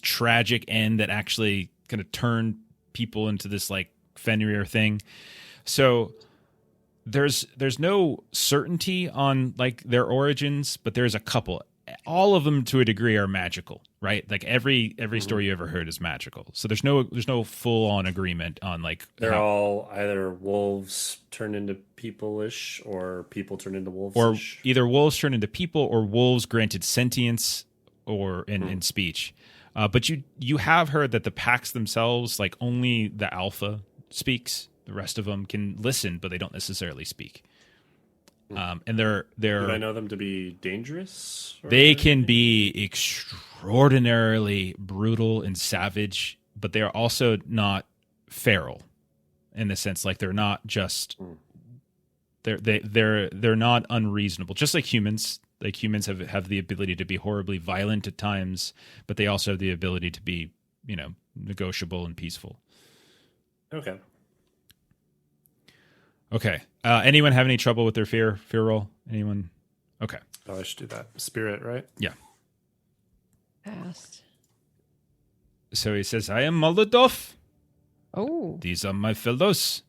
tragic end that actually kind of turned people into this like Fenrir thing. So there's no certainty on like their origins, but there's a couple. All of them to a degree are magical, right? Like every story you ever heard is magical. So there's no full on agreement on like They're all either wolves turned into people-ish or people turned into wolves, or either wolves turned into people or wolves granted sentience or in speech. But you have heard that the packs themselves, like only the alpha speaks. The rest of them can listen, but they don't necessarily speak. And they're Do I know them to be dangerous? They can be extraordinarily brutal and savage, but they are also not feral in the sense like they're not just they're not unreasonable, just like humans. Like humans have the ability to be horribly violent at times, but they also have the ability to be, negotiable and peaceful. Okay. Okay. Anyone have any trouble with their fear roll? Anyone? Okay. Oh, I should do that. Spirit, right? Yeah. passed. So he says, I am Molodov. Oh, These are my fellows.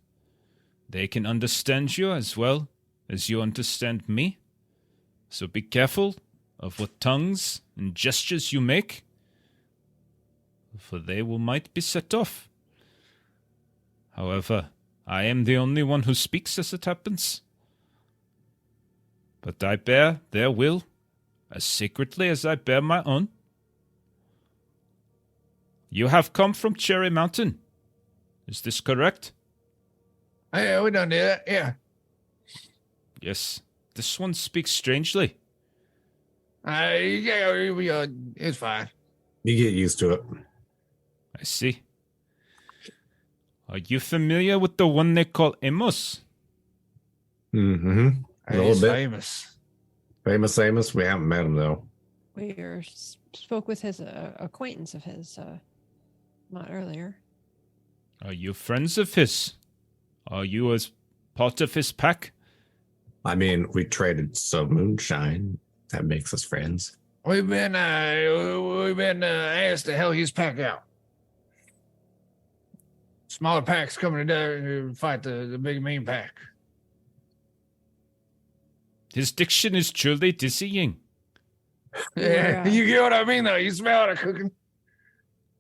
They can understand you as well as you understand me. So be careful of what tongues and gestures you make, for they might be set off. However, I am the only one who speaks as it happens. But I bear their will as sacredly as I bear my own. You have come from Cherry Mountain. Is this correct? Yeah, we done did that. Yeah. Yes. This one speaks strangely. It's fine. You get used to it. I see. Are you familiar with the one they call Amos? Mm-hmm. A little He's bit. famous. Famous Amos. We haven't met him though. we spoke with his acquaintance of his not earlier. Are you friends of his? Are you as part of his pack? I mean, we traded some moonshine. That makes us friends. We've been asked to help his pack out. Smaller packs coming together to fight the big mean pack. His diction is truly dizzying. Yeah, you get what I mean, though. You smell it cooking.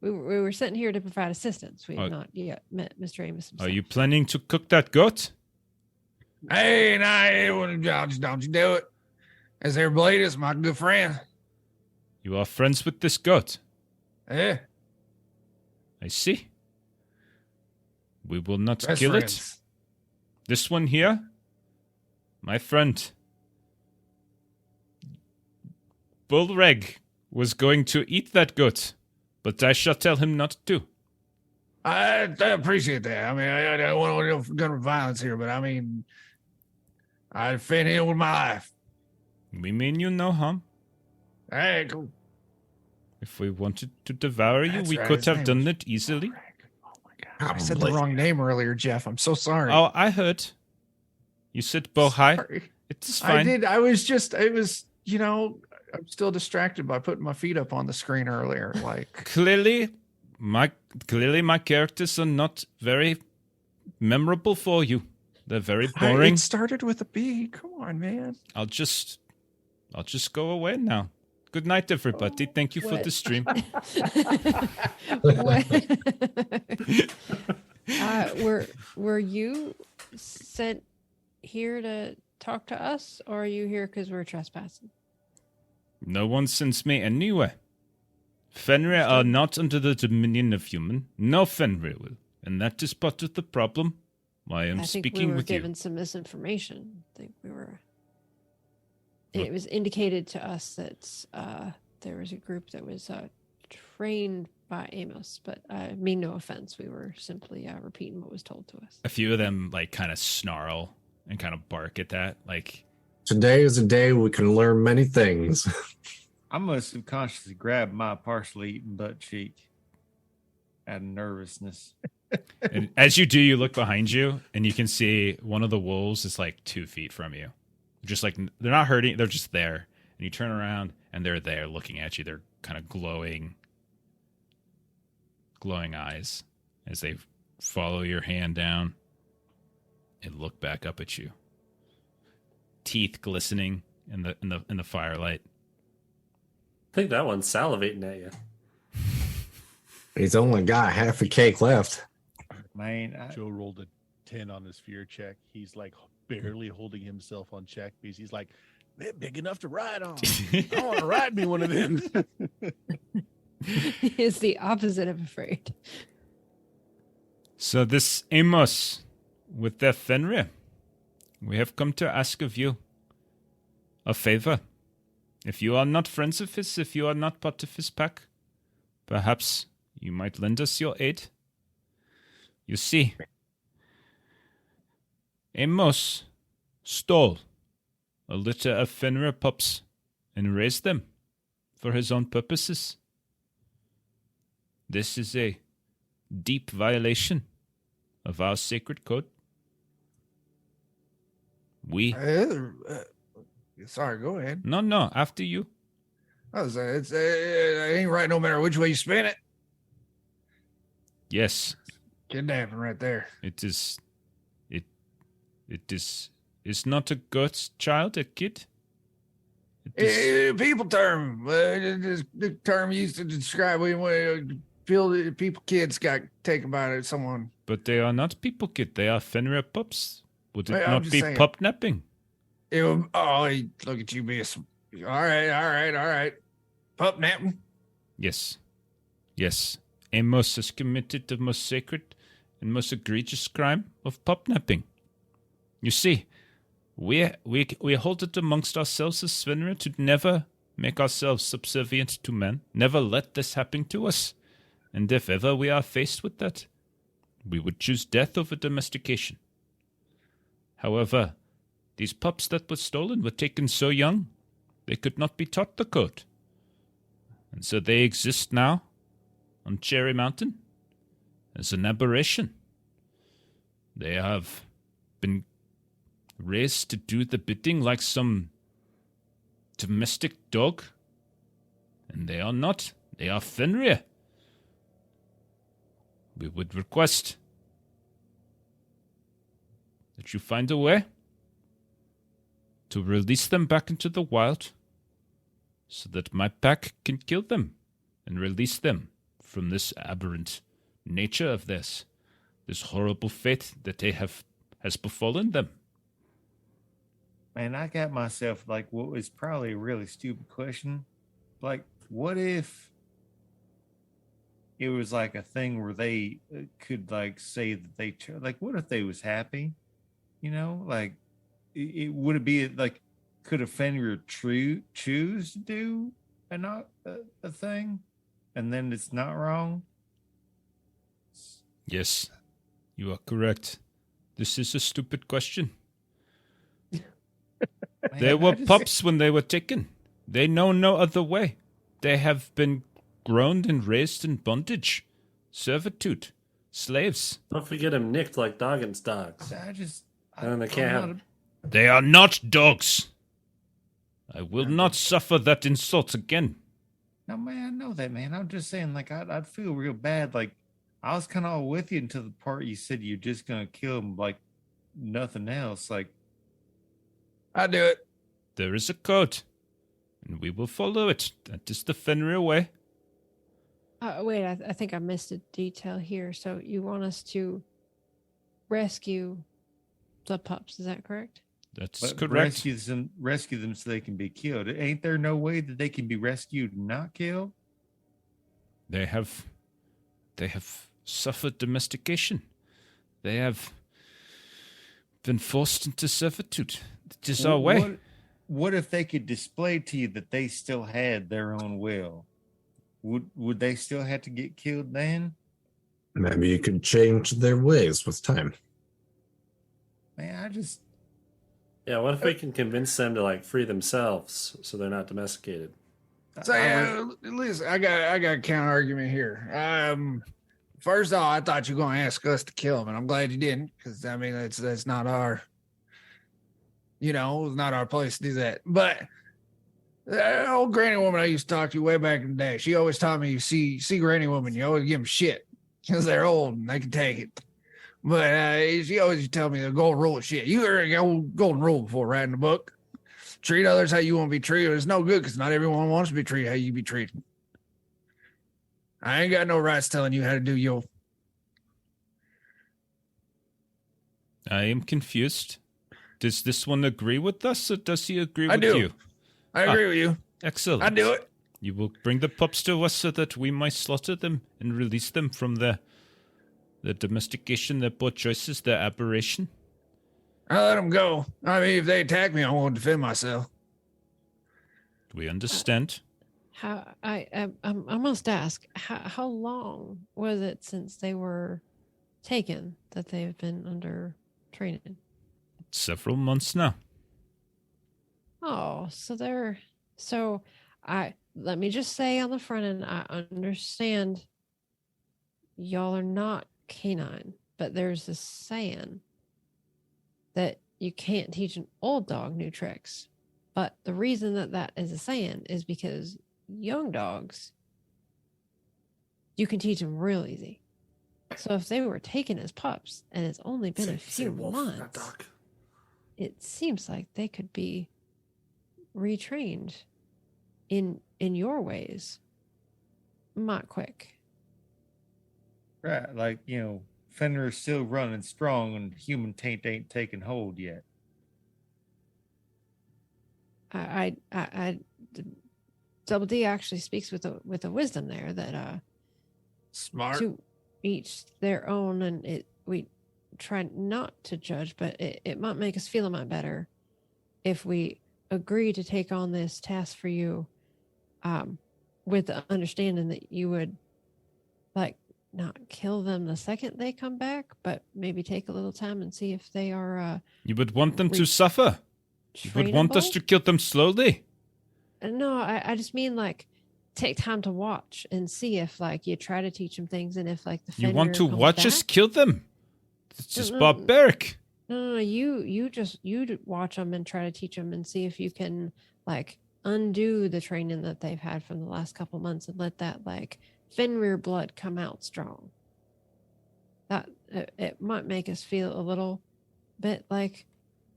We were sitting here to provide assistance. We have Oh. not yet met Mr. Amos himself. Are you planning to cook that goat? Hey, don't you do it. As their blade is my good friend. You are friends with this goat. Yeah, I see. We will not best kill it. friends. This one here, my friend, Bullreg, was going to eat that goat, but I shall tell him not to. I appreciate that. I mean, I don't want to gun violence here, but I mean, I defend him with my life. We mean you no harm. All right, cool. If we wanted to devour you, That's we right, could his have name done was it easily. Oh my God. I said the wrong name earlier, Jeff. I'm so sorry. Oh, I heard. You said Bohai. Sorry. It's fine. I did. I was just, it was, I'm still distracted by putting my feet up on the screen earlier. Like, Clearly, my characters are not very memorable for you. They're very boring. It started with a B. Come on, man. I'll just go away now. Good night, everybody. Thank you for What? the stream. Were you sent here to talk to us, or are you here because we're trespassing? No one sends me anywhere. Fenrir are not under the dominion of human. No Fenrir will. And that is part of the problem. Why I'm I think speaking we were with given you. some misinformation. I think we were. It was indicated to us that there was a group that was trained by Amos, but I mean no offense. We were simply repeating what was told to us. A few of them kind of snarl and kind of bark at that. Today is a day we can learn many things. I must have consciously grabbed my partially eaten butt cheek out of nervousness. And as you do, you look behind you and you can see one of the wolves is 2 feet from you. Just they're not hurting, they're just there. And you turn around and they're there looking at you. They're kind of glowing eyes as they follow your hand down and look back up at you. Teeth glistening in the firelight. I think that one's salivating at you. He's only got half a cake left. Man, Joe rolled a 10 on his fear check. He's like barely holding himself on check because he's like, they're big enough to ride on. I want to ride me one of them. It's the opposite of afraid. So this Amos with their Fenrir, we have come to ask of you a favor. If you are not friends of his, if you are not part of his pack, perhaps you might lend us your aid. You see, Amos stole a litter of Fenrir pups and raised them for his own purposes. This is a deep violation of our sacred code. We... Sorry, go ahead. No, after you. It ain't right no matter which way you spin it. Yes, Kidnapping right there. it is... It is not a goat child, a kid. It is, People term. The term used to describe when people kids got taken by someone. but they are not people kid, they are Fenrir pups. Would it Wait, I'm not just be saying. pup napping? Look at you being. All right. Pup napping. Yes. Amos has committed the most sacred and most egregious crime of pup napping. You see, we hold it amongst ourselves as Svenrir to never make ourselves subservient to men, never let this happen to us. And if ever we are faced with that, we would choose death over domestication. However, these pups that were stolen were taken so young, they could not be taught the code. And so they exist now on Cherry Mountain as an aberration. They have been raised to do the bidding like some domestic dog. And they are not. They are Fenrir. We would request that you find a way to release them back into the wild so that my pack can kill them and release them from this aberrant nature of theirs, this horrible fate that has befallen them. Man, I got myself what was probably a really stupid question. What if it was a thing where they could say that they what if they was happy? It would it be could a Fenrir choose to do a thing, and then it's not wrong? Yes, you are correct. This is a stupid question. They were pups when they were taken. They know no other way. They have been grown and raised in bondage, servitude, slaves. Don't forget them nicked like Doggin's dogs. And then they can't have. They are not dogs. I will not suffer that insult again. No, man, I know that, man. I'm just saying, like, I'd feel real bad. Like, I was kind of all with you until the part you said you're just gonna kill him, like nothing else. Like, I do it. There is a code, and we will follow it. That is the Fenrir way. Wait, I think I missed a detail here. So you want us to rescue the pups? Is that correct? That's but correct. rescue them so they can be killed. Ain't there no way that they can be rescued and not killed? They have suffered domestication. They have been forced into servitude. It is our way. What if they could display to you that they still had their own will? Would they still have to get killed then? Maybe you could change their ways with time. Man, Yeah, what if we can convince them to like free themselves so they're not domesticated? So listen, I got a counter argument here. First off, I thought you were gonna ask us to kill him, and I'm glad you didn't, because I mean that's not our, it's not our place to do that. But that old granny woman I used to talk to way back in the day, she always taught me, you see granny woman, you always give them shit because they're old and they can take it. But she always used to tell me the golden rule of shit. You heard the golden rule before writing the book. Treat others how you want to be treated. It's no good because not everyone wants to be treated how you be treated. I ain't got no rights telling you how to do your. I am confused. Does this one agree with us, or does he agree I with do. you? I agree with you. Excellent. I do it. You will bring the pups to us so that we might slaughter them and release them from their domestication, their poor choices, their aberration. I let them go. I mean, if they attack me, I won't defend myself. We understand. I must ask, how long was it since they were taken that they've been under training? Several months now. Oh, let me just say on the front end, I understand y'all are not canine, but there's this saying that you can't teach an old dog new tricks. But the reason that is a saying is because young dogs, you can teach them real easy. So if they were taken as pups and it's only been a few months, it seems like they could be retrained in your ways not quick. Right, like, Fenrir is still running strong and human taint ain't taken hold yet. I Double D actually speaks with a wisdom there that Smart. to each their own, and we try not to judge, but it might make us feel a lot better if we agree to take on this task for you, with the understanding that you would not kill them the second they come back, but maybe take a little time and see if they are You would want them to suffer. You would want us to kill them slowly. No, I just mean take time to watch and see if you try to teach them things, and if the You want to comes watch back. us kill them? It's just barbaric. No, you watch them and try to teach them and see if you can undo the training that they've had from the last couple months and let that Fenrir blood come out strong. That it might make us feel a little bit like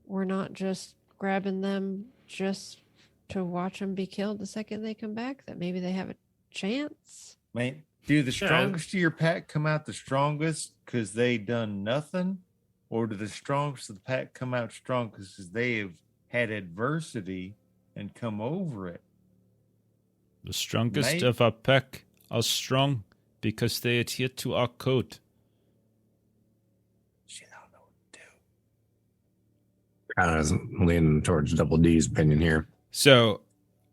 we're not just grabbing them just to watch them be killed the second they come back, that maybe they have a chance. Man, do the strongest of your pack come out the strongest because they done nothing? Or do the strongest of the pack come out strong because they have had adversity and come over it? The strongest of our pack are strong because they adhere to our code. Shit, I don't know what to do. Kind of leaning towards Double D's opinion here. So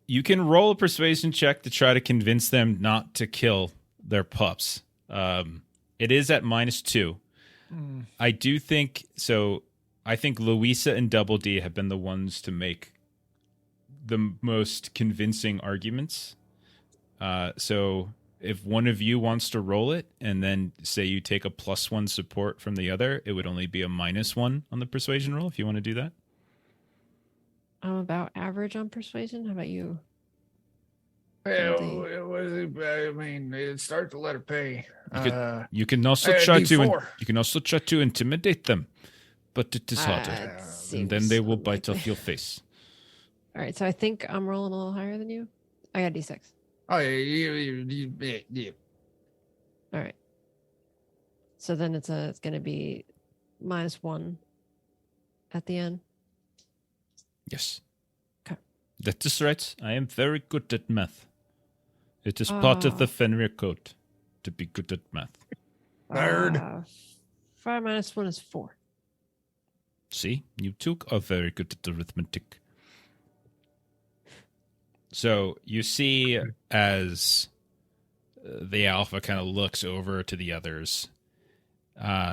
you can roll a persuasion check to try to convince them not to kill their pups. It is at -2. I do think so. I think Louisa and Double D have been the ones to make the most convincing arguments. So if one of you wants to roll it, and then say you take a +1 support from the other, it would only be a -1 on the persuasion roll if you want to do that. I'm about average on persuasion. How about you? Well, Guilty. it was, I mean, it starts to let her pay. You can also try to intimidate them, but it is harder, It and then they seems will bite off unlikely. your face. All right, so I think I'm rolling a little higher than you. I got D6. Oh, yeah. All right. So then it's going to be -1 at the end. Yes. Okay. That is right. I am very good at math. It is part of the Fenrir code to be good at math. Nerd. 5 minus 1 is 4. See, you two are very good at arithmetic. So you see as the alpha kind of looks over to the others.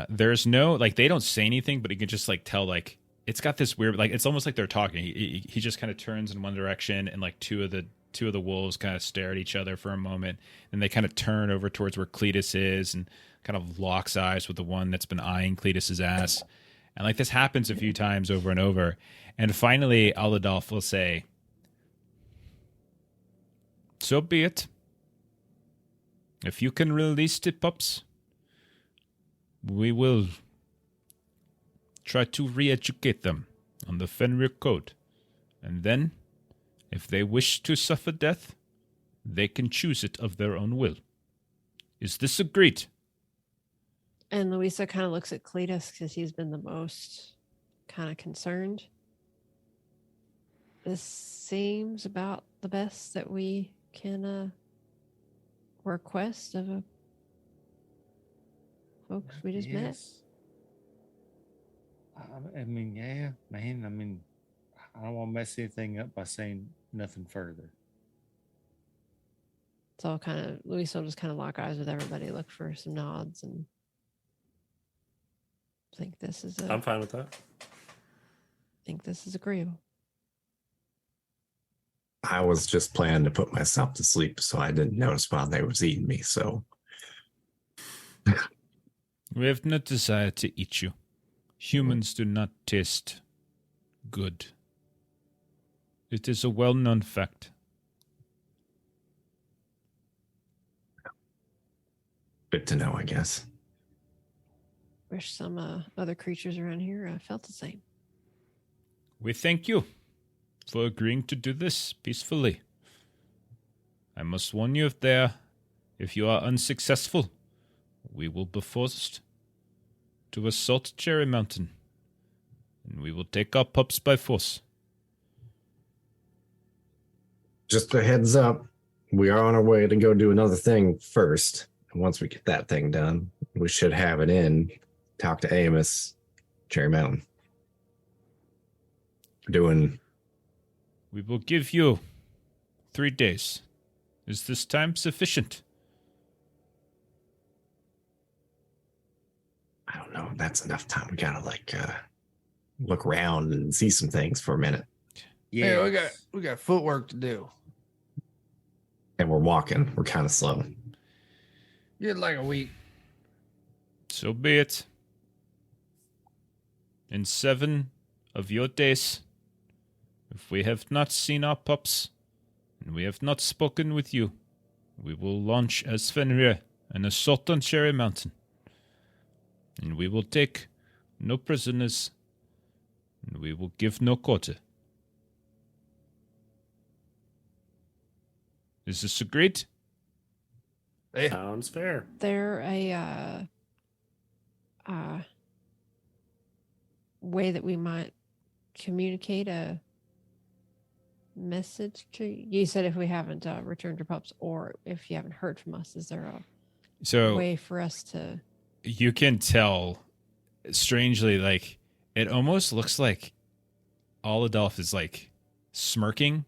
There's no, like, they don't say anything, but you can just like tell, like, it's got this weird, like, it's almost like they're talking. He just kind of turns in one direction, and like two of the wolves kind of stare at each other for a moment, and they kind of turn over towards where Cletus is and kind of locks eyes with the one that's been eyeing Cletus's ass. And like this happens a few times over and over. And finally, Aladolf will say, "So be it. If you can release the pups, we will try to re-educate them on the Fenrir code. And then, if they wish to suffer death, they can choose it of their own will. Is this agreed?" And Louisa kind of looks at Cletus because he's been the most kind of concerned. This seems about the best that we can request of a folks we just met. Yes. I mean, yeah, man. I mean, I don't want to mess anything up by saying nothing further. So kind of Louisa will just kind of lock eyes with everybody, look for some nods, and think this is I'm fine with that. think this is agreeable. I was just planning to put myself to sleep, so I didn't notice while they was eating me. So We have no desire to eat you. Humans do not taste good. It is a well-known fact. good to know, I guess. Wish some other creatures around here felt the same. We thank you for agreeing to do this peacefully. I must warn you, if you are unsuccessful, we will be forced to assault Cherry Mountain, and we will take our pups by force. Just a heads up, we are on our way to go do another thing first. And once we get that thing done, we should have it in. Talk to Amos, Cherry Mountain. We will give you 3 days. Is this time sufficient? I don't know if that's enough time. We gotta look around and see some things for a minute. Yeah, we got footwork to do. And we're walking. We're kind of slow. Get like a week. So be it. In 7 of your days, if we have not seen our pups, and we have not spoken with you, we will launch as Fenrir an assault on Cherry Mountain. And we will take no prisoners, and we will give no quarter. Is this agreed? Yeah. Sounds fair. There a way that we might communicate a message to you? You said if we haven't returned your pups, or if you haven't heard from us, is there a way for us to? You can tell, strangely, like, it almost looks like Aladolf is like smirking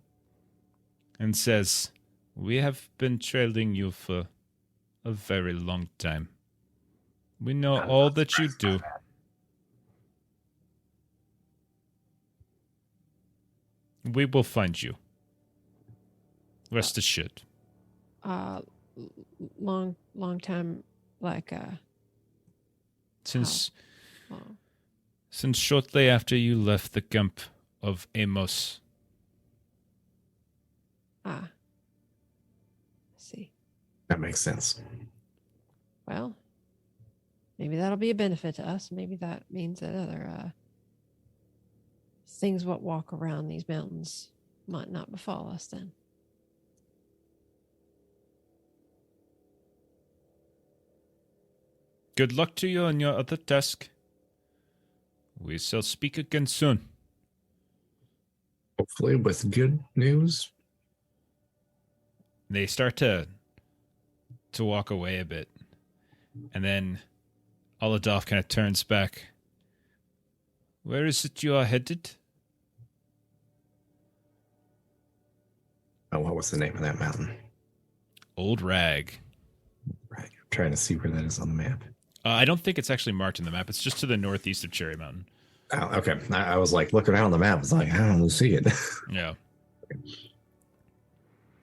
and says, "We have been trailing you for a very long time. We know all that you do. We will find you. Rest assured." long time, like Since long? since shortly after you left the camp of Amos. Ah, I see. That makes sense. Well, maybe that'll be a benefit to us. Maybe that means that other things what walk around these mountains might not befall us then. Good luck to you on your other task. We shall speak again soon. Hopefully with good news. They start to walk away a bit. And then Oladolf kind of turns back. Where is it you are headed? Oh, what was the name of that mountain? Old Rag. Right. I'm trying to see where that is on the map. I don't think it's actually marked in the map. It's just to the northeast of Cherry Mountain. Oh, okay. I was like looking out on the map. I was like, I don't see it. Yeah.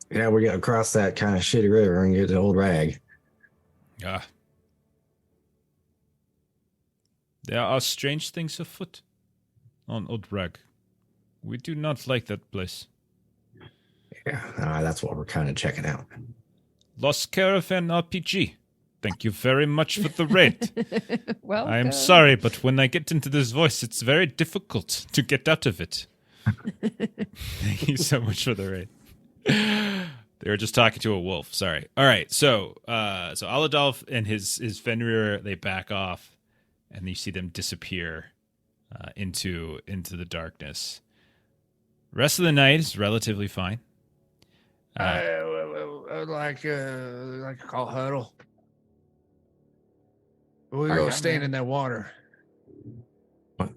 Yeah, we're gonna cross that kind of shitty river and get to Old Rag. Ah. There are strange things afoot on Old Rag. We do not like that place. Yeah, that's what we're kind of checking out. Lost Caravan RPG. Thank you very much for the raid. Well, I am sorry, but when I get into this voice, it's very difficult to get out of it. Thank you so much for the raid. They were just talking to a wolf. Sorry. All right. So Aladolf and his Fenrir, they back off, and you see them disappear into the darkness. Rest of the night is relatively fine. I would like to call huddle. We go stand in that water. What?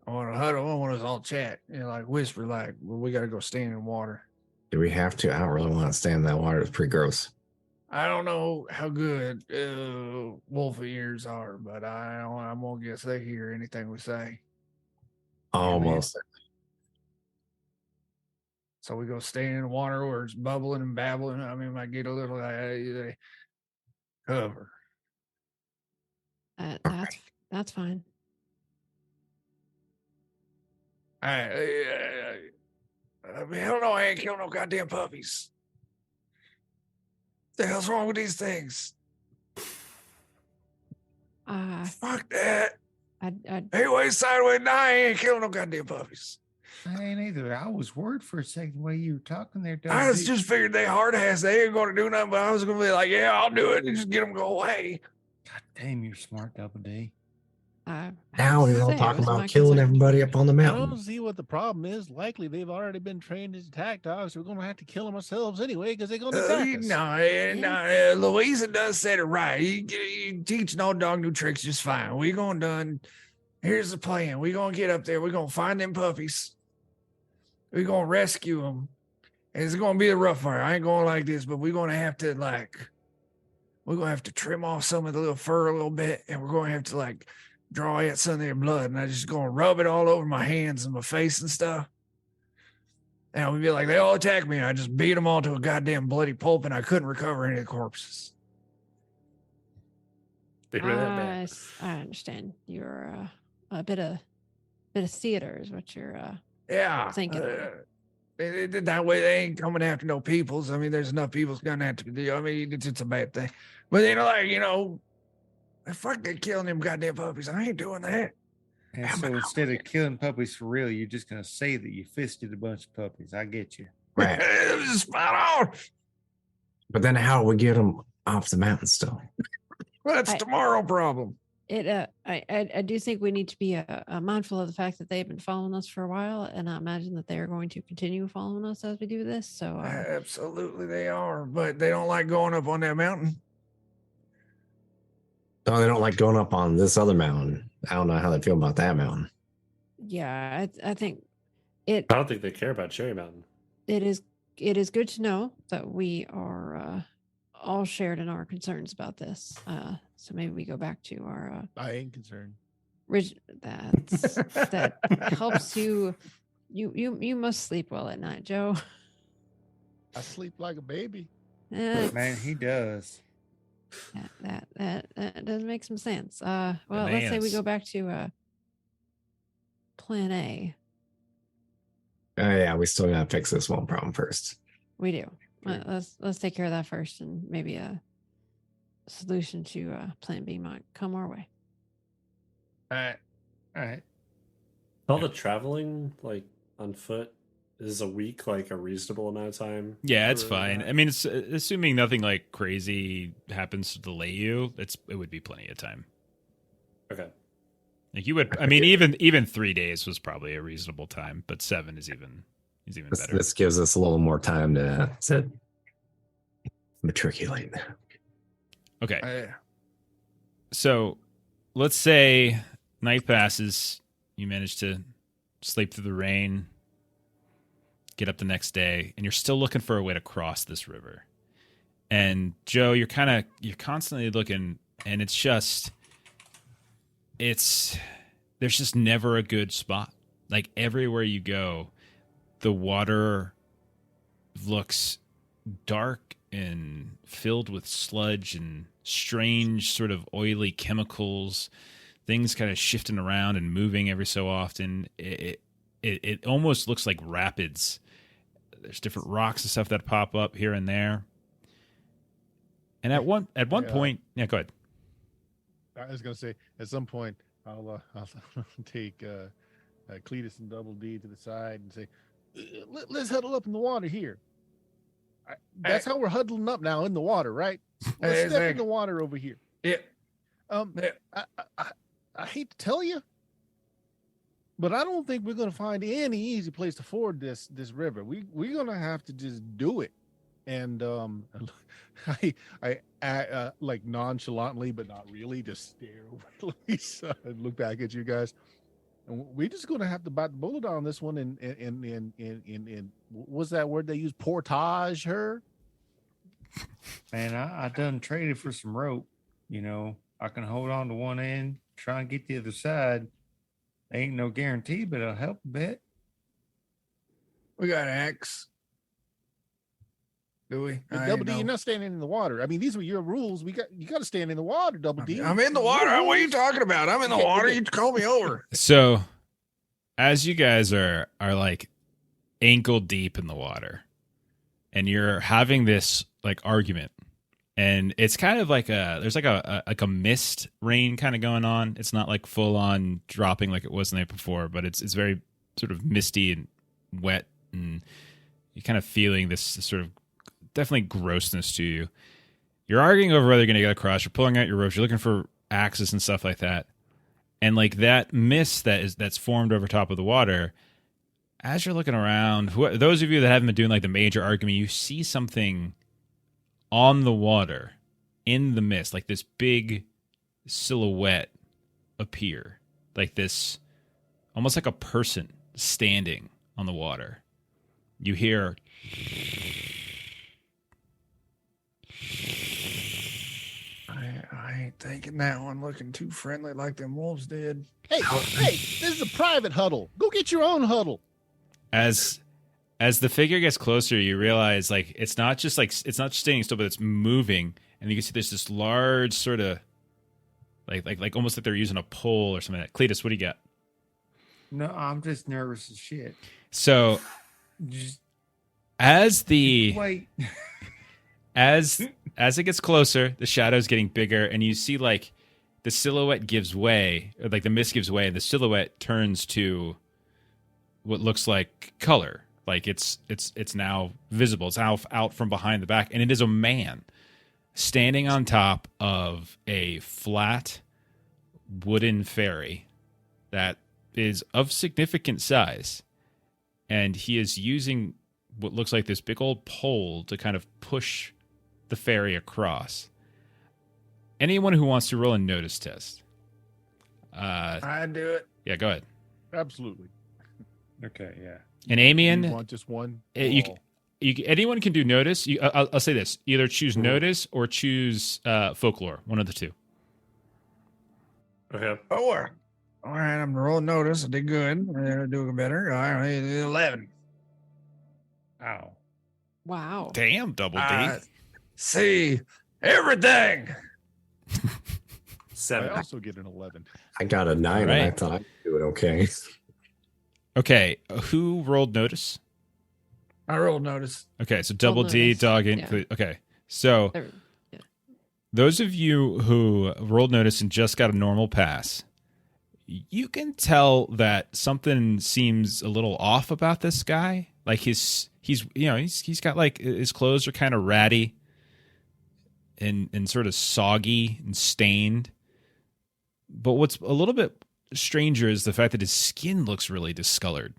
I want to huddle. I want us all chat. Like whisper, like, well, we got to go stand in water. Do we have to? I don't really want to stand in that water. It's pretty gross. I don't know how good wolf ears are, but I'm going to guess they hear anything we say. Almost. So we go stand in the water where it's bubbling and babbling. I mean, might get a little cover. That's fine. I mean, I don't know. I ain't killing no goddamn puppies. The hell's wrong with these things? Fuck that. Anyway, sideways. Nah, I ain't killing no goddamn puppies. I ain't either. I was worried for a second the way you were talking there. I just figured they hard ass. They ain't going to do nothing, but I was going to be like, yeah, I'll do it. And just get them to go away. God damn, you're smart, Double D. Now we're all talking about killing everybody up on the I mountain. don't see what the problem is. Likely they've already been trained as attack dogs. We're going to have to kill them ourselves anyway because they're going to attack us. No, Louisa does said it right. You teach no dog new tricks just fine. We going done. Here's the plan. We going to get up there. We're going to find them puppies. We're going to rescue them. And it's going to be a rough fire. I ain't going like this, but we're going to have to we're going to have to trim off some of the little fur a little bit. And we're going to have to draw out some of their blood. And I'm just going to rub it all over my hands and my face and stuff. And we'd be like, they all attacked me. I just beat them all to a goddamn bloody pulp and I couldn't recover any of the corpses. They really that bad. I understand. You're a bit of theater is what you're thinking. That way they ain't coming after no peoples. I mean, there's enough people's gonna have to do. I mean, it's a bad thing. But fuck that killing them goddamn puppies. I ain't doing that. And so instead of killing puppies for real, you're just going to say that you fisted a bunch of puppies. I get you. Right. It was spot on. But then how do we get them off the mountain still? Well, that's tomorrow problem. I do think we need to be mindful of the fact that they've been following us for a while, and I imagine that they are going to continue following us as we do this. So absolutely they are, but they don't like going up on that mountain. No, they don't like going up on this other mountain. I don't know how they feel about that mountain. Yeah, I think I don't think they care about Cherry Mountain. It is good to know that we are all shared in our concerns about this. So maybe we go back to our. I ain't concerned. That helps you. You must sleep well at night, Joe. I sleep like a baby. Man, he does. That does make some sense. Well, let's say we Bananas. go back to plan A. Oh yeah, we still gotta fix this one problem first. We do. Let's take care of that first, and maybe a solution to plan B might come our way. All right. All the traveling like on foot is a week like a reasonable amount of time. Yeah, it's for fine. that? I mean, it's assuming nothing like crazy happens to delay you. It would be plenty of time. Okay. Like you would. I mean, even 3 days was probably a reasonable time, but 7 is even better. This gives us a little more time to matriculate. Okay. So let's say night passes. You manage to sleep through the rain, get up the next day, and you're still looking for a way to cross this river. And Joe, you're constantly looking, and there's just never a good spot. Like everywhere you go, the water looks dark and filled with sludge and strange sort of oily chemicals, things kind of shifting around and moving every so often. It almost looks like rapids. There's different rocks and stuff that pop up here and there. And at one point, yeah, go ahead. I was gonna say at some point I'll take Cletus and Double D to the side and say, let's huddle up in the water here. That's how we're huddling up now in the water, right? Let's step in the water over here. Yeah. I hate to tell you, but I don't think we're gonna find any easy place to ford this river. We're gonna have to just do it. And I like nonchalantly, but not really, just stare over at Lisa and look back at you guys. And we're just gonna have to bite the bullet on this one. And what's that word they use? Portage her. Man, I done traded for some rope. You know, I can hold on to one end, try and get the other side. Ain't no guarantee, but it'll help a bit. We got an axe. Do we? Double D, you're not standing in the water. I mean, these were your rules. You got to stand in the water, Double D. I'm in the water. What are you talking about? I'm in the water. You call me over. So, as you guys are like ankle deep in the water, and you're having this like argument, and it's kind of like there's like a mist rain kind of going on. It's not like full on dropping like it was the night before, but it's very sort of misty and wet, and you're kind of feeling this sort of definitely grossness to you. You're arguing over whether you're going to get across. You're pulling out your ropes. You're looking for axes and stuff like that. And like that mist that's formed over top of the water, as you're looking around, those of you that haven't been doing like the major argument, you see something on the water in the mist, like this big silhouette appear, like this, almost like a person standing on the water. You hear I ain't thinking that one looking too friendly like them wolves did. Hey, this is a private huddle. Go get your own huddle. as the figure gets closer, you realize like it's not just standing still, but it's moving, and you can see there's this large sort of like almost like they're using a pole or something. Cletus, what do you got? No, I'm just nervous as shit. So Just as the wait. as it gets closer, the shadow's getting bigger, and you see like the silhouette gives way, or like the mist gives way, and the silhouette turns to what looks like color. Like it's now visible. It's now out from behind the back, and it is a man standing on top of a flat wooden ferry that is of significant size, and he is using what looks like this big old pole to kind of push the ferry across. Anyone who wants to roll a notice test. I'd do it. Yeah, go ahead. Absolutely. Okay, yeah. And You Amian, want just one? anyone can do notice. I'll say this: either choose notice or choose folklore. One of the two. Okay. All right, I'm rolling notice. I did good. Doing better. All right, 11. Ow. Wow. Damn, double D. see everything. 7. I also get an 11. I got a 9 and I Right. thought I'd do it okay. Okay, who rolled notice? I rolled notice. Okay, so double D, notice. dog in. Yeah. Okay, so There- those of you who rolled notice and just got a normal pass, you can tell that something seems a little off about this guy. Like he's got like his clothes are kind of ratty and sort of soggy and stained. But what's a little bit stranger is the fact that his skin looks really discolored.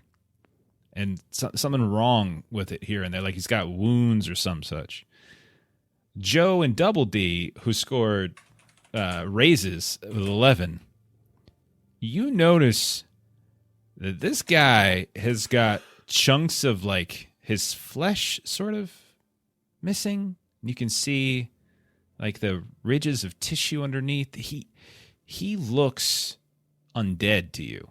And something wrong with it here and there, like he's got wounds or some such. Joe and Double D, who scored raises with 11, you notice that this guy has got chunks of like his flesh sort of missing. You can see like the ridges of tissue underneath. He looks undead to you.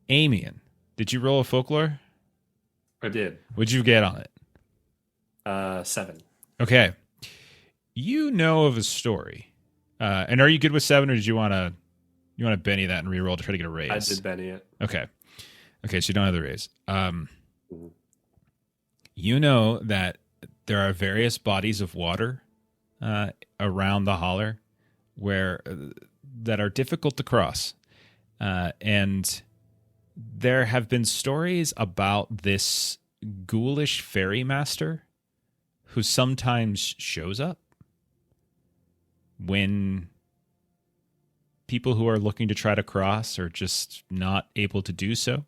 Amian, did you roll a folklore? I did. What'd you get on it? 7. Okay. You know of a story. And are you good with 7, or did you want to Benny that and reroll to try to get a raise? I did Benny it. Okay. Okay, so you don't have the raise. You know that there are various bodies of water around the holler where that are difficult to cross. And there have been stories about this ghoulish fairy master who sometimes shows up when people who are looking to try to cross are just not able to do so.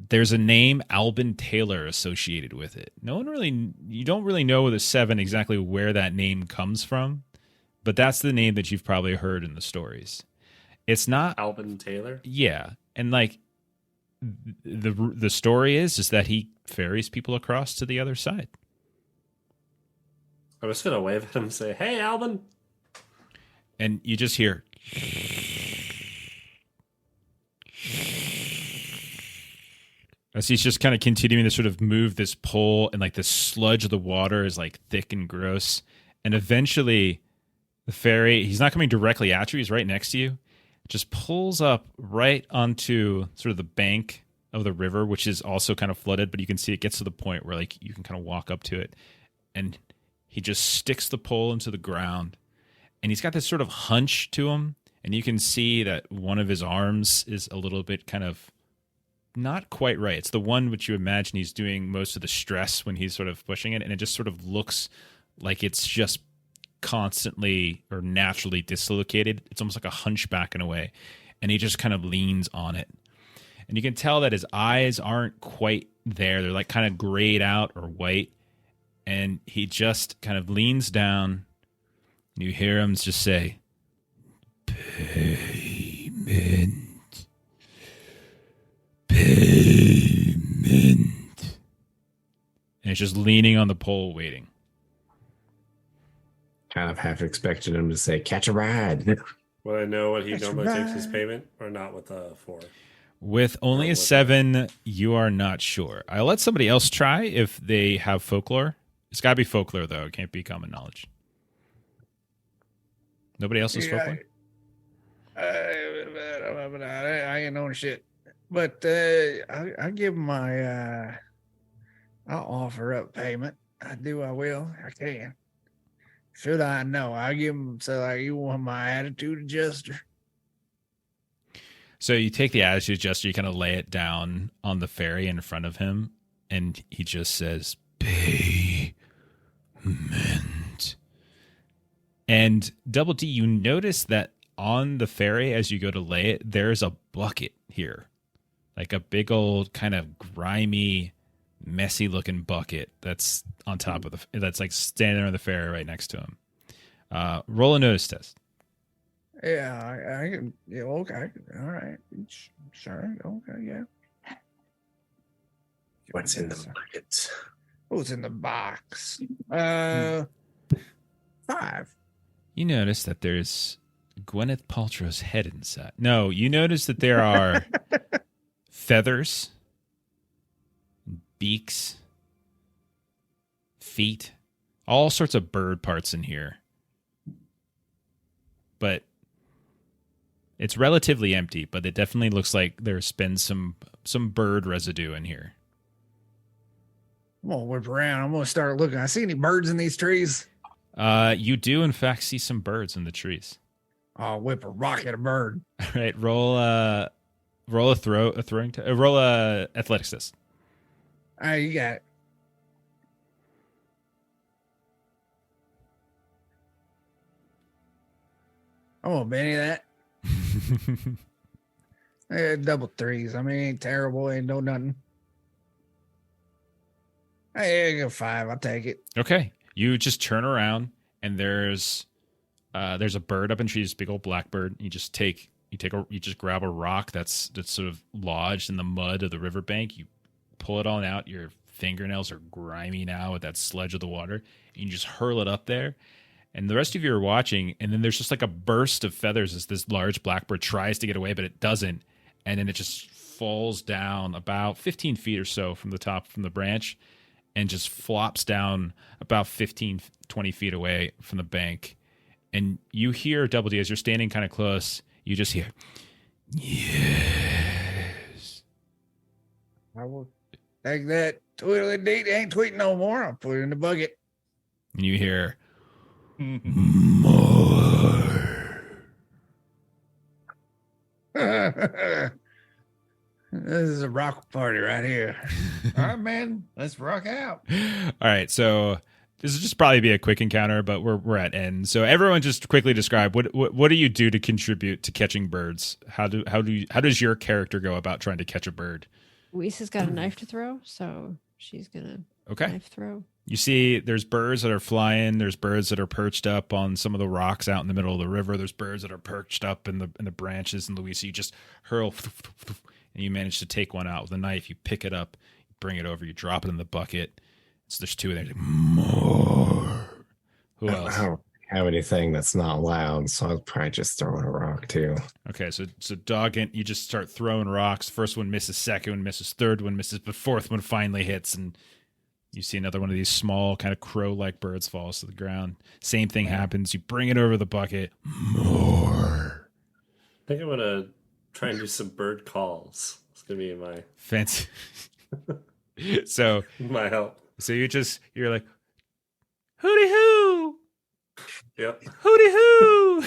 There's a name, Albin Taylor, associated with it. You don't really know with a 7 exactly where that name comes from, but that's the name that you've probably heard in the stories. It's not Albin Taylor? Yeah, and like the story is that he ferries people across to the other side. I'm just going to wave at him and say, hey, Albin. And you just hear as he's just kind of continuing to sort of move this pole, and like the sludge of the water is like thick and gross. And eventually the ferry, he's not coming directly at you, he's right next to you, just pulls up right onto sort of the bank of the river, which is also kind of flooded, but you can see it gets to the point where like you can kind of walk up to it. And he just sticks the pole into the ground, and he's got this sort of hunch to him, and you can see that one of his arms is a little bit kind of not quite right. It's the one which you imagine he's doing most of the stress when he's sort of pushing it, and it just sort of looks like it's just constantly or naturally dislocated. It's almost like a hunchback in a way, and he just kind of leans on it. And you can tell that his eyes aren't quite there. They're like kind of grayed out or white. And he just kind of leans down. You hear him just say, "Payment. Payment." And he's just leaning on the pole waiting. Kind of half expected him to say, catch a ride. Will I know what he That's normally takes his right. payment, or not with a 4? With only a 7, you are not sure. I'll let somebody else try if they have folklore. It's got to be folklore, though. It can't be common knowledge. Nobody else has folklore? I ain't knowing shit. But I give my I'll offer up payment. I will. I can. Should I know? I give him, so like, you want my attitude adjuster? So you take the attitude adjuster, you kind of lay it down on the ferry in front of him, and he just says, "Payment." And Double D, you notice that on the ferry, as you go to lay it, there's a bucket here, like a big old kind of grimy, messy looking bucket that's on top of that's like standing on the ferry right next to him. Roll a notice test. Yeah, I can. Yeah, okay, all right, sure, okay, yeah. What's in the bucket? What's in the box? 5. You notice that there's Gwyneth Paltrow's head inside. No, you notice that there are feathers, beaks, feet, all sorts of bird parts in here. But it's relatively empty, but it definitely looks like there's been some bird residue in here. I'm gonna whip around. I'm gonna start looking. I see any birds in these trees? You do in fact see some birds in the trees. I'll whip a rock at a bird. All right, roll a athletics test. All right, you got it. I won't bet any of that. Double threes. I mean, ain't terrible. Ain't no nothing. Hey, I go 5. I'll take it. Okay, you just turn around and there's a bird up in trees, big old blackbird. You just grab a rock that's sort of lodged in the mud of the riverbank. You pull it on out. Your fingernails are grimy now with that sludge of the water. And you just hurl it up there. And the rest of you are watching, and then there's just like a burst of feathers as this large blackbird tries to get away, but it doesn't. And then it just falls down about 15 feet or so from the branch, and just flops down about 15, 20 feet away from the bank. And you hear, Double D, as you're standing kind of close, you just hear, yes. I will take that tweedledee. Ain't tweeting no more. I'll put it in the bucket. And you hear, more. This is a rock party right here. All right, man. Let's rock out. All right, so this will just probably be a quick encounter, but we're at end. So everyone, just quickly describe what do you do to contribute to catching birds? How does your character go about trying to catch a bird? Lisa's got a knife to throw, so she's gonna knife throw. You see, there's birds that are flying. There's birds that are perched up on some of the rocks out in the middle of the river. There's birds that are perched up in the branches. And Louisa, you just hurl, and you manage to take one out with a knife. You pick it up, you bring it over, you drop it in the bucket. So there's 2 in there. Like, more. Who else? I don't have anything that's not loud, so I'll probably just throw in a rock too. Okay, so dogging, you just start throwing rocks. First one misses, second one misses, third one misses, but fourth one finally hits, and you see another one of these small kind of crow-like birds falls to the ground. Same thing happens. You bring it over the bucket. More. I think I'm going to try and do some bird calls. It's going to be my fancy. So my help. So you're like, hooty hoo. Yep. Hooty hoo.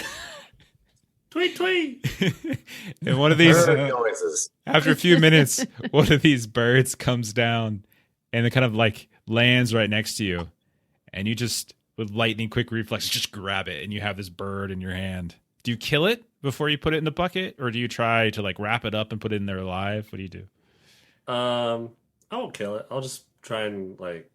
Tweet tweet. And one of these noises. After a few minutes, one of these birds comes down and it kind of like lands right next to you, and you just, with lightning quick reflexes, just grab it, and you have this bird in your hand. Do you kill it before you put it in the bucket, or do you try to like wrap it up and put it in there alive? What do you do? I won't kill it. I'll just try and like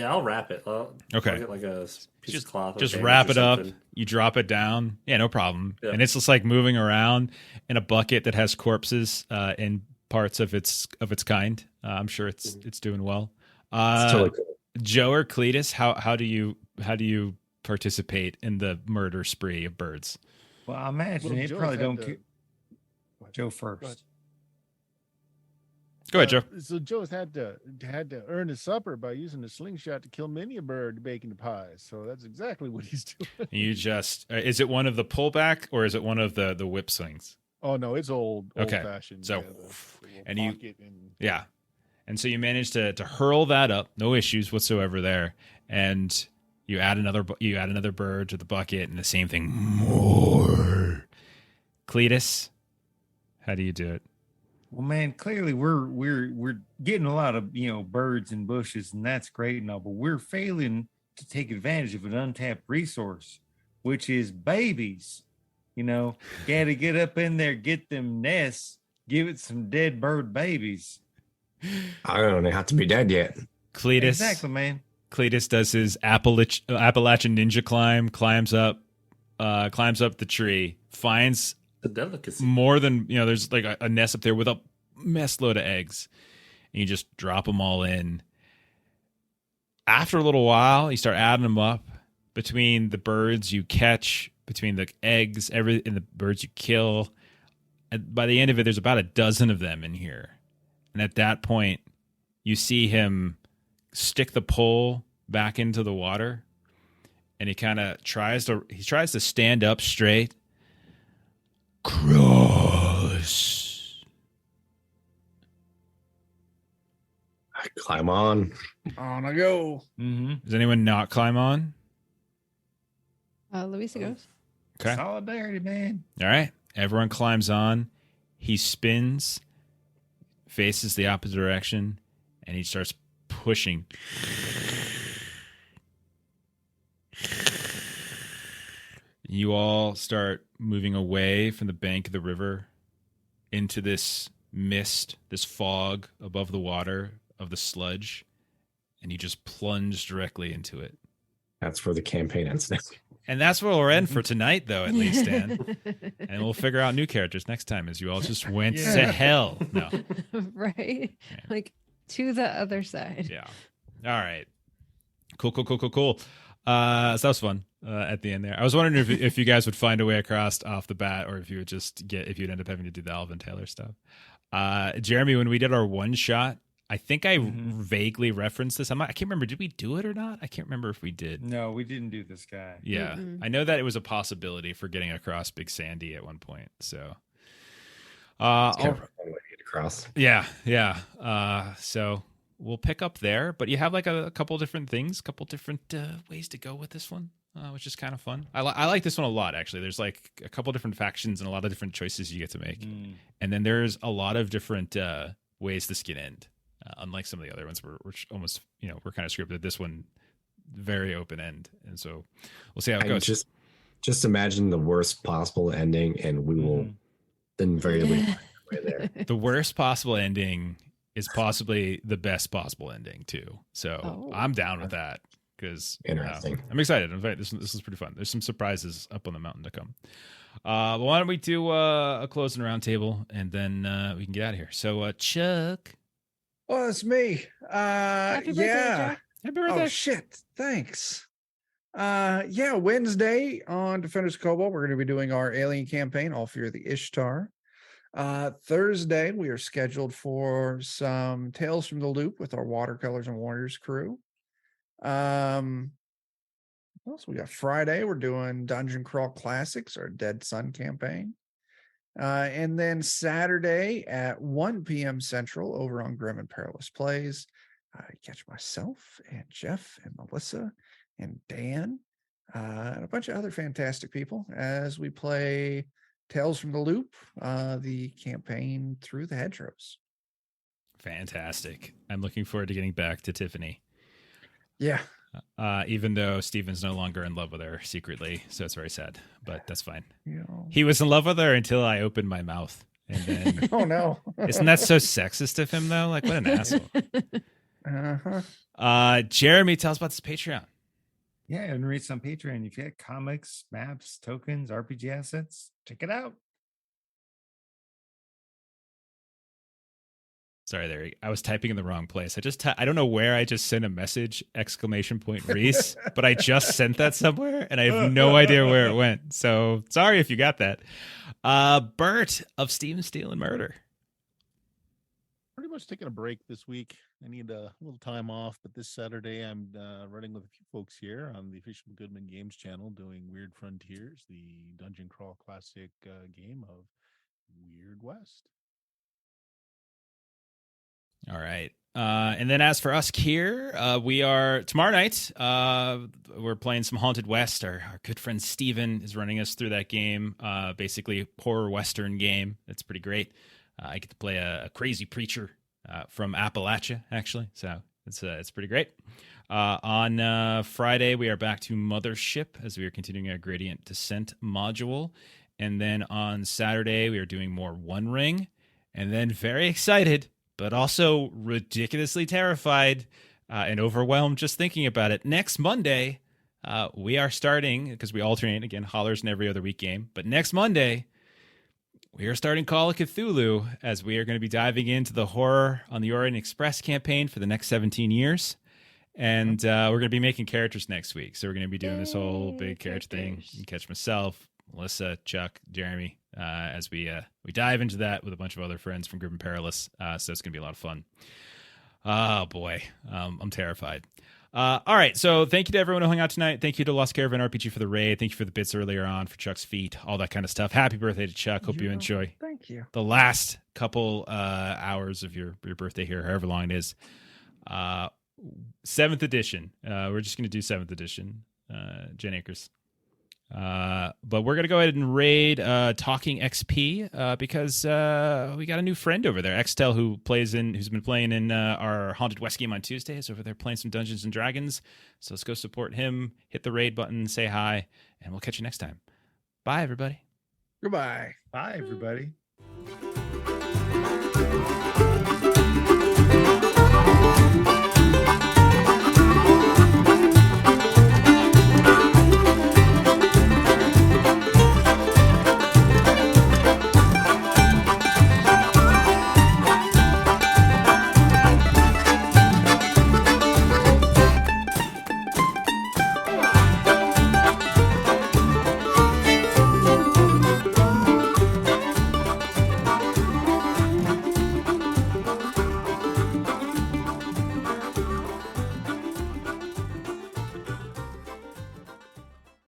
I'll wrap it. I'll get like a piece of cloth. Just wrap it up. You drop it down. Yeah, no problem. Yeah. And it's just like moving around in a bucket that has corpses in parts of its kind. I'm sure it's doing well. It's totally cool. Joe or Cletus, how do you participate in the murder spree of birds? Well, I imagine it probably don't. Joe first. Go ahead, Joe. So Joe's had to earn his supper by using a slingshot to kill many a bird to bake into pies. So that's exactly what he's doing. You just is it one of the pullback or is it one of the whip slings? Oh no, it's old okay. fashioned. So and yeah. And so you manage to hurl that up, no issues whatsoever there, and you add another bird to the bucket, and the same thing. More. Cletus, how do you do it? Well, man, clearly we're getting a lot of birds and bushes, and that's great and all, but we're failing to take advantage of an untapped resource, which is babies. Got to get up in there, get them nests, give it some dead bird babies. I don't have to be dead yet. Cletus, exactly, man. Cletus does his Appalachian ninja climb, climbs up the tree, finds the delicacy. More than there's like a nest up there with a mess load of eggs, and you just drop them all in. After a little while, you start adding them up between the birds you catch, between the eggs, and the birds you kill. And by the end of it, there's about a dozen of them in here. And at that point, you see him stick the pole back into the water, and he kind of tries to stand up straight. Cross. I climb on. On I go. Mm-hmm. Does anyone not climb on? Louisa goes. Okay. Solidarity, man. All right. Everyone climbs on. He spins, faces the opposite direction, and he starts pushing. You all start moving away from the bank of the river into this mist, this fog above the water of the sludge, and you just plunge directly into it. That's where the campaign ends now. And that's where we're in for tonight, though, at least, Dan. And we'll figure out new characters next time as you all just went to hell. No. Right? Yeah. Like to the other side. Yeah. All right. Cool. So that was fun at the end there. I was wondering if you guys would find a way across off the bat, or if you would if you'd end up having to do the Alvin Taylor stuff. Jeremy, when we did our one shot, I think I vaguely referenced this. I can't remember. Did we do it or not? I can't remember if we did. No, we didn't do this guy. Yeah. Mm-mm. I know that it was a possibility for getting across Big Sandy at one point. So, It's kind I'll- of a fun way to get across. yeah. So we'll pick up there, but you have like a couple different things, couple different ways to go with this one, which is kind of fun. I like this one a lot, actually. There's like a couple different factions and a lot of different choices you get to make. And then there's a lot of different ways this can end. Unlike some of the other ones, we're almost, we're kind of scripted. This one, very open end. And so we'll see how it goes. Just imagine the worst possible ending, and we will invariably find a way there. The worst possible ending is possibly the best possible ending too. So I'm down with that because Interesting. I'm excited. This is pretty fun. There's some surprises up on the mountain to come. But why don't we do a closing round table, and then we can get out of here. So Chuck, Well, it's me. Happy birthday, Jack. happy birthday. Oh shit! Thanks. Wednesday on Defenders of Cobalt, we're going to be doing our alien campaign, All Fear the Ishtar. Thursday, we are scheduled for some Tales from the Loop with our Watercolors and Warriors crew. What else we got? Friday, we're doing Dungeon Crawl Classics, our Dead Sun campaign. And then Saturday at 1 p.m. Central over on Grim and Perilous Plays, catch myself and Jeff and Melissa and Dan and a bunch of other fantastic people as we play Tales from the Loop, the campaign Through the Hedgerows. Fantastic. I'm looking forward to getting back to Tiffany. Yeah. Even though Steven's no longer in love with her secretly, so it's very sad, but that's fine. You know. He was in love with her until I opened my mouth, and then Oh no. isn't that so sexist of him though? Like, what an asshole. Uh-huh. Jeremy, tell us about this Patreon. Yeah, and read some Patreon. If you had comics, maps, tokens, RPG assets, check it out. Sorry, there. I was typing in the wrong place. I don't know where I just sent a message, ! Reese, but I just sent that somewhere and I have no idea where it went. So sorry if you got that. Bert of Steven Steal and Murder. Pretty much taking a break this week. I need a little time off, but this Saturday I'm running with a few folks here on the Official Goodman Games channel doing Weird Frontiers, the Dungeon Crawl Classic game of Weird West. All right. And then as for us here, we are tomorrow night. We're playing some Haunted West. Our good friend Steven is running us through that game. Basically horror Western game. It's pretty great. I get to play a crazy preacher from Appalachia, actually. So it's pretty great. On Friday, we are back to Mothership as we are continuing our Gradient Descent module. And then on Saturday, we are doing more One Ring. And then very excited, but also ridiculously terrified and overwhelmed just thinking about it. Next Monday, we are starting, because we alternate, again, Holler's an every other week game. But next Monday, we are starting Call of Cthulhu, as we are going to be diving into the Horror on the Orient Express campaign for the next 17 years. And we're going to be making characters next week. So we're going to be doing this whole big character thing. You can catch myself, Melissa, Chuck, Jeremy, as we dive into that with a bunch of other friends from Grim and Perilous. So it's going to be a lot of fun. Oh, boy. I'm terrified. All right, so thank you to everyone who hung out tonight. Thank you to Lost Caravan RPG for the raid. Thank you for the bits earlier on for Chuck's feet, all that kind of stuff. Happy birthday to Chuck. Hope you enjoy Thank you. the last couple hours of your birthday here, however long it is. 7th edition. We're just going to do 7th edition, Jen Akers. But we're going to go ahead and raid Talking XP because we got a new friend over there. Xtel, who's been playing in our Haunted West game on Tuesday, is over there playing some Dungeons and Dragons. So let's go support him, hit the raid button, say hi, and we'll catch you next time. Bye, everybody. Goodbye. Bye, everybody.